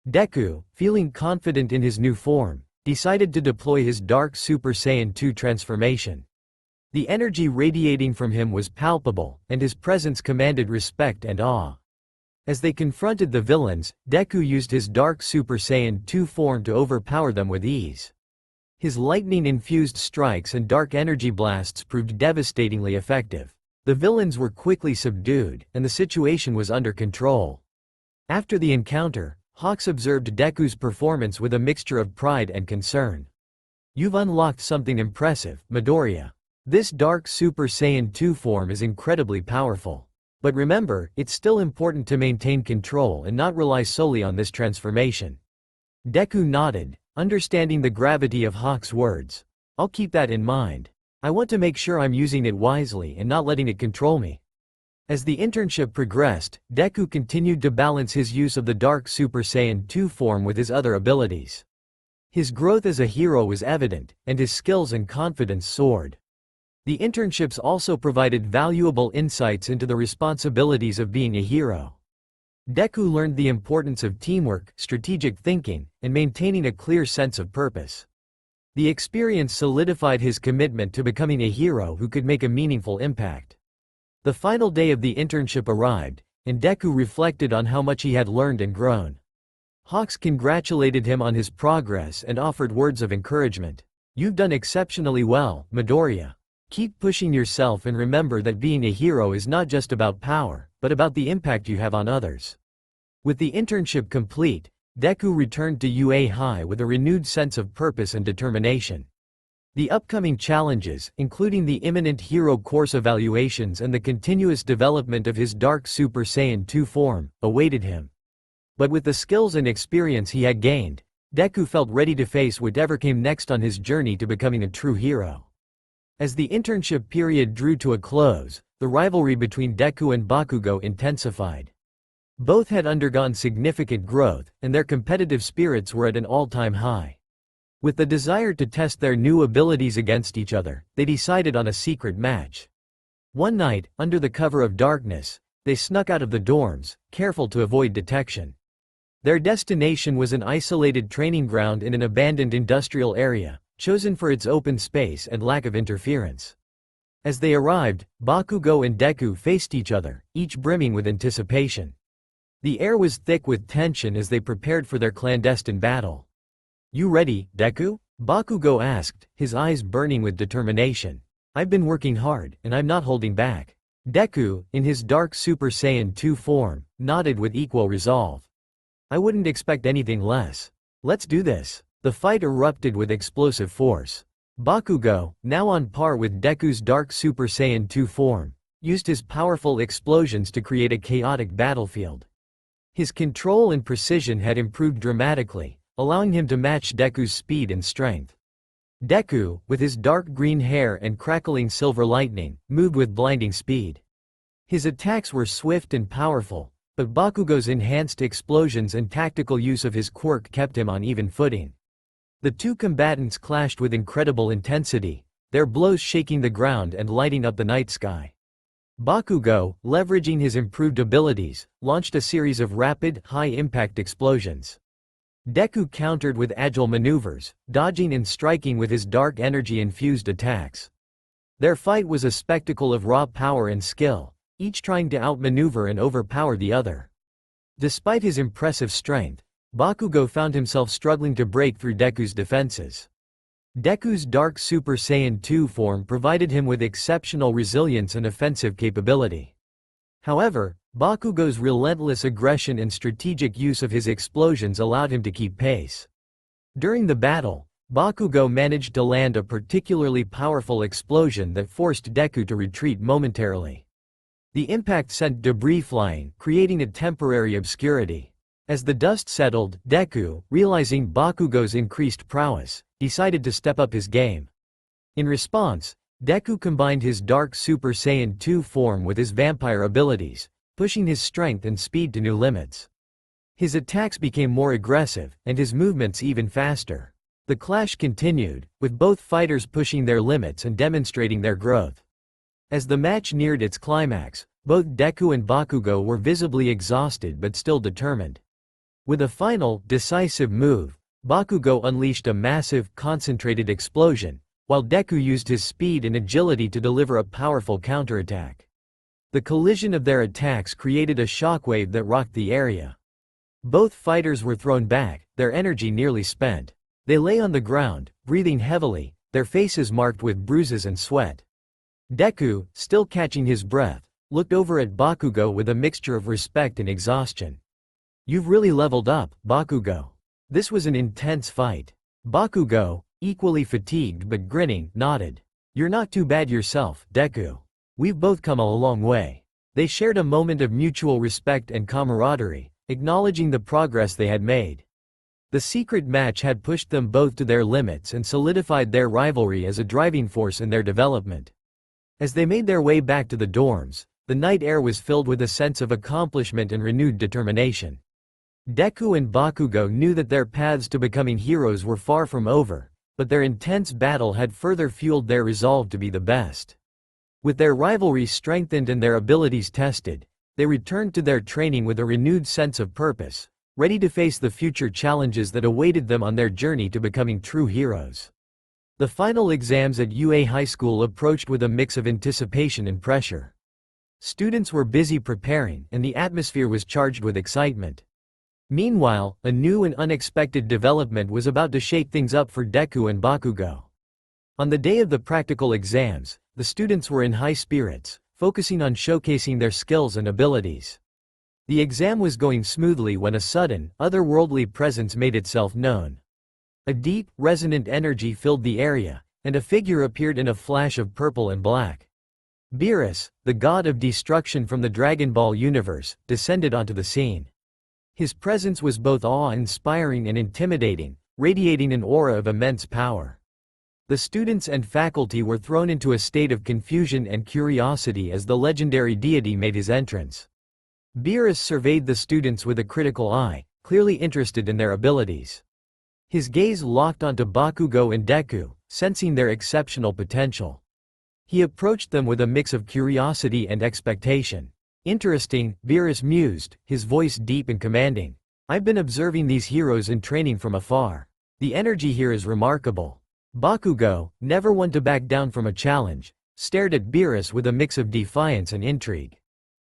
Deku, feeling confident in his new form, decided to deploy his Dark Super Saiyan 2 transformation. The energy radiating from him was palpable, and his presence commanded respect and awe. As they confronted the villains, Deku used his Dark Super Saiyan 2 form to overpower them with ease. His lightning-infused strikes and dark energy blasts proved devastatingly effective. The villains were quickly subdued, and the situation was under control. After the encounter, Hawks observed Deku's performance with a mixture of pride and concern. "You've unlocked something impressive, Midoriya. This Dark Super Saiyan 2 form is incredibly powerful. But remember, it's still important to maintain control and not rely solely on this transformation." Deku nodded, understanding the gravity of Hawk's words. "I'll keep that in mind. I want to make sure I'm using it wisely and not letting it control me." As the internship progressed, Deku continued to balance his use of the Dark Super Saiyan 2 form with his other abilities. His growth as a hero was evident, and his skills and confidence soared. The internships also provided valuable insights into the responsibilities of being a hero. Deku learned the importance of teamwork, strategic thinking, and maintaining a clear sense of purpose. The experience solidified his commitment to becoming a hero who could make a meaningful impact. The final day of the internship arrived, and Deku reflected on how much he had learned and grown. Hawks congratulated him on his progress and offered words of encouragement. "You've done exceptionally well, Midoriya. Keep pushing yourself and remember that being a hero is not just about power, but about the impact you have on others." With the internship complete, Deku returned to UA High with a renewed sense of purpose and determination. The upcoming challenges, including the imminent hero course evaluations and the continuous development of his Dark Super Saiyan 2 form, awaited him. But with the skills and experience he had gained, Deku felt ready to face whatever came next on his journey to becoming a true hero. As the internship period drew to a close, the rivalry between Deku and Bakugo intensified. Both had undergone significant growth, and their competitive spirits were at an all-time high. With the desire to test their new abilities against each other, they decided on a secret match. One night, under the cover of darkness, they snuck out of the dorms, careful to avoid detection. Their destination was an isolated training ground in an abandoned industrial area, chosen for its open space and lack of interference. As they arrived, Bakugo and Deku faced each other, each brimming with anticipation. The air was thick with tension as they prepared for their clandestine battle. "You ready, Deku?" Bakugo asked, his eyes burning with determination. "I've been working hard, and I'm not holding back." Deku, in his Dark Super Saiyan 2 form, nodded with equal resolve. "I wouldn't expect anything less. Let's do this." The fight erupted with explosive force. Bakugo, now on par with Deku's Dark Super Saiyan 2 form, used his powerful explosions to create a chaotic battlefield. His control and precision had improved dramatically, allowing him to match Deku's speed and strength. Deku, with his dark green hair and crackling silver lightning, moved with blinding speed. His attacks were swift and powerful, but Bakugo's enhanced explosions and tactical use of his quirk kept him on even footing. The two combatants clashed with incredible intensity, their blows shaking the ground and lighting up the night sky. Bakugo, leveraging his improved abilities, launched a series of rapid, high-impact explosions. Deku countered with agile maneuvers, dodging and striking with his dark energy-infused attacks. Their fight was a spectacle of raw power and skill, each trying to outmaneuver and overpower the other. Despite his impressive strength, Bakugo found himself struggling to break through Deku's defenses. Deku's Dark Super Saiyan 2 form provided him with exceptional resilience and offensive capability. However, Bakugo's relentless aggression and strategic use of his explosions allowed him to keep pace. During the battle, Bakugo managed to land a particularly powerful explosion that forced Deku to retreat momentarily. The impact sent debris flying, creating a temporary obscurity. As the dust settled, Deku, realizing Bakugo's increased prowess, decided to step up his game. In response, Deku combined his Dark Super Saiyan 2 form with his Vampire abilities, pushing his strength and speed to new limits. His attacks became more aggressive, and his movements even faster. The clash continued, with both fighters pushing their limits and demonstrating their growth. As the match neared its climax, both Deku and Bakugo were visibly exhausted but still determined. With a final, decisive move, Bakugo unleashed a massive, concentrated explosion, while Deku used his speed and agility to deliver a powerful counterattack. The collision of their attacks created a shockwave that rocked the area. Both fighters were thrown back, their energy nearly spent. They lay on the ground, breathing heavily, their faces marked with bruises and sweat. Deku, still catching his breath, looked over at Bakugo with a mixture of respect and exhaustion. "You've really leveled up, Bakugo." This was an intense fight. Bakugo, equally fatigued but grinning, nodded. "You're not too bad yourself, Deku. We've both come a long way." They shared a moment of mutual respect and camaraderie, acknowledging the progress they had made. The secret match had pushed them both to their limits and solidified their rivalry as a driving force in their development. As they made their way back to the dorms, The night air was filled with a sense of accomplishment and renewed determination. Deku and Bakugo knew that their paths to becoming heroes were far from over, but their intense battle had further fueled their resolve to be the best. With their rivalry strengthened and their abilities tested, they returned to their training with a renewed sense of purpose, ready to face the future challenges that awaited them on their journey to becoming true heroes. The final exams at UA High School approached with a mix of anticipation and pressure. Students were busy preparing, and the atmosphere was charged with excitement. Meanwhile, a new and unexpected development was about to shake things up for Deku and Bakugo. On the day of the practical exams, the students were in high spirits, focusing on showcasing their skills and abilities. The exam was going smoothly when a sudden, otherworldly presence made itself known. A deep, resonant energy filled the area, and a figure appeared in a flash of purple and black. Beerus, the god of destruction from the Dragon Ball universe, descended onto the scene. His presence was both awe-inspiring and intimidating, radiating an aura of immense power. The students and faculty were thrown into a state of confusion and curiosity as the legendary deity made his entrance. Beerus surveyed the students with a critical eye, clearly interested in their abilities. His gaze locked onto Bakugo and Deku, sensing their exceptional potential. He approached them with a mix of curiosity and expectation. "Interesting," Beerus mused, his voice deep and commanding. "I've been observing these heroes in training from afar. The energy here is remarkable." Bakugo, never one to back down from a challenge, stared at Beerus with a mix of defiance and intrigue.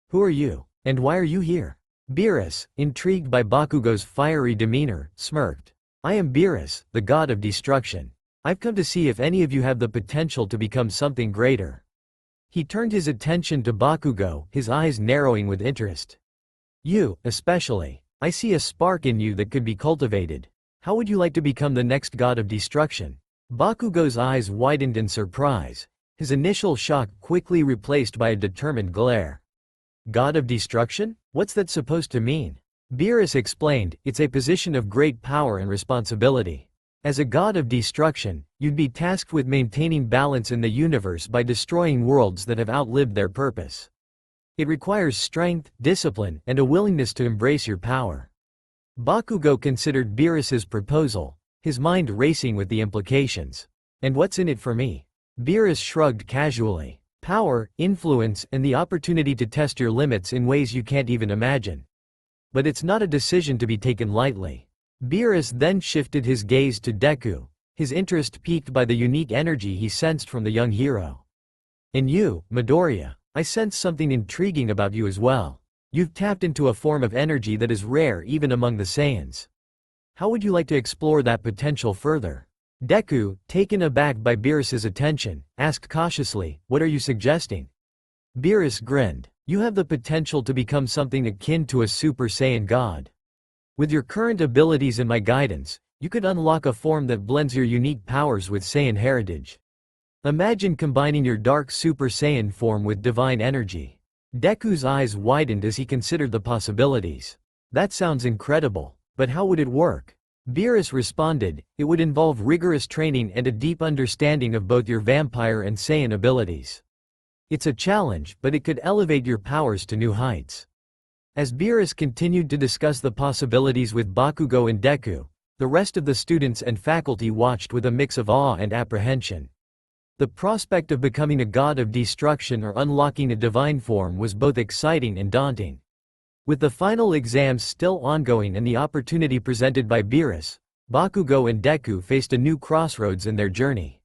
"Who are you? And why are you here?" Beerus, intrigued by Bakugo's fiery demeanor, smirked. "I am Beerus, the god of destruction. I've come to see if any of you have the potential to become something greater." He turned his attention to Bakugo, his eyes narrowing with interest. "You, especially. I see a spark in you that could be cultivated. How would you like to become the next god of destruction?" Bakugo's eyes widened in surprise, his initial shock quickly replaced by a determined glare. "God of destruction? What's that supposed to mean?" Beerus explained, "It's a position of great power and responsibility. As a god of destruction, you'd be tasked with maintaining balance in the universe by destroying worlds that have outlived their purpose. It requires strength, discipline, and a willingness to embrace your power." Bakugo considered Beerus's proposal, his mind racing with the implications. "And what's in it for me?" Beerus shrugged casually. "Power, influence, and the opportunity to test your limits in ways you can't even imagine. But it's not a decision to be taken lightly." Beerus then shifted his gaze to Deku, his interest piqued by the unique energy he sensed from the young hero. "In you, Midoriya, I sense something intriguing about you as well. You've tapped into a form of energy that is rare even among the Saiyans. How would you like to explore that potential further?" Deku, taken aback by Beerus's attention, asked cautiously, "What are you suggesting?" Beerus grinned. "You have the potential to become something akin to a Super Saiyan god. With your current abilities and my guidance, you could unlock a form that blends your unique powers with Saiyan heritage. Imagine combining your dark Super Saiyan form with divine energy." Deku's eyes widened as he considered the possibilities. "That sounds incredible, but how would it work?" Beerus responded, "It would involve rigorous training and a deep understanding of both your vampire and Saiyan abilities. It's a challenge, but it could elevate your powers to new heights." As Beerus continued to discuss the possibilities with Bakugo and Deku, the rest of the students and faculty watched with a mix of awe and apprehension. The prospect of becoming a god of destruction or unlocking a divine form was both exciting and daunting. With the final exams still ongoing and the opportunity presented by Beerus, Bakugo and Deku faced a new crossroads in their journey.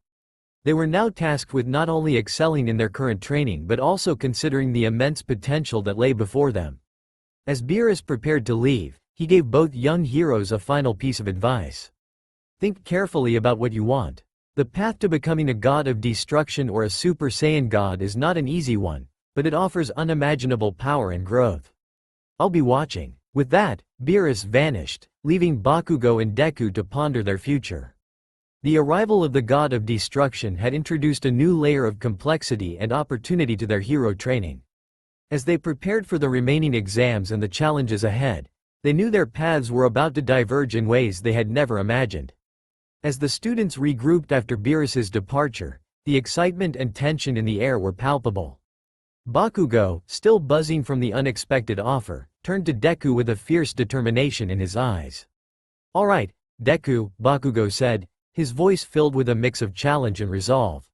They were now tasked with not only excelling in their current training but also considering the immense potential that lay before them. As Beerus prepared to leave, he gave both young heroes a final piece of advice. "Think carefully about what you want. The path to becoming a god of destruction or a Super Saiyan god is not an easy one, but it offers unimaginable power and growth. I'll be watching." With that, Beerus vanished, leaving Bakugo and Deku to ponder their future. The arrival of the god of destruction had introduced a new layer of complexity and opportunity to their hero training. As they prepared for the remaining exams and the challenges ahead, they knew their paths were about to diverge in ways they had never imagined. As the students regrouped after Beerus's departure, the excitement and tension in the air were palpable. Bakugo, still buzzing from the unexpected offer, turned to Deku with a fierce determination in his eyes. "All right, Deku," Bakugo said, his voice filled with a mix of challenge and resolve.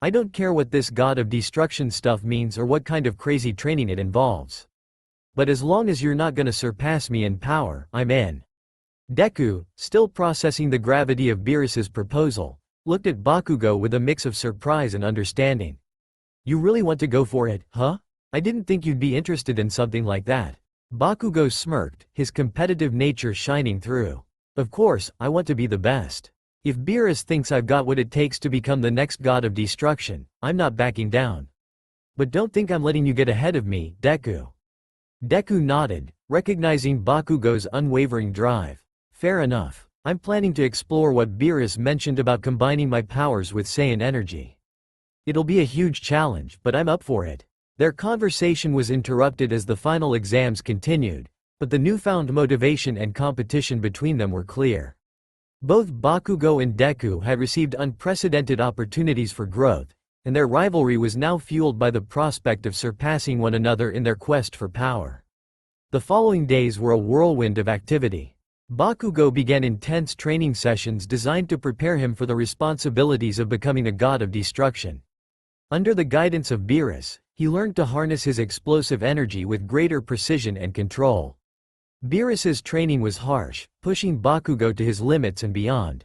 "I don't care what this god of destruction stuff means or what kind of crazy training it involves. But as long as you're not gonna surpass me in power, I'm in." Deku, still processing the gravity of Beerus's proposal, looked at Bakugo with a mix of surprise and understanding. "You really want to go for it, huh? I didn't think you'd be interested in something like that." Bakugo smirked, his competitive nature shining through. "Of course, I want to be the best. If Beerus thinks I've got what it takes to become the next god of destruction, I'm not backing down. But don't think I'm letting you get ahead of me, Deku." Deku nodded, recognizing Bakugo's unwavering drive. "Fair enough. I'm planning to explore what Beerus mentioned about combining my powers with Saiyan energy. It'll be a huge challenge, but I'm up for it." Their conversation was interrupted as the final exams continued, but the newfound motivation and competition between them were clear. Both Bakugo and Deku had received unprecedented opportunities for growth, and their rivalry was now fueled by the prospect of surpassing one another in their quest for power. The following days were a whirlwind of activity. Bakugo began intense training sessions designed to prepare him for the responsibilities of becoming a god of destruction. Under the guidance of Beerus, he learned to harness his explosive energy with greater precision and control. Beerus's training was harsh, pushing Bakugo to his limits and beyond.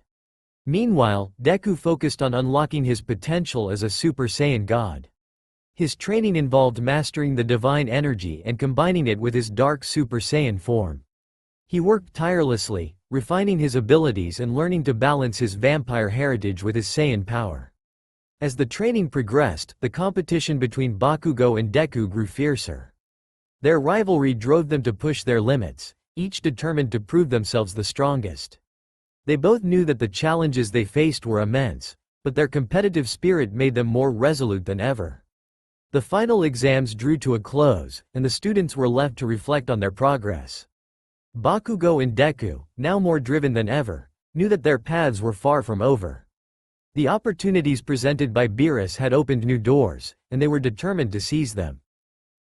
Meanwhile, Deku focused on unlocking his potential as a Super Saiyan god. His training involved mastering the divine energy and combining it with his dark Super Saiyan form. He worked tirelessly, refining his abilities and learning to balance his vampire heritage with his Saiyan power. As the training progressed, the competition between Bakugo and Deku grew fiercer. Their rivalry drove them to push their limits, each determined to prove themselves the strongest. They both knew that the challenges they faced were immense, but their competitive spirit made them more resolute than ever. The final exams drew to a close, and the students were left to reflect on their progress. Bakugo and Deku, now more driven than ever, knew that their paths were far from over. The opportunities presented by Beerus had opened new doors, and they were determined to seize them.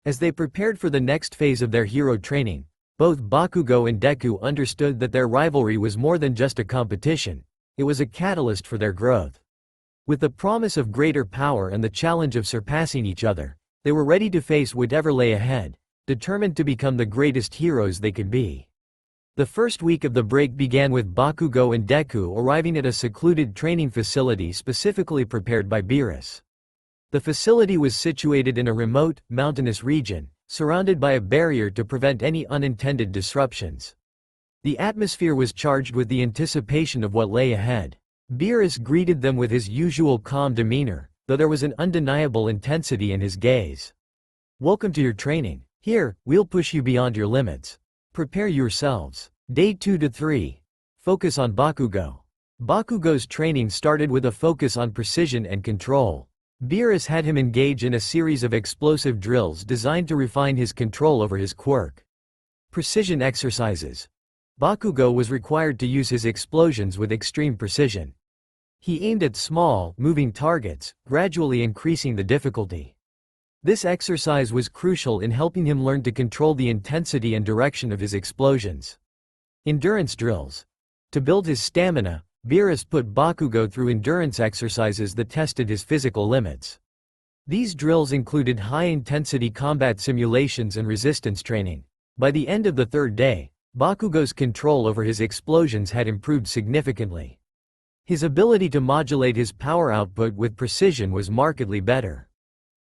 As they prepared for the next phase of their hero training, both Bakugo and Deku understood that their rivalry was more than just a competition, it was a catalyst for their growth. With the promise of greater power and the challenge of surpassing each other, they were ready to face whatever lay ahead, determined to become the greatest heroes they could be. The first week of the break began with Bakugo and Deku arriving at a secluded training facility specifically prepared by Beerus. The facility was situated in a remote, mountainous region, surrounded by a barrier to prevent any unintended disruptions. The atmosphere was charged with the anticipation of what lay ahead. Beerus greeted them with his usual calm demeanor, though there was an undeniable intensity in his gaze. "Welcome to your training. Here, we'll push you beyond your limits. Prepare yourselves." Day 2 to 3. Focus on Bakugo. Bakugo's training started with a focus on precision and control. Beerus had him engage in a series of explosive drills designed to refine his control over his quirk. Precision exercises. Bakugo was required to use his explosions with extreme precision. He aimed at small, moving targets, gradually increasing the difficulty. This exercise was crucial in helping him learn to control the intensity and direction of his explosions. Endurance drills. To build his stamina, Beerus put Bakugo through endurance exercises that tested his physical limits. These drills included high-intensity combat simulations and resistance training. By the end of the third day, Bakugo's control over his explosions had improved significantly. His ability to modulate his power output with precision was markedly better.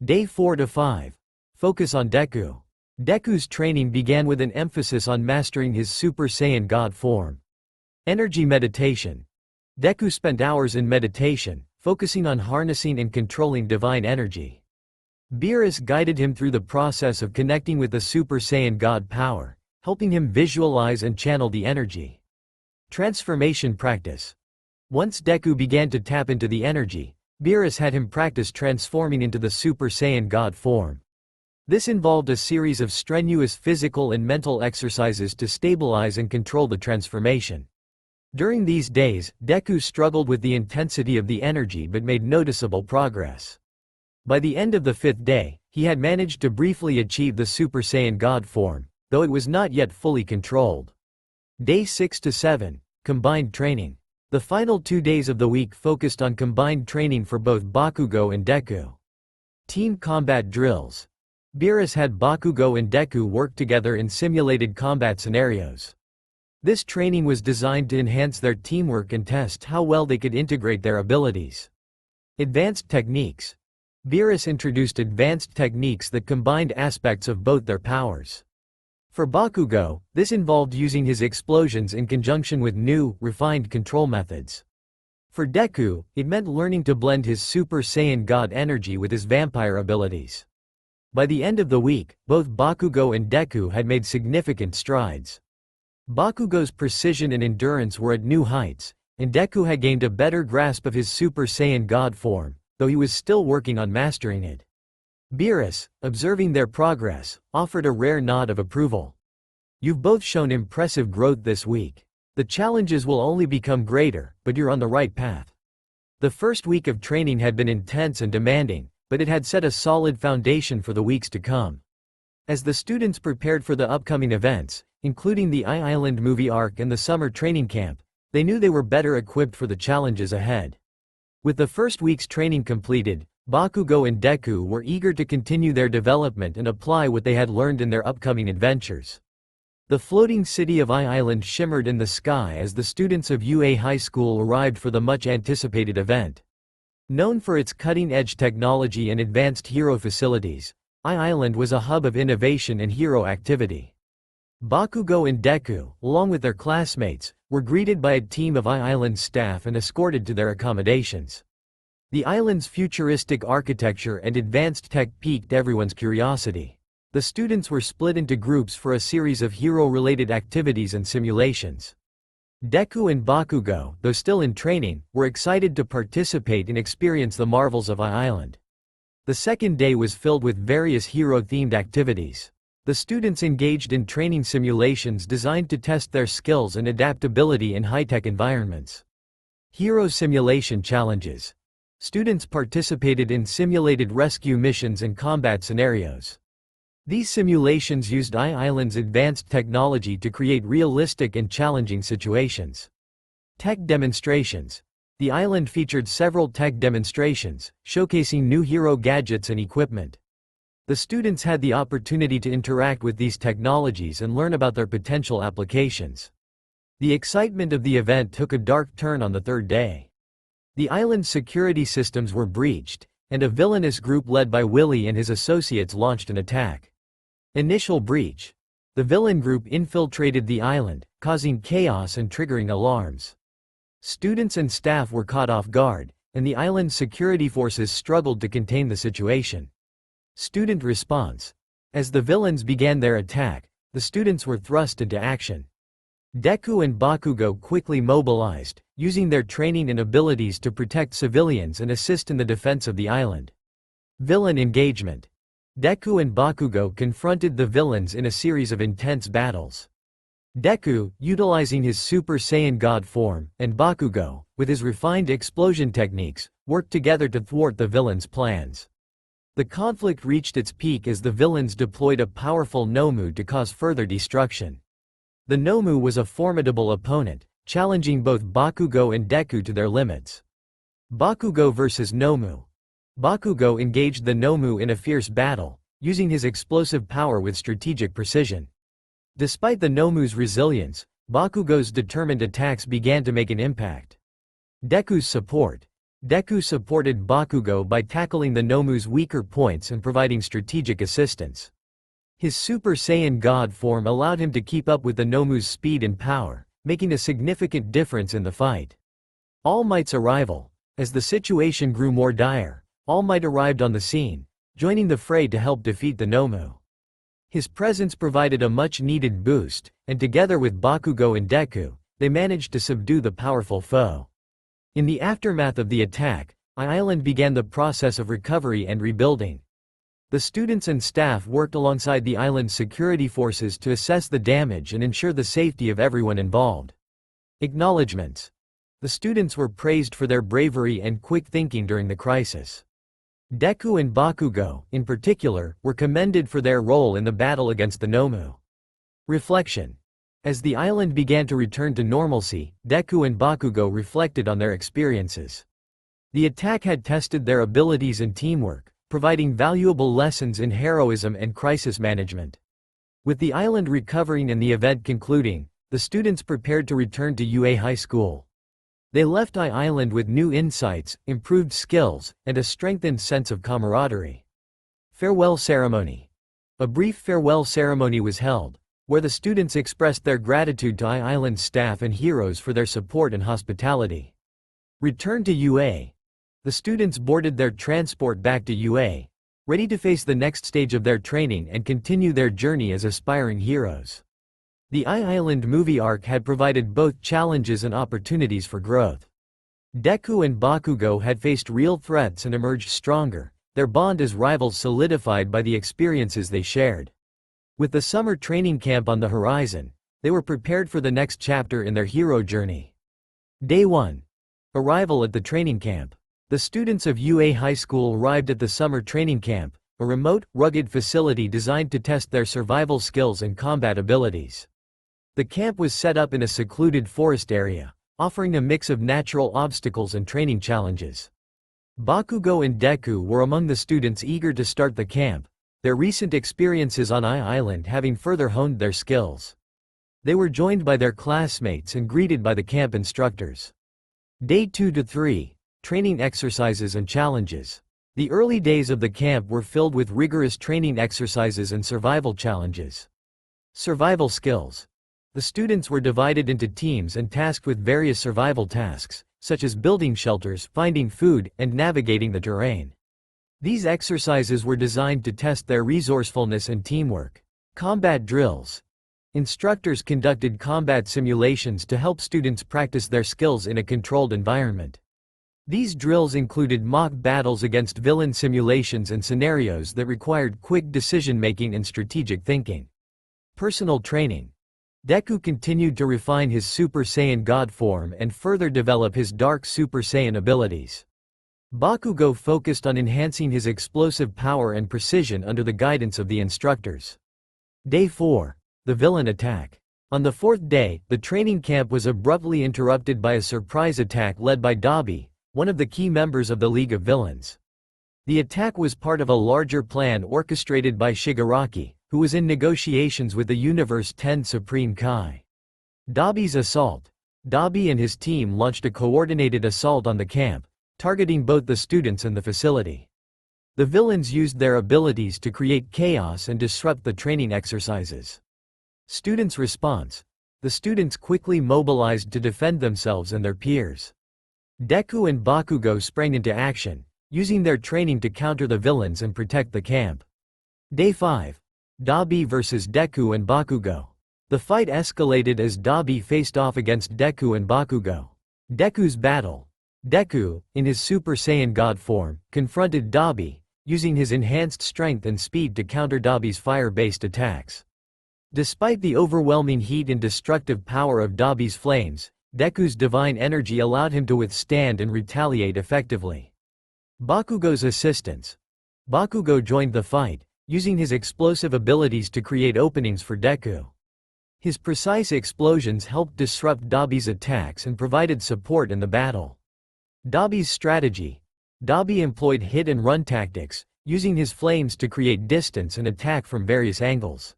Day 4 to 5. Focus on Deku. Deku's training began with an emphasis on mastering his Super Saiyan God form. Energy meditation. Deku spent hours in meditation, focusing on harnessing and controlling divine energy. Beerus guided him through the process of connecting with the Super Saiyan God power, helping him visualize and channel the energy. Transformation practice. Once Deku began to tap into the energy, Beerus had him practice transforming into the Super Saiyan God form. This involved a series of strenuous physical and mental exercises to stabilize and control the transformation. During these days, Deku struggled with the intensity of the energy but made noticeable progress. By the end of the fifth day, He had managed to briefly achieve the Super Saiyan God form, though it was not yet fully controlled. Day 6 to 7, Combined Training. The final 2 days of the week focused on combined training for both Bakugo and Deku. Team Combat Drills. Beerus had Bakugo and Deku work together in simulated combat scenarios. This training was designed to enhance their teamwork and test how well they could integrate their abilities. Advanced Techniques. Beerus introduced advanced techniques that combined aspects of both their powers. For Bakugo, this involved using his explosions in conjunction with new, refined control methods. For Deku, it meant learning to blend his Super Saiyan God energy with his vampire abilities. By the end of the week, both Bakugo and Deku had made significant strides. Bakugo's precision and endurance were at new heights, and Deku had gained a better grasp of his Super Saiyan God form, though he was still working on mastering it. Beerus, observing their progress, offered a rare nod of approval. "You've both shown impressive growth this week. The challenges will only become greater, but you're on the right path." The first week of training had been intense and demanding, but it had set a solid foundation for the weeks to come. As the students prepared for the upcoming events, including the I-Island movie arc and the summer training camp, they knew they were better equipped for the challenges ahead. With the first week's training completed, Bakugo and Deku were eager to continue their development and apply what they had learned in their upcoming adventures. The floating city of I-Island shimmered in the sky as the students of UA High School arrived for the much-anticipated event. Known for its cutting-edge technology and advanced hero facilities, I-Island was a hub of innovation and hero activity. Bakugo and Deku, along with their classmates, were greeted by a team of I-Island staff and escorted to their accommodations. The island's futuristic architecture and advanced tech piqued everyone's curiosity. The students were split into groups for a series of hero-related activities and simulations. Deku and Bakugo, though still in training, were excited to participate and experience the marvels of I-Island. The second day was filled with various hero-themed activities. The students engaged in training simulations designed to test their skills and adaptability in high-tech environments. Hero Simulation Challenges. Students participated in simulated rescue missions and combat scenarios. These simulations used I-Island's advanced technology to create realistic and challenging situations. Tech Demonstrations. The island featured several tech demonstrations, showcasing new hero gadgets and equipment. The students had the opportunity to interact with these technologies and learn about their potential applications. The excitement of the event took a dark turn on the third day. The island's security systems were breached, and a villainous group led by Willy and his associates launched an attack. Initial breach. The villain group infiltrated the island, causing chaos and triggering alarms. Students and staff were caught off guard, and the island's security forces struggled to contain the situation. Student response. As the villains began their attack, the students were thrust into action. Deku and Bakugo quickly mobilized, using their training and abilities to protect civilians and assist in the defense of the island. Villain Engagement. Deku and Bakugo confronted the villains in a series of intense battles. Deku, utilizing his Super Saiyan God form, and Bakugo, with his refined explosion techniques, worked together to thwart the villains' plans. The conflict reached its peak as the villains deployed a powerful Nomu to cause further destruction. The Nomu was a formidable opponent, challenging both Bakugo and Deku to their limits. Bakugo vs. Nomu. Bakugo engaged the Nomu in a fierce battle, using his explosive power with strategic precision. Despite the Nomu's resilience, Bakugo's determined attacks began to make an impact. Deku's support. Deku supported Bakugo by tackling the Nomu's weaker points and providing strategic assistance. His Super Saiyan God form allowed him to keep up with the Nomu's speed and power, making a significant difference in the fight. All Might's arrival. As the situation grew more dire, All Might arrived on the scene, joining the fray to help defeat the Nomu. His presence provided a much-needed boost, and together with Bakugo and Deku, they managed to subdue the powerful foe. In the aftermath of the attack, I-Island began the process of recovery and rebuilding. The students and staff worked alongside the island's security forces to assess the damage and ensure the safety of everyone involved. Acknowledgements. The students were praised for their bravery and quick thinking during the crisis. Deku and Bakugo, in particular, were commended for their role in the battle against the Nomu. Reflection. As the island began to return to normalcy, Deku and Bakugo reflected on their experiences. The attack had tested their abilities and teamwork, providing valuable lessons in heroism and crisis management. With the island recovering and the event concluding, the students prepared to return to UA High School. They left Island with new insights, improved skills, and a strengthened sense of camaraderie. Farewell ceremony. A brief farewell ceremony was held, where the students expressed their gratitude to Island staff and heroes for their support and hospitality. Return to UA. The students boarded their transport back to UA, ready to face the next stage of their training and continue their journey as aspiring heroes. The Island movie arc had provided both challenges and opportunities for growth. Deku and Bakugo had faced real threats and emerged stronger, their bond as rivals solidified by the experiences they shared. With the summer training camp on the horizon, they were prepared for the next chapter in their hero journey. Day 1. Arrival at the training camp. The students of UA High School arrived at the summer training camp, a remote, rugged facility designed to test their survival skills and combat abilities. The camp was set up in a secluded forest area, offering a mix of natural obstacles and training challenges. Bakugo and Deku were among the students eager to start the camp, their recent experiences on Island having further honed their skills. They were joined by their classmates and greeted by the camp instructors. Day 2 to 3. Training exercises and challenges. The early days of the camp were filled with rigorous training exercises and survival challenges. Survival skills. The students were divided into teams and tasked with various survival tasks, such as building shelters, finding food, and navigating the terrain. These exercises were designed to test their resourcefulness and teamwork. Combat drills. Instructors conducted combat simulations to help students practice their skills in a controlled environment. These drills included mock battles against villain simulations and scenarios that required quick decision-making and strategic thinking. Personal training. Deku continued to refine his Super Saiyan God form and further develop his Dark Super Saiyan abilities. Bakugo focused on enhancing his explosive power and precision under the guidance of the instructors. Day 4. The villain attack. On the fourth day, the training camp was abruptly interrupted by a surprise attack led by Dabi, one of the key members of the League of Villains. The attack was part of a larger plan orchestrated by Shigaraki, who was in negotiations with the Universe 10 Supreme Kai. Dabi's assault. Dabi and his team launched a coordinated assault on the camp, targeting both the students and the facility. The villains used their abilities to create chaos and disrupt the training exercises. Students' response. The students quickly mobilized to defend themselves and their peers. Deku and Bakugo sprang into action, using their training to counter the villains and protect the camp. Day 5. Dabi vs Deku and Bakugo. The fight escalated as Dabi faced off against Deku and Bakugo. Deku's battle. Deku, in his Super Saiyan God form, confronted Dabi, using his enhanced strength and speed to counter Dabi's fire-based attacks. Despite the overwhelming heat and destructive power of Dabi's flames, Deku's divine energy allowed him to withstand and retaliate effectively. Bakugo's assistance. Bakugo joined the fight, using his explosive abilities to create openings for Deku. His precise explosions helped disrupt Dabi's attacks and provided support in the battle. Dabi's strategy. Dabi employed hit-and-run tactics, using his flames to create distance and attack from various angles.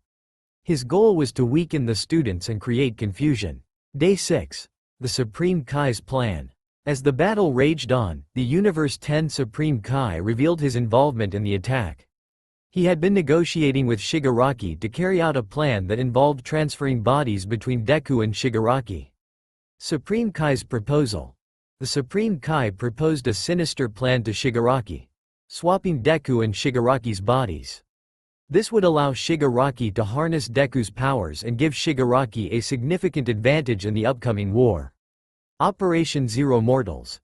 His goal was to weaken the students and create confusion. Day 6. The Supreme Kai's plan. As the battle raged on, the Universe 10 Supreme Kai revealed his involvement in the attack. He had been negotiating with Shigaraki to carry out a plan that involved transferring bodies between Deku and Shigaraki. Supreme Kai's proposal. The Supreme Kai proposed a sinister plan to Shigaraki, swapping Deku and Shigaraki's bodies. This would allow Shigaraki to harness Deku's powers and give Shigaraki a significant advantage in the upcoming war. Operation Zero Mortals.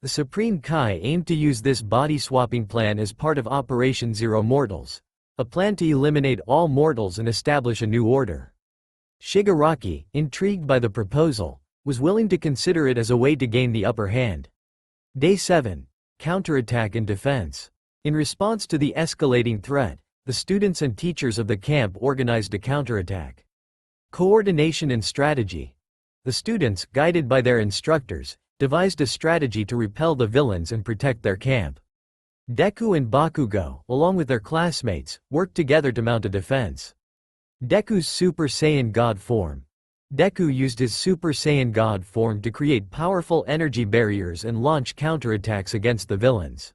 The Supreme Kai aimed to use this body-swapping plan as part of Operation Zero Mortals, a plan to eliminate all mortals and establish a new order. Shigaraki, intrigued by the proposal, was willing to consider it as a way to gain the upper hand. Day 7. Counterattack and defense. In response to the escalating threat, the students and teachers of the camp organized a counterattack. Coordination and strategy. The students, guided by their instructors, devised a strategy to repel the villains and protect their camp. Deku and Bakugo, along with their classmates, worked together to mount a defense. Deku's Super Saiyan God form. Deku used his Super Saiyan God form to create powerful energy barriers and launch counterattacks against the villains.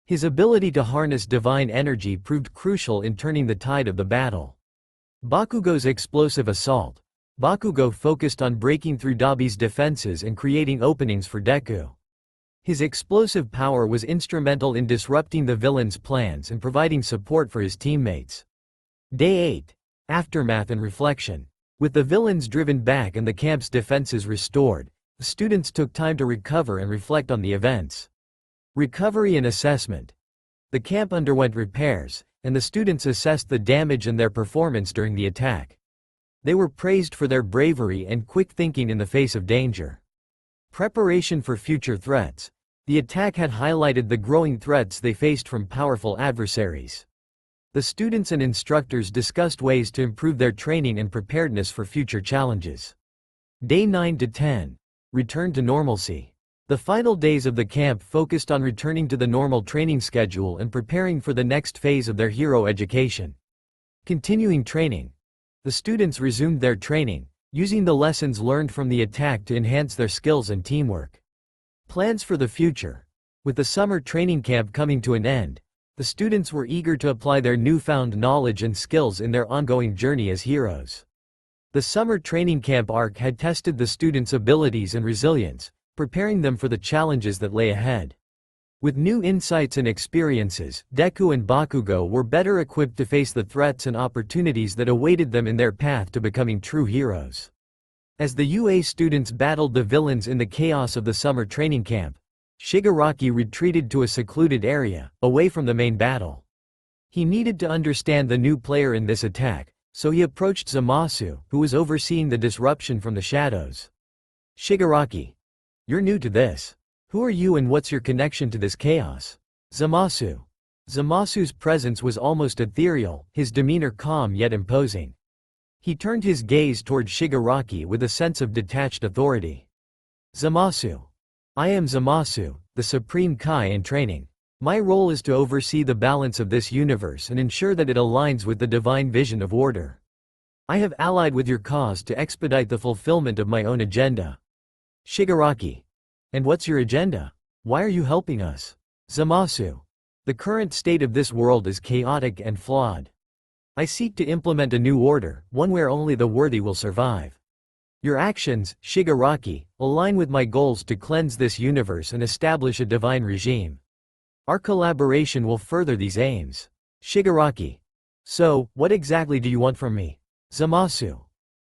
His ability to harness divine energy proved crucial in turning the tide of the battle. Bakugo's explosive assault. Bakugo focused on breaking through Dabi's defenses and creating openings for Deku. His explosive power was instrumental in disrupting the villains' plans and providing support for his teammates. Day 8. Aftermath and reflection. With the villains driven back and the camp's defenses restored, the students took time to recover and reflect on the events. Recovery and assessment. The camp underwent repairs, and the students assessed the damage and their performance during the attack. They were praised for their bravery and quick thinking in the face of danger. Preparation for future threats. The attack had highlighted the growing threats they faced from powerful adversaries. The students and instructors discussed ways to improve their training and preparedness for future challenges. Day 9 to 10. Return to normalcy. The final days of the camp focused on returning to the normal training schedule and preparing for the next phase of their hero education. Continuing training. The students resumed their training, using the lessons learned from the attack to enhance their skills and teamwork. Plans for the future. With the summer training camp coming to an end, the students were eager to apply their newfound knowledge and skills in their ongoing journey as heroes. The summer training camp arc had tested the students' abilities and resilience, preparing them for the challenges that lay ahead. With new insights and experiences, Deku and Bakugo were better equipped to face the threats and opportunities that awaited them in their path to becoming true heroes. As the UA students battled the villains in the chaos of the summer training camp, Shigaraki retreated to a secluded area, away from the main battle. He needed to understand the new player in this attack, so he approached Zamasu, who was overseeing the disruption from the shadows. Shigaraki. You're new to this. Who are you and what's your connection to this chaos? Zamasu. Zamasu's presence was almost ethereal, his demeanor calm yet imposing. He turned his gaze toward Shigaraki with a sense of detached authority. Zamasu. I am Zamasu, the Supreme Kai in training. My role is to oversee the balance of this universe and ensure that it aligns with the divine vision of order. I have allied with your cause to expedite the fulfillment of my own agenda. Shigaraki. And what's your agenda? Why are you helping us? Zamasu. The current state of this world is chaotic and flawed. I seek to implement a new order, one where only the worthy will survive. Your actions, Shigaraki, align with my goals to cleanse this universe and establish a divine regime. Our collaboration will further these aims. Shigaraki. So, what exactly do you want from me? Zamasu.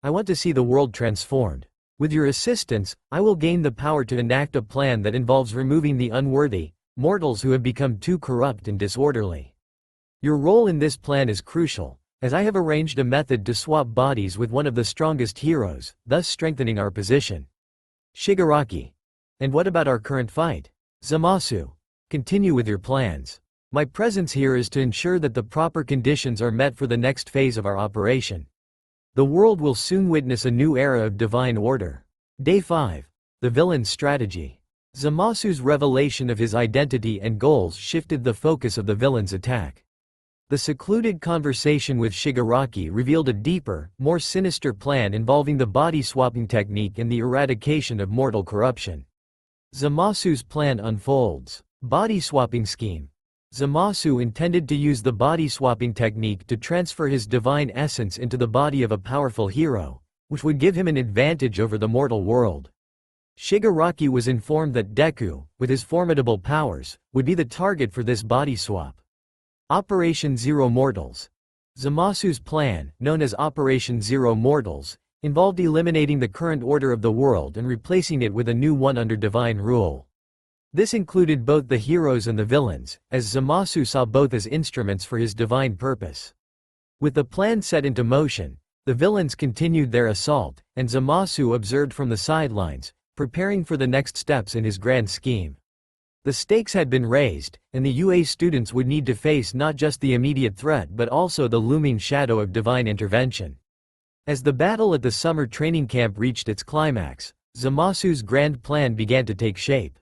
I want to see the world transformed. With your assistance, I will gain the power to enact a plan that involves removing the unworthy, mortals who have become too corrupt and disorderly. Your role in this plan is crucial, as I have arranged a method to swap bodies with one of the strongest heroes, thus strengthening our position. Shigaraki. And what about our current fight? Zamasu. Continue with your plans. My presence here is to ensure that the proper conditions are met for the next phase of our operation. The world will soon witness a new era of divine order. Day 5. The villain's strategy. Zamasu's revelation of his identity and goals shifted the focus of the villain's attack. The secluded conversation with Shigaraki revealed a deeper, more sinister plan involving the body-swapping technique and the eradication of mortal corruption. Zamasu's plan unfolds. Body-swapping scheme. Zamasu intended to use the body-swapping technique to transfer his divine essence into the body of a powerful hero, which would give him an advantage over the mortal world. Shigaraki was informed that Deku, with his formidable powers, would be the target for this body swap. Operation Zero Mortals. Zamasu's plan, known as Operation Zero Mortals, involved eliminating the current order of the world and replacing it with a new one under divine rule. This included both the heroes and the villains, as Zamasu saw both as instruments for his divine purpose. With the plan set into motion, the villains continued their assault, and Zamasu observed from the sidelines, preparing for the next steps in his grand scheme. The stakes had been raised, and the UA students would need to face not just the immediate threat but also the looming shadow of divine intervention. As the battle at the summer training camp reached its climax, Zamasu's grand plan began to take shape.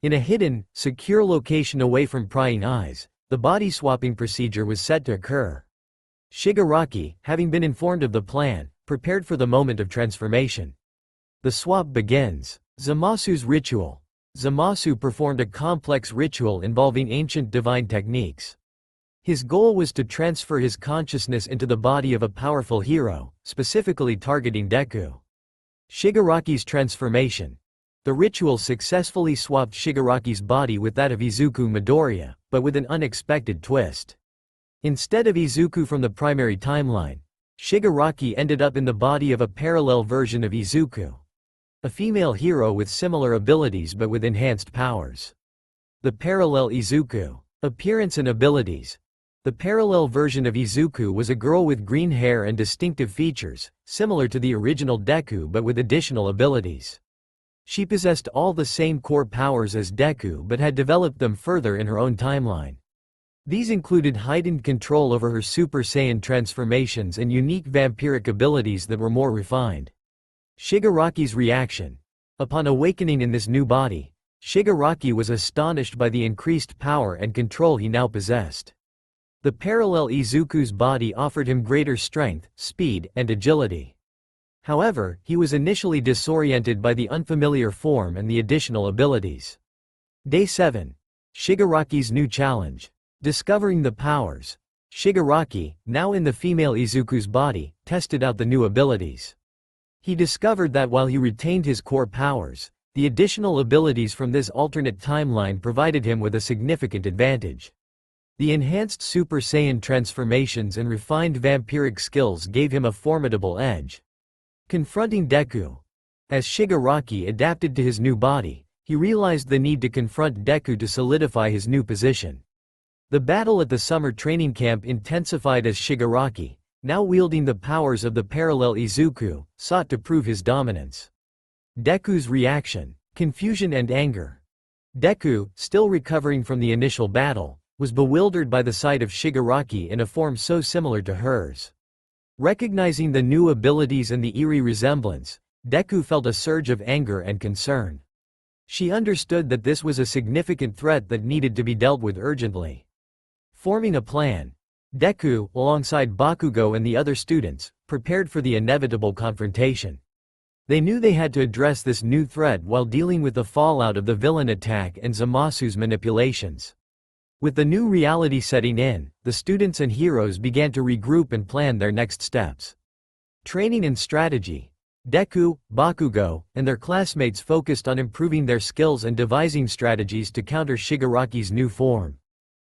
In a hidden, secure location away from prying eyes, the body-swapping procedure was set to occur. Shigaraki, having been informed of the plan, prepared for the moment of transformation. The swap begins. Zamasu's ritual. Zamasu performed a complex ritual involving ancient divine techniques. His goal was to transfer his consciousness into the body of a powerful hero, specifically targeting Deku. Shigaraki's transformation. The ritual successfully swapped Shigaraki's body with that of Izuku Midoriya, but with an unexpected twist. Instead of Izuku from the primary timeline, Shigaraki ended up in the body of a parallel version of Izuku, a female hero with similar abilities but with enhanced powers. The parallel Izuku. Appearance and abilities. The parallel version of Izuku was a girl with green hair and distinctive features, similar to the original Deku but with additional abilities. She possessed all the same core powers as Deku but had developed them further in her own timeline. These included heightened control over her Super Saiyan transformations and unique vampiric abilities that were more refined. Shigaraki's reaction. Upon awakening in this new body, Shigaraki was astonished by the increased power and control he now possessed. The parallel Izuku's body offered him greater strength, speed, and agility. However, he was initially disoriented by the unfamiliar form and the additional abilities. Day 7. Shigaraki's new challenge. Discovering the powers. Shigaraki, now in the female Izuku's body, tested out the new abilities. He discovered that while he retained his core powers, the additional abilities from this alternate timeline provided him with a significant advantage. The enhanced Super Saiyan transformations and refined vampiric skills gave him a formidable edge. Confronting Deku. As Shigaraki adapted to his new body, he realized the need to confront Deku to solidify his new position. The battle at the summer training camp intensified as Shigaraki, now wielding the powers of the parallel Izuku, sought to prove his dominance. Deku's reaction. Confusion and anger. Deku, still recovering from the initial battle, was bewildered by the sight of Shigaraki in a form so similar to hers. Recognizing the new abilities and the eerie resemblance, Deku felt a surge of anger and concern. She understood that this was a significant threat that needed to be dealt with urgently. Forming a plan, Deku, alongside Bakugo and the other students, prepared for the inevitable confrontation. They knew they had to address this new threat while dealing with the fallout of the villain attack and Zamasu's manipulations. With the new reality setting in, the students and heroes began to regroup and plan their next steps. Training and strategy. Deku, Bakugo, and their classmates focused on improving their skills and devising strategies to counter Shigaraki's new form.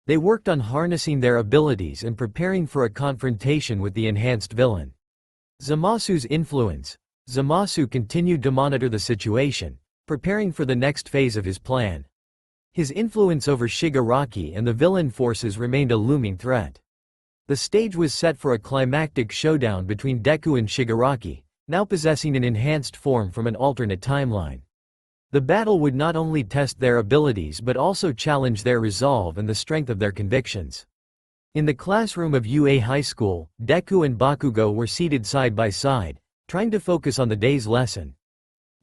They worked on harnessing their abilities and preparing for a confrontation with the enhanced villain. Zamasu's influence. Zamasu continued to monitor the situation, preparing for the next phase of his plan. His influence over Shigaraki and the villain forces remained a looming threat. The stage was set for a climactic showdown between Deku and Shigaraki, now possessing an enhanced form from an alternate timeline. The battle would not only test their abilities but also challenge their resolve and the strength of their convictions. In the classroom of UA High School, Deku and Bakugo were seated side by side, trying to focus on the day's lesson.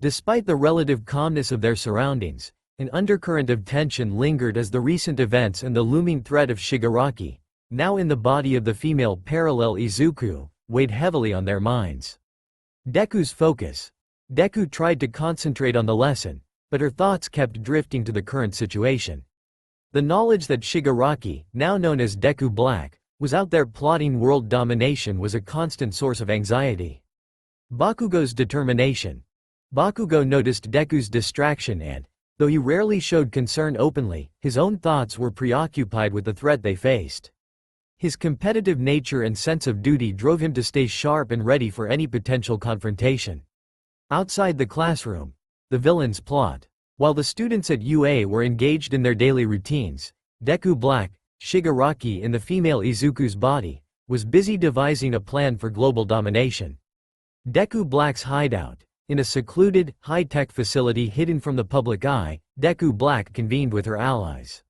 Despite the relative calmness of their surroundings, an undercurrent of tension lingered as the recent events and the looming threat of Shigaraki, now in the body of the female parallel Izuku, weighed heavily on their minds. Deku's focus. Deku tried to concentrate on the lesson, but her thoughts kept drifting to the current situation. The knowledge that Shigaraki, now known as Deku Black, was out there plotting world domination was a constant source of anxiety. Bakugo's determination. Bakugo noticed Deku's distraction and, though he rarely showed concern openly, his own thoughts were preoccupied with the threat they faced. His competitive nature and sense of duty drove him to stay sharp and ready for any potential confrontation. Outside the classroom. The villain's plot. While the students at UA were engaged in their daily routines, Deku Black, Shigaraki in the female Izuku's body, was busy devising a plan for global domination. Deku Black's hideout. In a secluded, high-tech facility hidden from the public eye, Deku Black convened with her allies.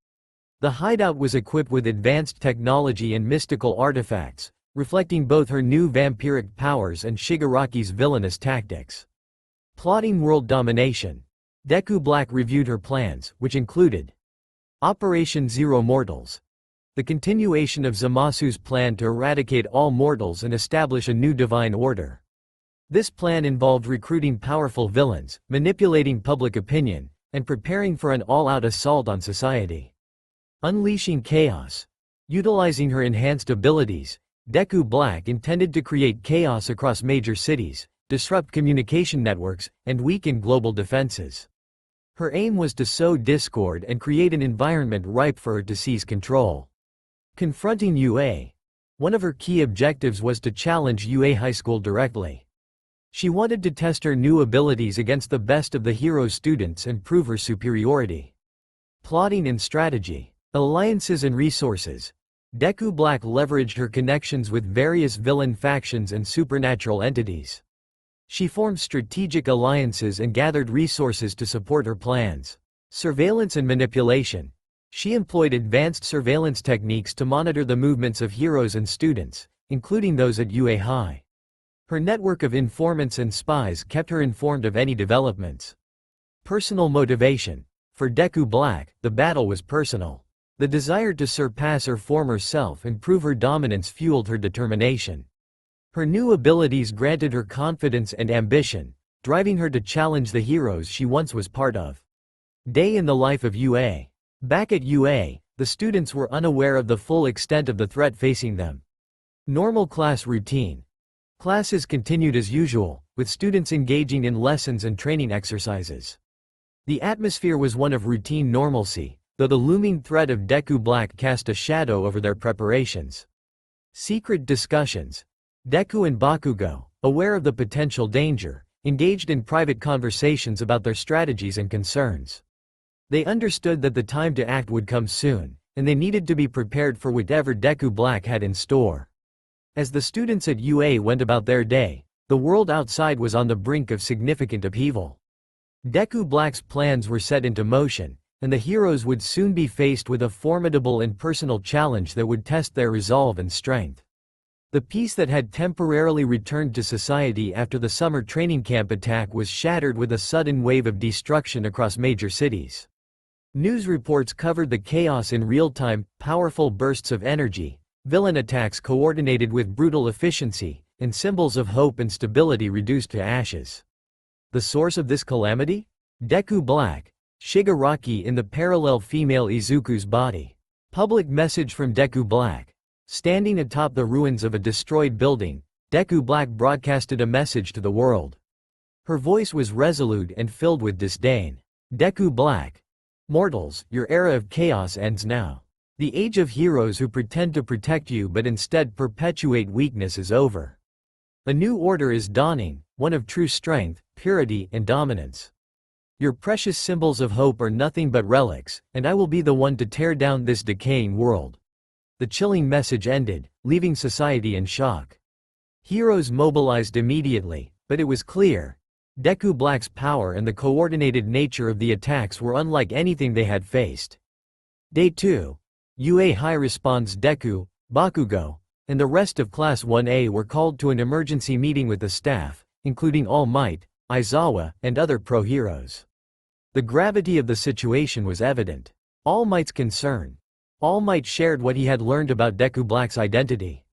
The hideout was equipped with advanced technology and mystical artifacts, reflecting both her new vampiric powers and Shigaraki's villainous tactics. Plotting world domination. Deku Black reviewed her plans, which included Operation Zero Mortals, the continuation of Zamasu's plan to eradicate all mortals and establish a new divine order. This plan involved recruiting powerful villains, manipulating public opinion, and preparing for an all-out assault on society. Unleashing chaos. Utilizing her enhanced abilities, Deku Black intended to create chaos across major cities, disrupt communication networks, and weaken global defenses. Her aim was to sow discord and create an environment ripe for her to seize control. Confronting UA. One of her key objectives was to challenge UA High School directly. She wanted to test her new abilities against the best of the hero's students and prove her superiority. Plotting and strategy. Alliances and resources. Deku Black leveraged her connections with various villain factions and supernatural entities. She formed strategic alliances and gathered resources to support her plans. Surveillance and manipulation. She employed advanced surveillance techniques to monitor the movements of heroes and students, including those at UA High. Her network of informants and spies kept her informed of any developments. Personal motivation. For Deku Black, the battle was personal. The desire to surpass her former self and prove her dominance fueled her determination. Her new abilities granted her confidence and ambition, driving her to challenge the heroes she once was part of. Day in the life of UA. Back at UA, the students were unaware of the full extent of the threat facing them. Normal class routine. Classes continued as usual, with students engaging in lessons and training exercises. The atmosphere was one of routine normalcy, though the looming threat of Deku Black cast a shadow over their preparations. Secret discussions. Deku and Bakugo, aware of the potential danger, engaged in private conversations about their strategies and concerns. They understood that the time to act would come soon, and they needed to be prepared for whatever Deku Black had in store. As the students at UA went about their day, the world outside was on the brink of significant upheaval. Deku Black's plans were set into motion, and the heroes would soon be faced with a formidable and personal challenge that would test their resolve and strength. The peace that had temporarily returned to society after the summer training camp attack was shattered with a sudden wave of destruction across major cities. News reports covered the chaos in real time, powerful bursts of energy, villain attacks coordinated with brutal efficiency, and symbols of hope and stability reduced to ashes. The source of this calamity? Deku Black, Shigaraki in the parallel female Izuku's body. Public message from Deku Black. Standing atop the ruins of a destroyed building, Deku Black broadcasted a message to the world. Her voice was resolute and filled with disdain. Deku Black. Mortals, your era of chaos ends now. The age of heroes who pretend to protect you but instead perpetuate weakness is over. A new order is dawning, one of true strength, purity, and dominance. Your precious symbols of hope are nothing but relics, and I will be the one to tear down this decaying world. The chilling message ended, leaving society in shock. Heroes mobilized immediately, but it was clear. Deku Black's power and the coordinated nature of the attacks were unlike anything they had faced. Day 2. UA High responds. Deku, Bakugo, and the rest of Class 1A were called to an emergency meeting with the staff, including All Might, Aizawa, and other pro-heroes. The gravity of the situation was evident. All Might's concern. All Might shared what he had learned about Deku Black's identity.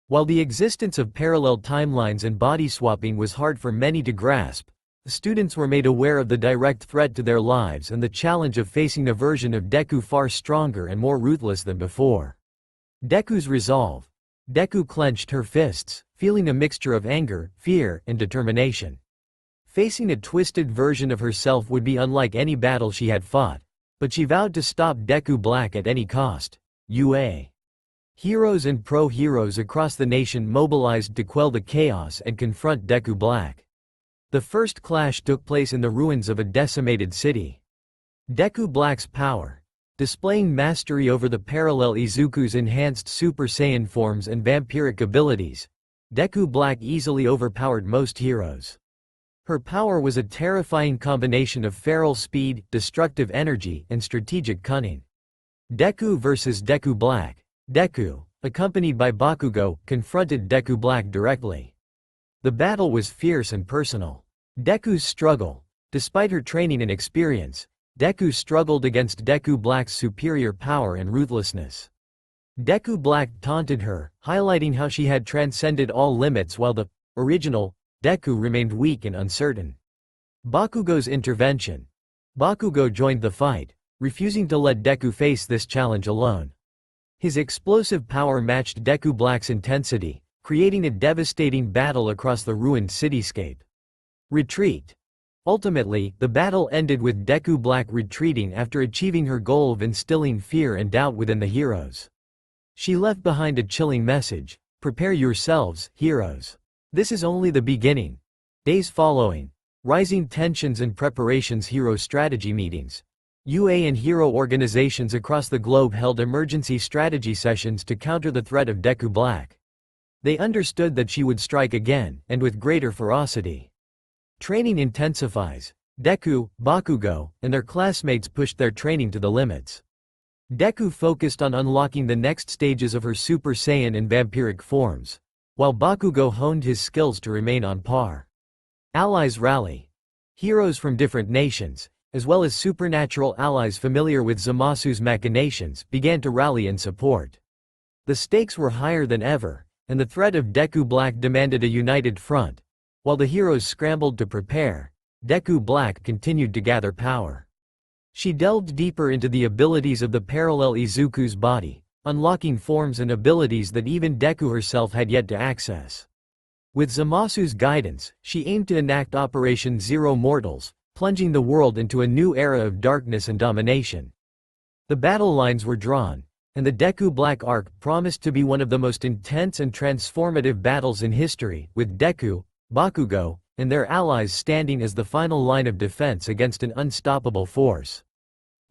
While the existence of parallel timelines and body swapping was hard for many to grasp, the students were made aware of the direct threat to their lives and the challenge of facing a version of Deku far stronger and more ruthless than before. Deku's resolve. Deku clenched her fists, feeling a mixture of anger, fear, and determination. Facing a twisted version of herself would be unlike any battle she had fought, but she vowed to stop Deku Black at any cost. UA. Heroes and pro-heroes across the nation mobilized to quell the chaos and confront Deku Black. The first clash took place in the ruins of a decimated city. Deku Black's power. Displaying mastery over the parallel Izuku's enhanced Super Saiyan forms and vampiric abilities, Deku Black easily overpowered most heroes. Her power was a terrifying combination of feral speed, destructive energy, and strategic cunning. Deku vs. Deku Black. Deku, accompanied by Bakugo, confronted Deku Black directly. The battle was fierce and personal. Deku's struggle. Despite her training and experience, Deku struggled against Deku Black's superior power and ruthlessness. Deku Black taunted her, highlighting how she had transcended all limits while the original Deku remained weak and uncertain. Bakugo's intervention. Bakugo joined the fight, refusing to let Deku face this challenge alone. His explosive power matched Deku Black's intensity, creating a devastating battle across the ruined cityscape. Retreat. Ultimately, the battle ended with Deku Black retreating after achieving her goal of instilling fear and doubt within the heroes. She left behind a chilling message: "Prepare yourselves, heroes. This is only the beginning." Days following. Rising tensions and preparations. Hero strategy meetings. UA and hero organizations across the globe held emergency strategy sessions to counter the threat of Deku Black. They understood that she would strike again, and with greater ferocity. Training intensifies. Deku, Bakugo, and their classmates pushed their training to the limits. Deku focused on unlocking the next stages of her Super Saiyan and vampiric forms, while Bakugo honed his skills to remain on par. Allies rally. Heroes from different nations, as well as supernatural allies familiar with Zamasu's machinations, began to rally in support. The stakes were higher than ever, and the threat of Deku Black demanded a united front. While the heroes scrambled to prepare, Deku Black continued to gather power. She delved deeper into the abilities of the parallel Izuku's body, unlocking forms and abilities that even Deku herself had yet to access. With Zamasu's guidance, she aimed to enact Operation Zero Mortals, plunging the world into a new era of darkness and domination. The battle lines were drawn, and the Deku Black arc promised to be one of the most intense and transformative battles in history, with Deku, Bakugo, and their allies standing as the final line of defense against an unstoppable force.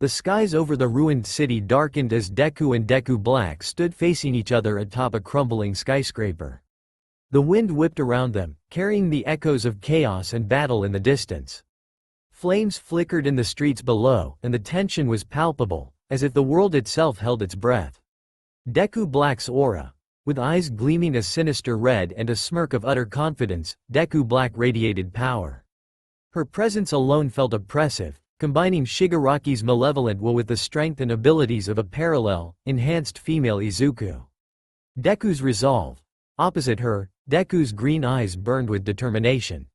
The skies over the ruined city darkened as Deku and Deku Black stood facing each other atop a crumbling skyscraper. The wind whipped around them, carrying the echoes of chaos and battle in the distance. Flames flickered in the streets below, and the tension was palpable, as if the world itself held its breath. Deku Black's aura. With eyes gleaming a sinister red and a smirk of utter confidence, Deku Black radiated power. Her presence alone felt oppressive, combining Shigaraki's malevolent will with the strength and abilities of a parallel, enhanced female Izuku. Deku's resolve. Opposite her, Deku's green eyes burned with determination.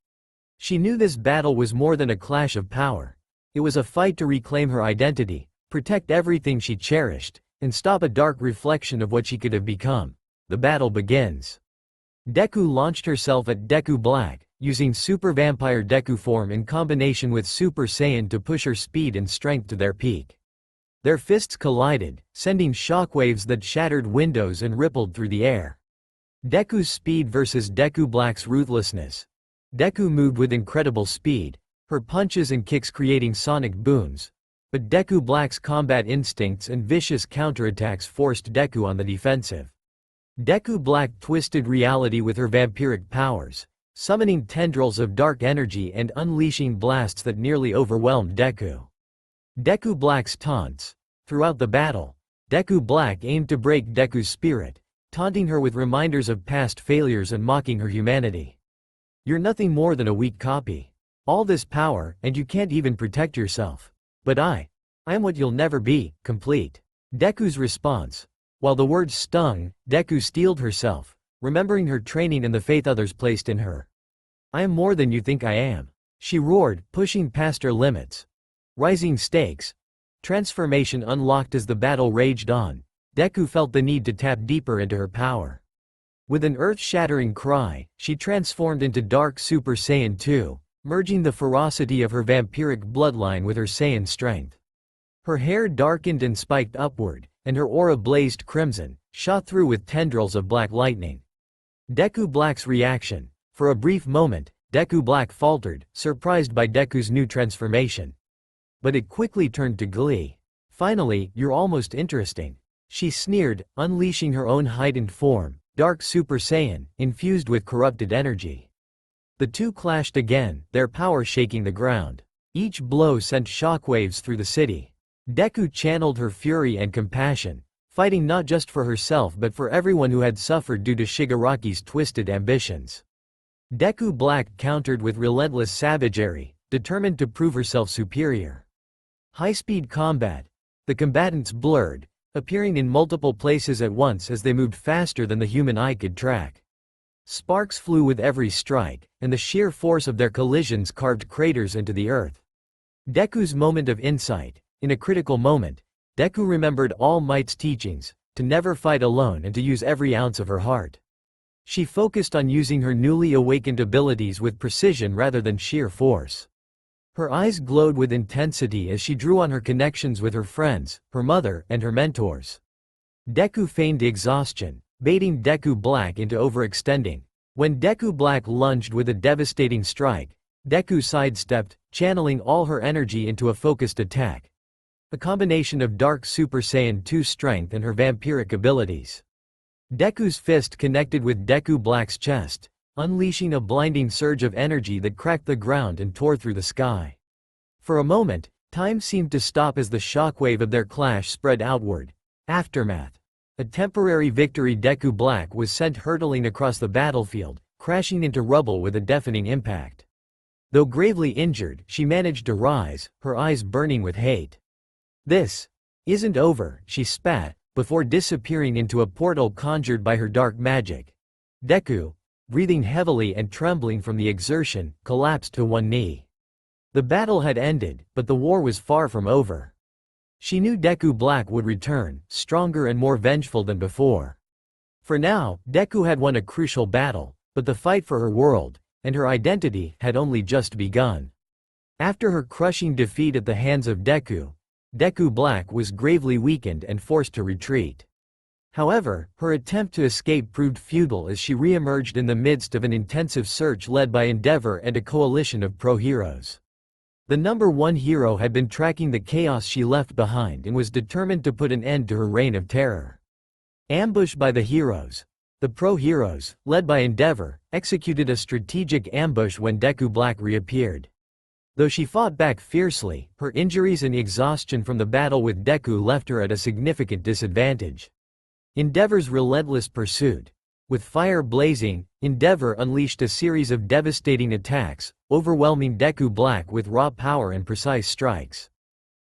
She knew this battle was more than a clash of power. It was a fight to reclaim her identity, protect everything she cherished, and stop a dark reflection of what she could have become. The battle begins. Deku launched herself at Deku Black, using Super Vampire Deku form in combination with Super Saiyan to push her speed and strength to their peak. Their fists collided, sending shockwaves that shattered windows and rippled through the air. Deku's speed versus Deku Black's ruthlessness. Deku moved with incredible speed, her punches and kicks creating sonic booms, but Deku Black's combat instincts and vicious counterattacks forced Deku on the defensive. Deku Black twisted reality with her vampiric powers, summoning tendrils of dark energy and unleashing blasts that nearly overwhelmed Deku. Deku Black's taunts. Throughout the battle, Deku Black aimed to break Deku's spirit, taunting her with reminders of past failures and mocking her humanity. "You're nothing more than a weak copy. All this power, and you can't even protect yourself. But I am what you'll never be, complete." Deku's response. While the words stung, Deku steeled herself, remembering her training and the faith others placed in her. "I am more than you think I am," she roared, pushing past her limits. Rising stakes. Transformation unlocked as the battle raged on. Deku felt the need to tap deeper into her power. With an earth-shattering cry, she transformed into Dark Super Saiyan 2, merging the ferocity of her vampiric bloodline with her Saiyan strength. Her hair darkened and spiked upward, and her aura blazed crimson, shot through with tendrils of black lightning. Deku Black's reaction. For a brief moment, Deku Black faltered, surprised by Deku's new transformation. But it quickly turned to glee. "Finally, you're almost interesting," she sneered, unleashing her own heightened form, Dark Super Saiyan, infused with corrupted energy. The two clashed again, their power shaking the ground. Each blow sent shockwaves through the city. Deku channeled her fury and compassion, fighting not just for herself but for everyone who had suffered due to Shigaraki's twisted ambitions. Deku Black countered with relentless savagery, determined to prove herself superior. High-speed combat. The combatants blurred, appearing in multiple places at once as they moved faster than the human eye could track. Sparks flew with every strike, and the sheer force of their collisions carved craters into the earth. Deku's moment of insight. In a critical moment, Deku remembered All Might's teachings, to never fight alone and to use every ounce of her heart. She focused on using her newly awakened abilities with precision rather than sheer force. Her eyes glowed with intensity as she drew on her connections with her friends, her mother, and her mentors. Deku feigned exhaustion, baiting Deku Black into overextending. When Deku Black lunged with a devastating strike, Deku sidestepped, channeling all her energy into a focused attack. A combination of Dark Super Saiyan 2 strength and her vampiric abilities. Deku's fist connected with Deku Black's chest, unleashing a blinding surge of energy that cracked the ground and tore through the sky. For a moment, time seemed to stop as the shockwave of their clash spread outward. Aftermath. A temporary victory. Deku Black was sent hurtling across the battlefield, crashing into rubble with a deafening impact. Though gravely injured, she managed to rise, her eyes burning with hate. "This isn't over," she spat, before disappearing into a portal conjured by her dark magic. Deku, breathing heavily and trembling from the exertion, collapsed to one knee. The battle had ended, but the war was far from over. She knew Deku Black would return, stronger and more vengeful than before. For now, Deku had won a crucial battle, but the fight for her world, and her identity, had only just begun. After her crushing defeat at the hands of Deku, Deku Black was gravely weakened and forced to retreat. However, her attempt to escape proved futile as she re-emerged in the midst of an intensive search led by Endeavor and a coalition of pro-heroes. The number one hero had been tracking the chaos she left behind and was determined to put an end to her reign of terror. Ambushed by the heroes, the pro-heroes, led by Endeavor, executed a strategic ambush when Deku Black reappeared. Though she fought back fiercely, her injuries and exhaustion from the battle with Deku left her at a significant disadvantage. Endeavor's relentless pursuit. With fire blazing, Endeavor unleashed a series of devastating attacks, overwhelming Deku Black with raw power and precise strikes.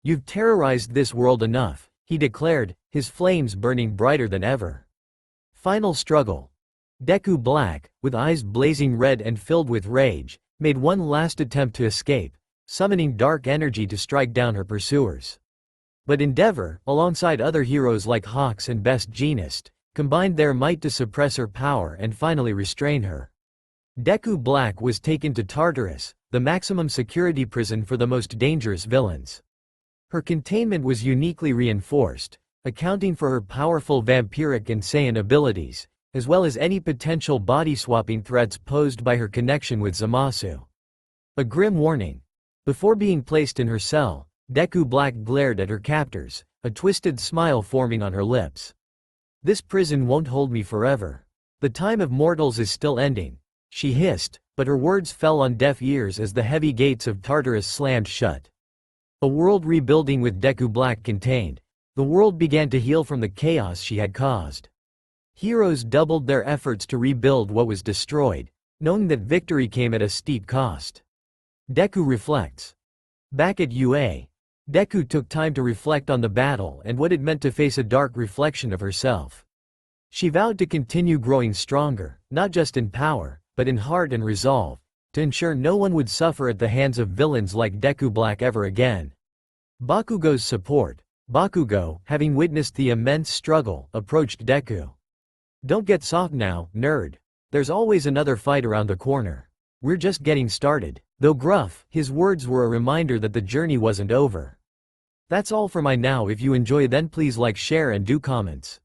"You've terrorized this world enough," he declared, his flames burning brighter than ever. Final struggle. Deku Black, with eyes blazing red and filled with rage, made one last attempt to escape, summoning dark energy to strike down her pursuers. But Endeavor, alongside other heroes like Hawks and Best Jeanist, combined their might to suppress her power and finally restrain her. Deku Black was taken to Tartarus, the maximum security prison for the most dangerous villains. Her containment was uniquely reinforced, accounting for her powerful vampiric and Saiyan abilities, as well as any potential body-swapping threats posed by her connection with Zamasu. A grim warning. Before being placed in her cell, Deku Black glared at her captors, a twisted smile forming on her lips. "This prison won't hold me forever. The time of mortals is still ending," she hissed, but her words fell on deaf ears as the heavy gates of Tartarus slammed shut. A world rebuilding with Deku Black contained. The world began to heal from the chaos she had caused. Heroes doubled their efforts to rebuild what was destroyed, knowing that victory came at a steep cost. Deku reflects. Back at UA, Deku took time to reflect on the battle and what it meant to face a dark reflection of herself. She vowed to continue growing stronger, not just in power, but in heart and resolve, to ensure no one would suffer at the hands of villains like Deku Black ever again. Bakugo's support. Bakugo, having witnessed the immense struggle, approached Deku. "Don't get soft now, nerd. There's always another fight around the corner. We're just getting started." Though gruff, his words were a reminder that the journey wasn't over. That's all for my now. If you enjoy, then please like, share and do comments.